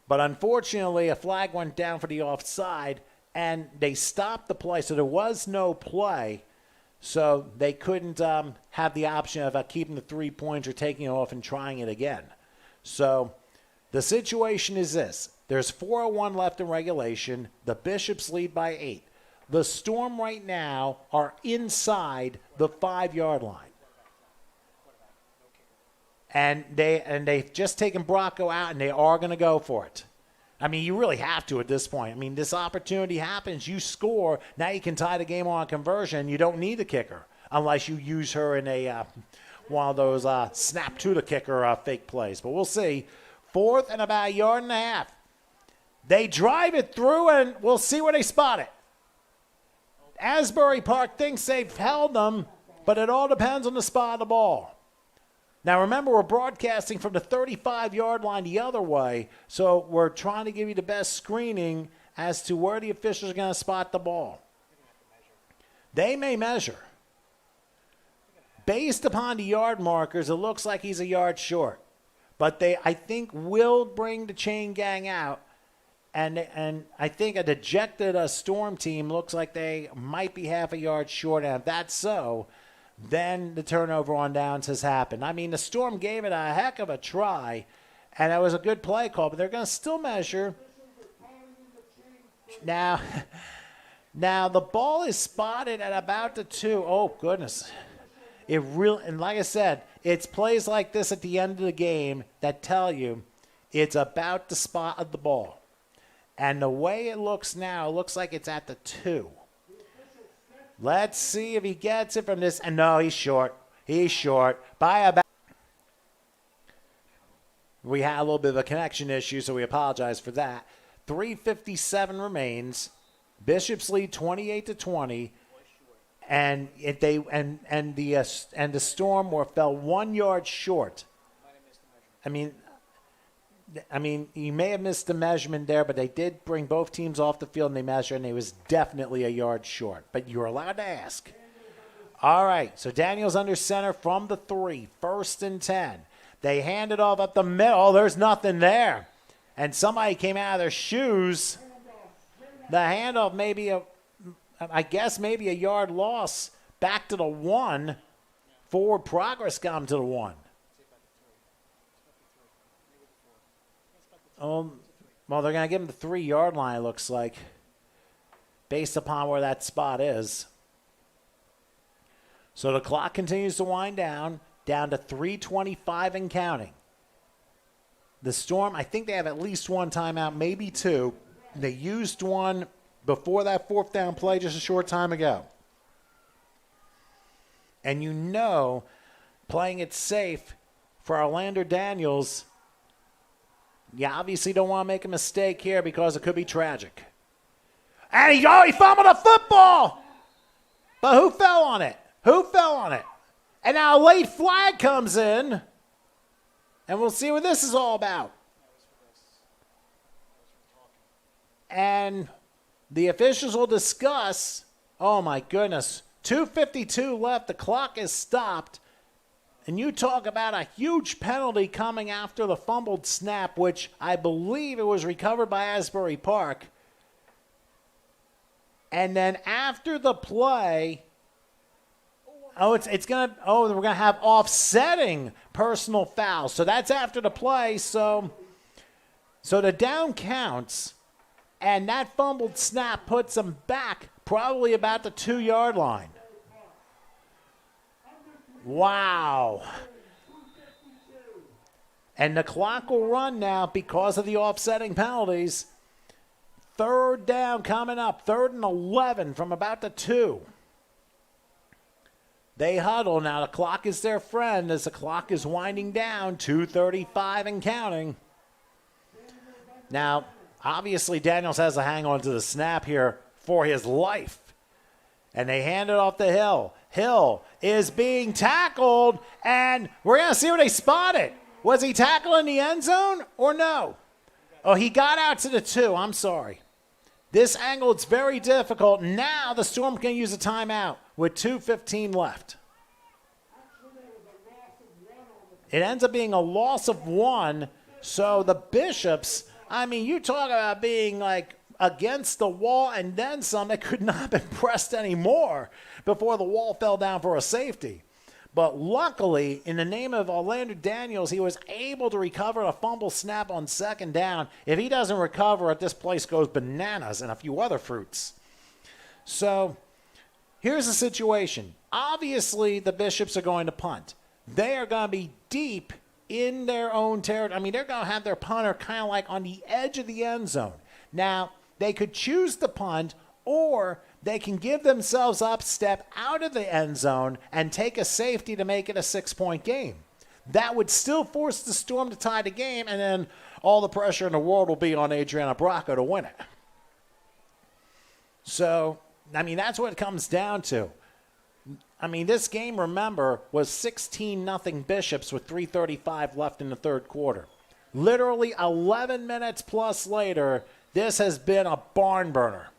But unfortunately, a flag went down for the offside, and they stopped the play. So there was no play. So they couldn't have the option of keeping the 3 points or taking it off and trying it again. So the situation is this. There's 4:01 left in regulation. The Bishops lead by 8. The Storm right now are inside the 5-yard line. And they've just taken Bracco out, and they are going to go for it. I mean, you really have to at this point. I mean, this opportunity happens. You score. Now you can tie the game on conversion. You don't need the kicker unless you use her in one of those snap to the kicker fake plays. But we'll see. 4th and about 1.5 yards. They drive it through, and we'll see where they spot it. Asbury Park thinks they've held them, but it all depends on the spot of the ball. Now, remember, we're broadcasting from the 35-yard line the other way, so we're trying to give you the best screening as to where the officials are going to spot the ball. They may measure. Based upon the yard markers, it looks like he's a yard short. But they, I think, will bring the chain gang out. And I think a dejected Storm team looks like they might be half a yard short. And if that's so, then the turnover on downs has happened. I mean, the Storm gave it a heck of a try, and it was a good play call, but they're going to still measure. Now, the ball is spotted at about the 2. Oh, goodness. And like I said, it's plays like this at the end of the game that tell you it's about the spot of the ball. And the way it looks now, it looks like it's at the 2. Let's see if he gets it from this. And no, he's short. He's short by about. We had a little bit of a connection issue, so we apologize for that. 3:57 remains. Bishops lead 28-20, and the Storm fell 1 yard short. I mean, you may have missed the measurement there, but they did bring both teams off the field and they measured, and it was definitely a yard short. But you're allowed to ask. All right, so Daniels under center from the 3, 1st and 10. They hand it off up the middle. Oh, there's nothing there. And somebody came out of their shoes. The handoff maybe maybe a yard loss back to the 1. Forward progress got him to the 1. Well, they're going to give him the 3-yard line, it looks like, based upon where that spot is. So the clock continues to wind down to 3:25 and counting. The Storm, I think they have at least one timeout, maybe 2. They used one before that 4th down play just a short time ago. And you know, playing it safe for Orlando Daniels, you obviously don't want to make a mistake here because it could be tragic. And he fumbled the football! But who fell on it? Who fell on it? And now a late flag comes in, and we'll see what this is all about. And the officials will discuss, oh my goodness, 2:52 left, the clock is stopped, and you talk about a huge penalty coming after the fumbled snap, which I believe it was recovered by Asbury Park. And then after the play, we're gonna have offsetting personal fouls. So that's after the play. So the down counts, and that fumbled snap puts them back probably about the 2-yard line. Wow. And the clock will run now because of the offsetting penalties. 3rd down coming up, 3rd and 11 from about the 2. They huddle. Now the clock is their friend as the clock is winding down, 2:35 and counting. Now, obviously Daniels has to hang on to the snap here for his life. And they hand it off to Hill. Hill is being tackled, and we're going to see where they spot it. Was he tackled in the end zone or no? Oh, he got out to the 2. I'm sorry. This angle, it's very difficult. Now the Storm can use a timeout with 2:15 left. It ends up being a loss of 1. So the Bishops, I mean, you talk about being like against the wall and then some. That could not have been pressed anymore before the wall fell down for a safety. But luckily, in the name of Orlando Daniels, he was able to recover a fumble snap on 2nd down. If he doesn't recover it, this place goes bananas and a few other fruits. So here's the situation. Obviously, the Bishops are going to punt. They are going to be deep in their own territory. I mean, they're going to have their punter kind of like on the edge of the end zone. Now, they could choose to punt, or they can give themselves up, step out of the end zone, and take a safety to make it a 6-point game. That would still force the Storm to tie the game, and then all the pressure in the world will be on Adriano Bracco to win it. So, I mean, that's what it comes down to. I mean, this game, remember, was 16-0 Bishops with 3:35 left in the 3rd quarter. Literally 11 minutes plus later, this has been a barn burner.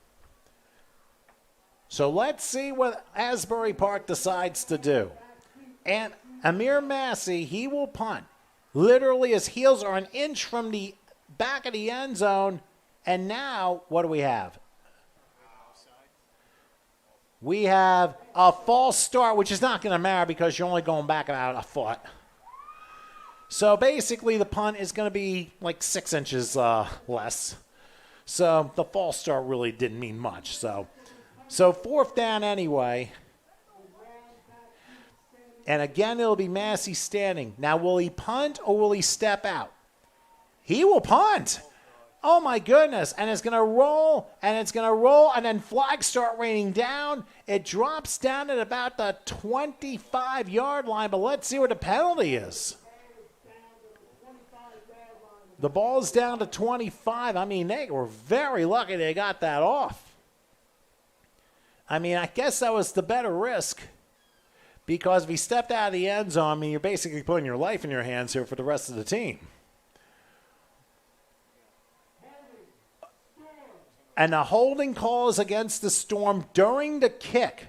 So let's see what Asbury Park decides to do. And Amir Massey, he will punt. Literally, his heels are an inch from the back of the end zone. And now, what do we have? We have a false start, which is not going to matter because you're only going back about a foot. So basically, the punt is going to be like 6 inches less. So the false start really didn't mean much. So 4th down anyway. And again, it'll be Massey standing. Now, will he punt or will he step out? He will punt. Oh, my goodness. And it's going to roll, and then flags start raining down. It drops down at about the 25-yard line, but let's see what the penalty is. The ball's down to 25. I mean, they were very lucky they got that off. I mean, I guess that was the better risk because if he stepped out of the end zone, I mean, you're basically putting your life in your hands here for the rest of the team. And the holding call is against the Storm during the kick.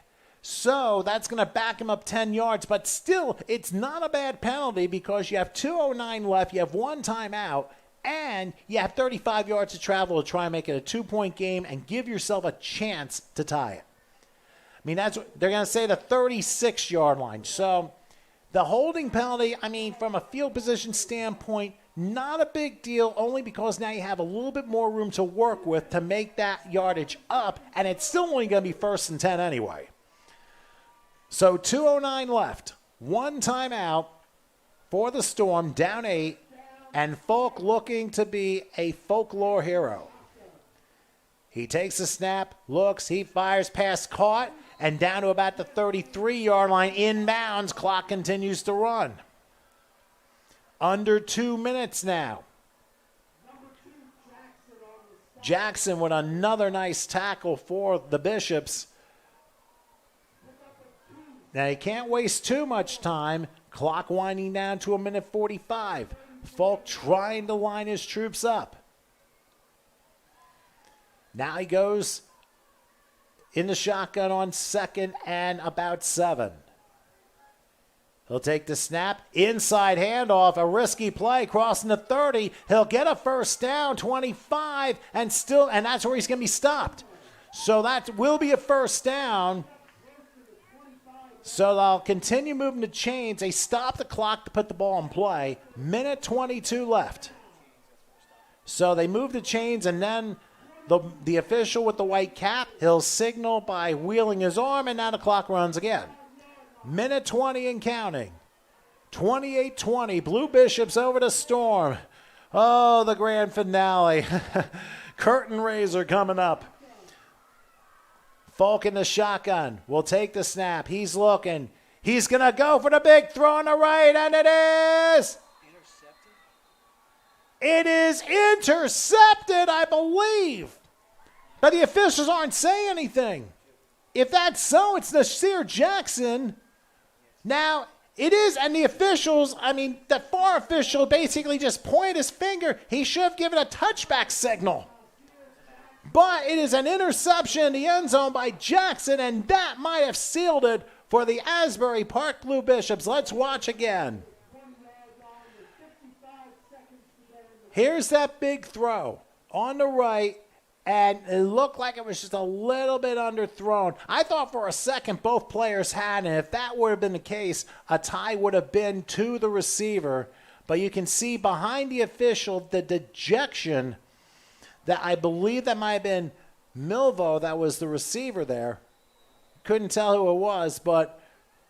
So that's going to back him up 10 yards. But still, it's not a bad penalty because you have 2:09 left. You have one timeout. And you have 35 yards to travel to try and make it a 2-point game and give yourself a chance to tie it. I mean, that's what they're going to say, the 36-yard line. So the holding penalty, I mean, from a field position standpoint, not a big deal, only because now you have a little bit more room to work with to make that yardage up, and it's still only going to be 1st and 10 anyway. So 2:09 left. One timeout for the Storm, down 8, and Folk looking to be a folklore hero. He takes a snap, looks, he fires, pass caught, and down to about the 33-yard line, inbounds. Clock continues to run. Under 2 minutes now. Jackson with another nice tackle for the Bishops. Now, he can't waste too much time. Clock winding down to 1:45. Folk trying to line his troops up. Now he goes in the shotgun on 2nd and about 7. He'll take the snap, inside handoff, a risky play, crossing the 30. He'll get a first down, 25, and that's where he's going to be stopped. So that will be a first down. So they'll continue moving the chains. They stop the clock to put the ball in play. 1:22 left. So they move the chains, and then the official with the white cap, he'll signal by wheeling his arm, and now the clock runs again. 1:20 and counting. 28-20. Blue Bishops over the Storm. Oh, the grand finale. Curtain raiser coming up. Folk in the shotgun will take the snap. He's looking. He's going to go for the big throw on the right, and it is. It is intercepted, I believe. But the officials aren't saying anything. If that's so, it's Nasir Jackson. Now, it is, and the officials, I mean, the far official basically just pointed his finger. He should have given a touchback signal. But it is an interception in the end zone by Jackson, and that might have sealed it for the Asbury Park Blue Bishops. Let's watch again. Here's that big throw on the right, and it looked like it was just a little bit underthrown. I thought for a second both players had, and if that would have been the case, a tie would have been to the receiver. But you can see behind the official the dejection that I believe that might have been Milvo that was the receiver there. Couldn't tell who it was, but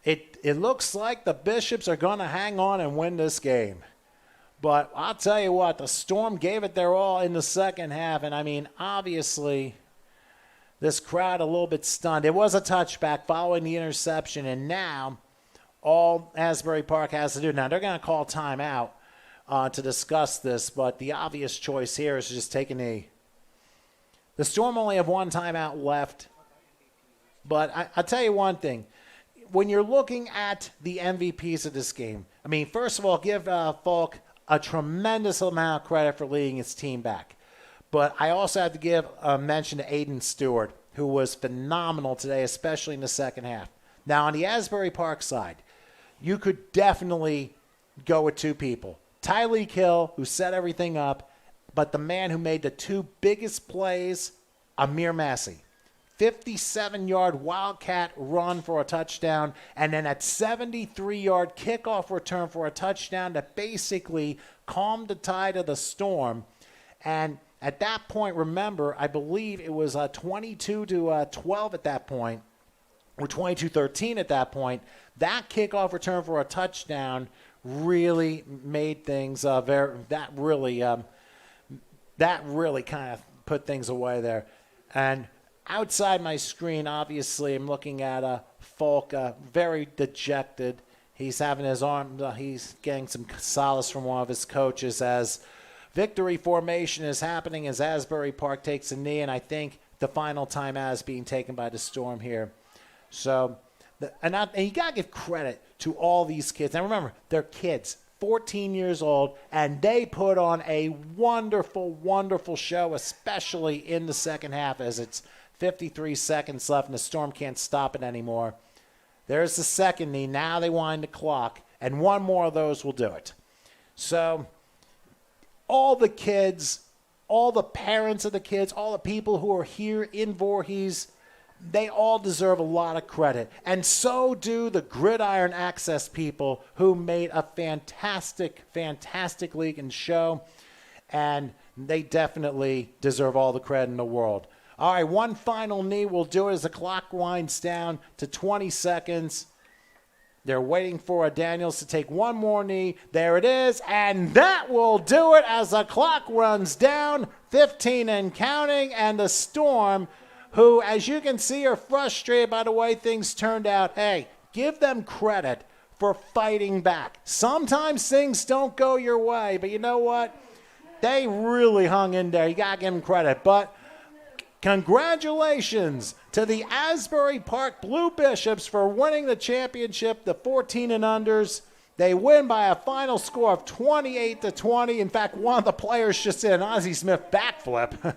it looks like the Bishops are going to hang on and win this game. But I'll tell you what, the Storm gave it their all in the second half. And, I mean, obviously, this crowd a little bit stunned. It was a touchback following the interception, and now all Asbury Park has to do, now they're going to call timeout to discuss this, but the obvious choice here is just take a knee. The Storm only have one timeout left, but I'll tell you one thing. When you're looking at the MVPs of this game, I mean, first of all, give Folk a tremendous amount of credit for leading his team back. But I also have to give a mention to Aiden Stewart, who was phenomenal today, especially in the second half. Now, on the Asbury Park side, you could definitely go with two people. Tyreek Hill, who set everything up, but the man who made the two biggest plays, Amir Massey. 57-yard Wildcat run for a touchdown, and then that 73-yard kickoff return for a touchdown that basically calmed the tide of the Storm. And at that point, remember, I believe it was 22-12 at that point, or 22-13 at that point. That kickoff return for a touchdown really made things that really kind of put things away there. And outside my screen, obviously, I'm looking at Folk, very dejected. He's having his arm, he's getting some solace from one of his coaches as victory formation is happening as Asbury Park takes a knee, and I think the final timeout is being taken by the Storm here. So, and you got to give credit to all these kids. Now remember, they're kids, 14 years old, and they put on a wonderful, wonderful show, especially in the second half as it's 53 seconds left and the Storm can't stop it anymore. There's the second knee. Now they wind the clock, and one more of those will do it. So all the kids, all the parents of the kids, all the people who are here in Voorhees, they all deserve a lot of credit. And so do the Gridiron Access people who made a fantastic, fantastic league and show. And they definitely deserve all the credit in the world. All right, one final knee will do it as the clock winds down to 20 seconds. They're waiting for Daniels to take one more knee. There it is, and that will do it as the clock runs down, 15 and counting, and the Storm, who, as you can see, are frustrated by the way things turned out. Hey, give them credit for fighting back. Sometimes things don't go your way, but you know what? They really hung in there. You got to give them credit. But congratulations to the Asbury Park Blue Bishops for winning the championship, the 14 and unders. They win by a final score of 28-20. In fact, one of the players just did an Ozzie Smith backflip.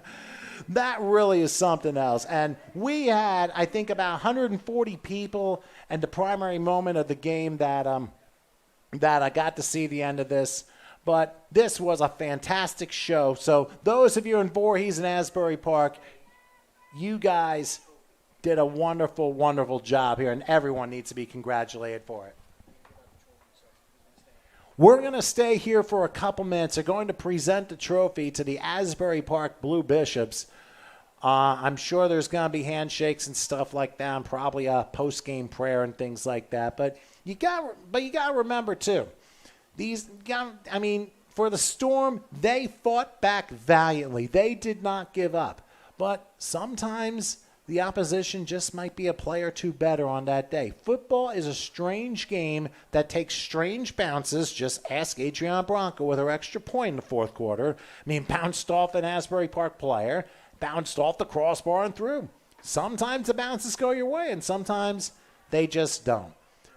That really is something else. And we had, I think, about 140 people, and the primary moment of the game that I got to see the end of this. But this was a fantastic show. So those of you in Voorhees and Asbury Park, you guys did a wonderful, wonderful job here, and everyone needs to be congratulated for it. We're going to stay here for a couple minutes. They're going to present the trophy to the Asbury Park Blue Bishops. I'm sure there's going to be handshakes and stuff like that, and probably a post-game prayer and things like that. But you got to remember too, for the Storm, they fought back valiantly. They did not give up. But sometimes the opposition just might be a player or two better on that day. Football is a strange game that takes strange bounces. Just ask Adriana Bronco with her extra point in the fourth quarter. Bounced off an Asbury Park player, bounced off the crossbar and through. Sometimes the bounces go your way, and sometimes they just don't.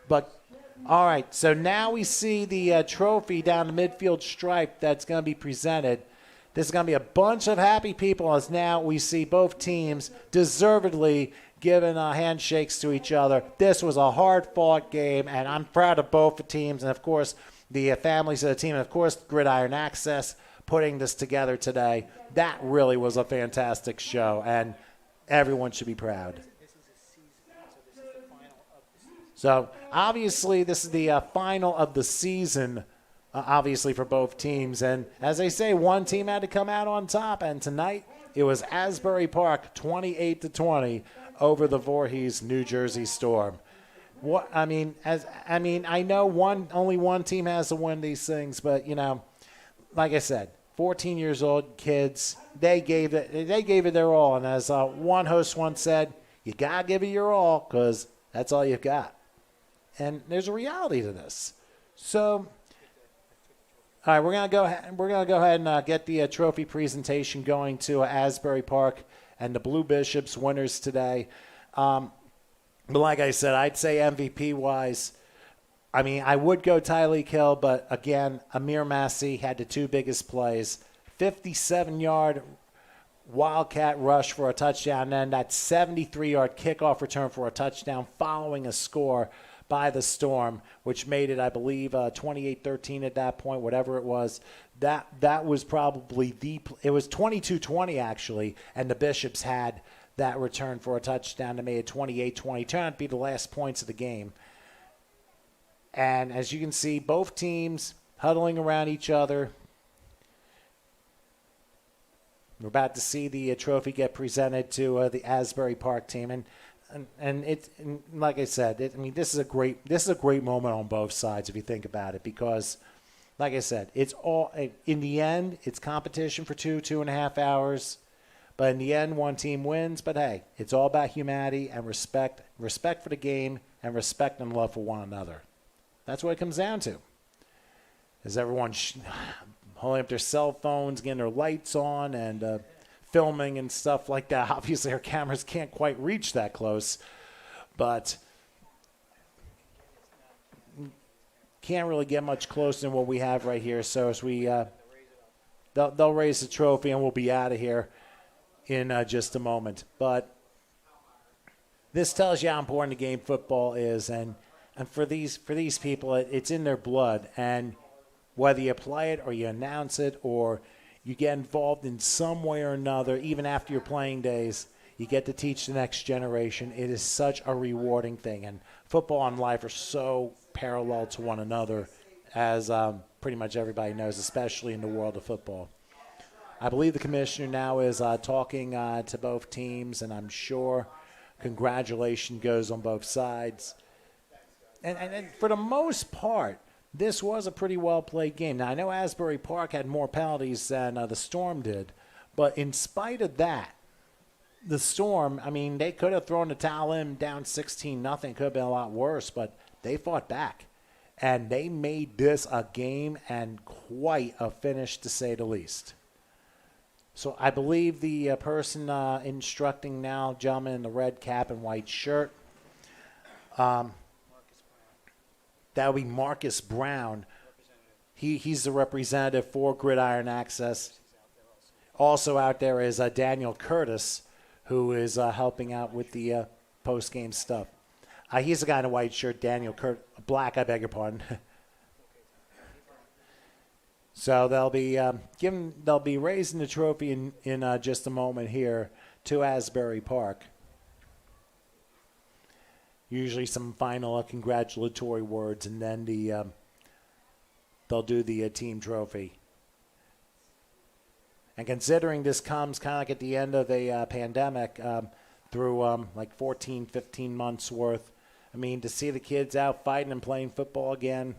But, all right, so now we see the trophy down the midfield stripe that's going to be presented. This is going to be a bunch of happy people as now we see both teams deservedly giving handshakes to each other. This was a hard-fought game, and I'm proud of both the teams and, of course, the families of the team, and, of course, Gridiron Access putting this together today. That really was a fantastic show, and everyone should be proud. So, obviously, this is the final of the season, obviously, for both teams. And as they say, one team had to come out on top. And tonight, it was Asbury Park 28-20 over the Voorhees, New Jersey Storm. I know only one team has to win these things, but, like I said, 14 years old kids, they gave it their all. And as one host once said, you got to give it your all because that's all you've got. And there's a reality to this. So, all right, we're gonna go ahead and get the trophy presentation going to Asbury Park and the Blue Bishops winners today. But like I said, I'd say MVP wise, I would go Tyreek Hill, but again, Amir Massey had the two biggest plays: 57-yard Wildcat rush for a touchdown, and then that 73-yard kickoff return for a touchdown, following a score by the Storm, which made it, I believe, 28-13 at that point, whatever it was. That was probably it was 22-20 actually, and the Bishops had that return for a touchdown that made it 28-20. Turned out to be the last points of the game. And as you can see, both teams huddling around each other. We're about to see the trophy get presented to the Asbury Park team, and like I said, this is a great moment on both sides if you think about it, because, like I said, it's all in the end, it's competition for 2.5 hours, but in the end, one team wins. But hey, it's all about humanity and respect for the game, and respect and love for one another. That's what it comes down to. Is everyone holding up their cell phones, getting their lights on, and filming and stuff like that. Obviously, our cameras can't quite reach that close, but can't really get much closer than what we have right here. So as they'll raise the trophy, and we'll be out of here in just a moment. But this tells you how important the game football is, and for these people, it's in their blood. And whether you play it or you announce it or you get involved in some way or another, even after your playing days, you get to teach the next generation. It is such a rewarding thing, and football and life are so parallel to one another, as pretty much everybody knows, especially in the world of football. I believe the commissioner now is talking to both teams, and I'm sure congratulations goes on both sides. And for the most part, this was a pretty well-played game. Now, I know Asbury Park had more penalties than the Storm did, but in spite of that, the Storm, I mean, they could have thrown the towel in down 16-0. Could have been a lot worse, but they fought back. And they made this a game and quite a finish, to say the least. So I believe the person instructing now, gentleman in the red cap and white shirt, that would be Marcus Brown. He's the representative for Gridiron Access. Also out there is Daniel Curtis, who is helping out with the post-game stuff. He's the guy in the white shirt, Daniel Black, I beg your pardon. So they'll be raising the trophy in just a moment here to Asbury Park. Usually some final congratulatory words, and then they'll do the team trophy. And considering this comes kind of like at the end of the pandemic, through like 14, 15 months worth, I mean, to see the kids out fighting and playing football again,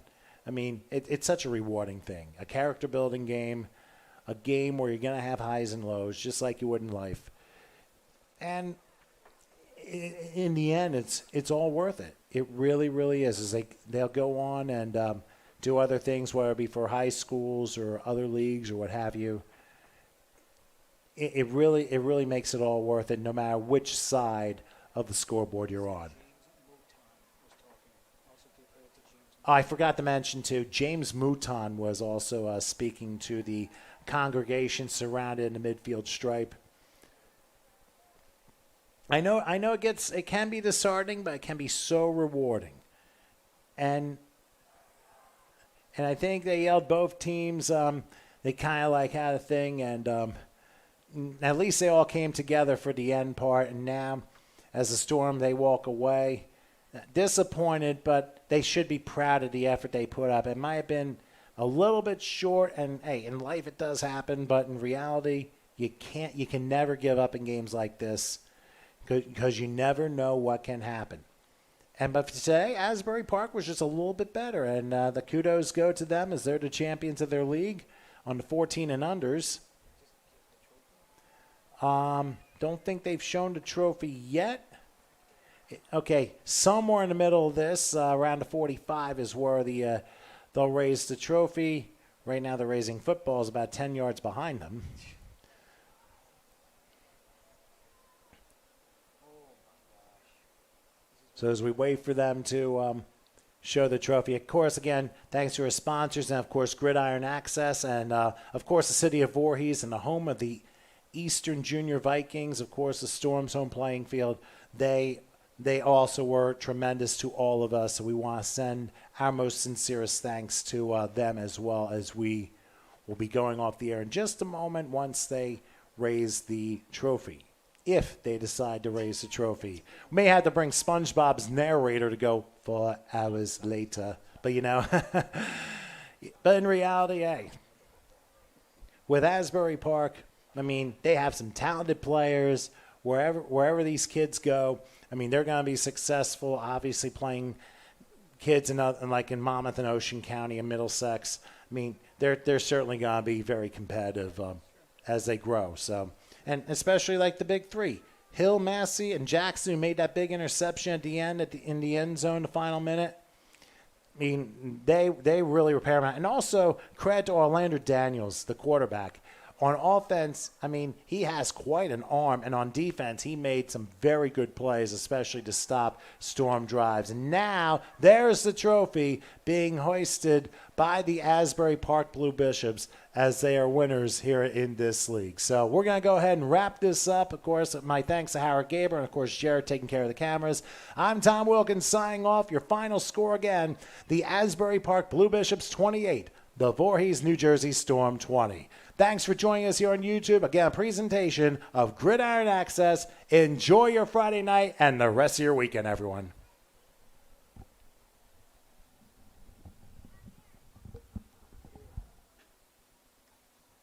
I mean, it's such a rewarding thing. A character-building game, a game where you're going to have highs and lows, just like you would in life. And in the end, it's all worth it. It really, really is. They'll go on and do other things, whether it be for high schools or other leagues or what have you. It really makes it all worth it, no matter which side of the scoreboard you're on. I forgot to mention, too, James Mouton was also speaking to the congregation surrounded in the midfield stripe. I know it can be disheartening, but it can be so rewarding. And I think they yelled both teams. They kind of like had a thing, and at least they all came together for the end part. And now, as the Storm, they walk away. Disappointed, but they should be proud of the effort they put up. It might have been a little bit short, and hey, in life it does happen, but in reality, you can never give up in games like this because you never know what can happen. But today, Asbury Park was just a little bit better, and the kudos go to them as they're the champions of their league on the 14 and unders. Don't think they've shown the trophy yet. Okay, somewhere in the middle of this, around the 45 is where they'll raise the trophy. Right now they're raising footballs about 10 yards behind them. So as we wait for them to show the trophy, of course, again, thanks to our sponsors and, of course, Gridiron Access and, of course, the city of Voorhees and the home of the Eastern Junior Vikings, of course, the Storm's home playing field. They also were tremendous to all of us, so we want to send our most sincerest thanks to them as well, as we will be going off the air in just a moment once they raise the trophy, if they decide to raise the trophy. We may have to bring SpongeBob's narrator to go 4 hours later, but but in reality, hey, with Asbury Park, I mean, they have some talented players wherever these kids go. I mean, they're going to be successful, obviously playing kids in Monmouth and Ocean County and Middlesex. I mean, they're certainly going to be very competitive as they grow. So, and especially like the big three, Hill, Massey, and Jackson, who made that big interception at the end in the end zone, the final minute. I mean, they really were paramount. And also, credit to Orlando Daniels, the quarterback. on offense, I mean, he has quite an arm, and on defense, he made some very good plays, especially to stop Storm drives. And now, there's the trophy being hoisted by the Asbury Park Blue Bishops as they are winners here in this league. So we're going to go ahead and wrap this up. Of course, my thanks to Howard Gaber and, of course, Jared taking care of the cameras. I'm Tom Wilkins signing off. Your final score again, the Asbury Park Blue Bishops 28, the Voorhees, New Jersey Storm 20. Thanks for joining us here on YouTube. Again, a presentation of Gridiron Access. Enjoy your Friday night and the rest of your weekend, everyone.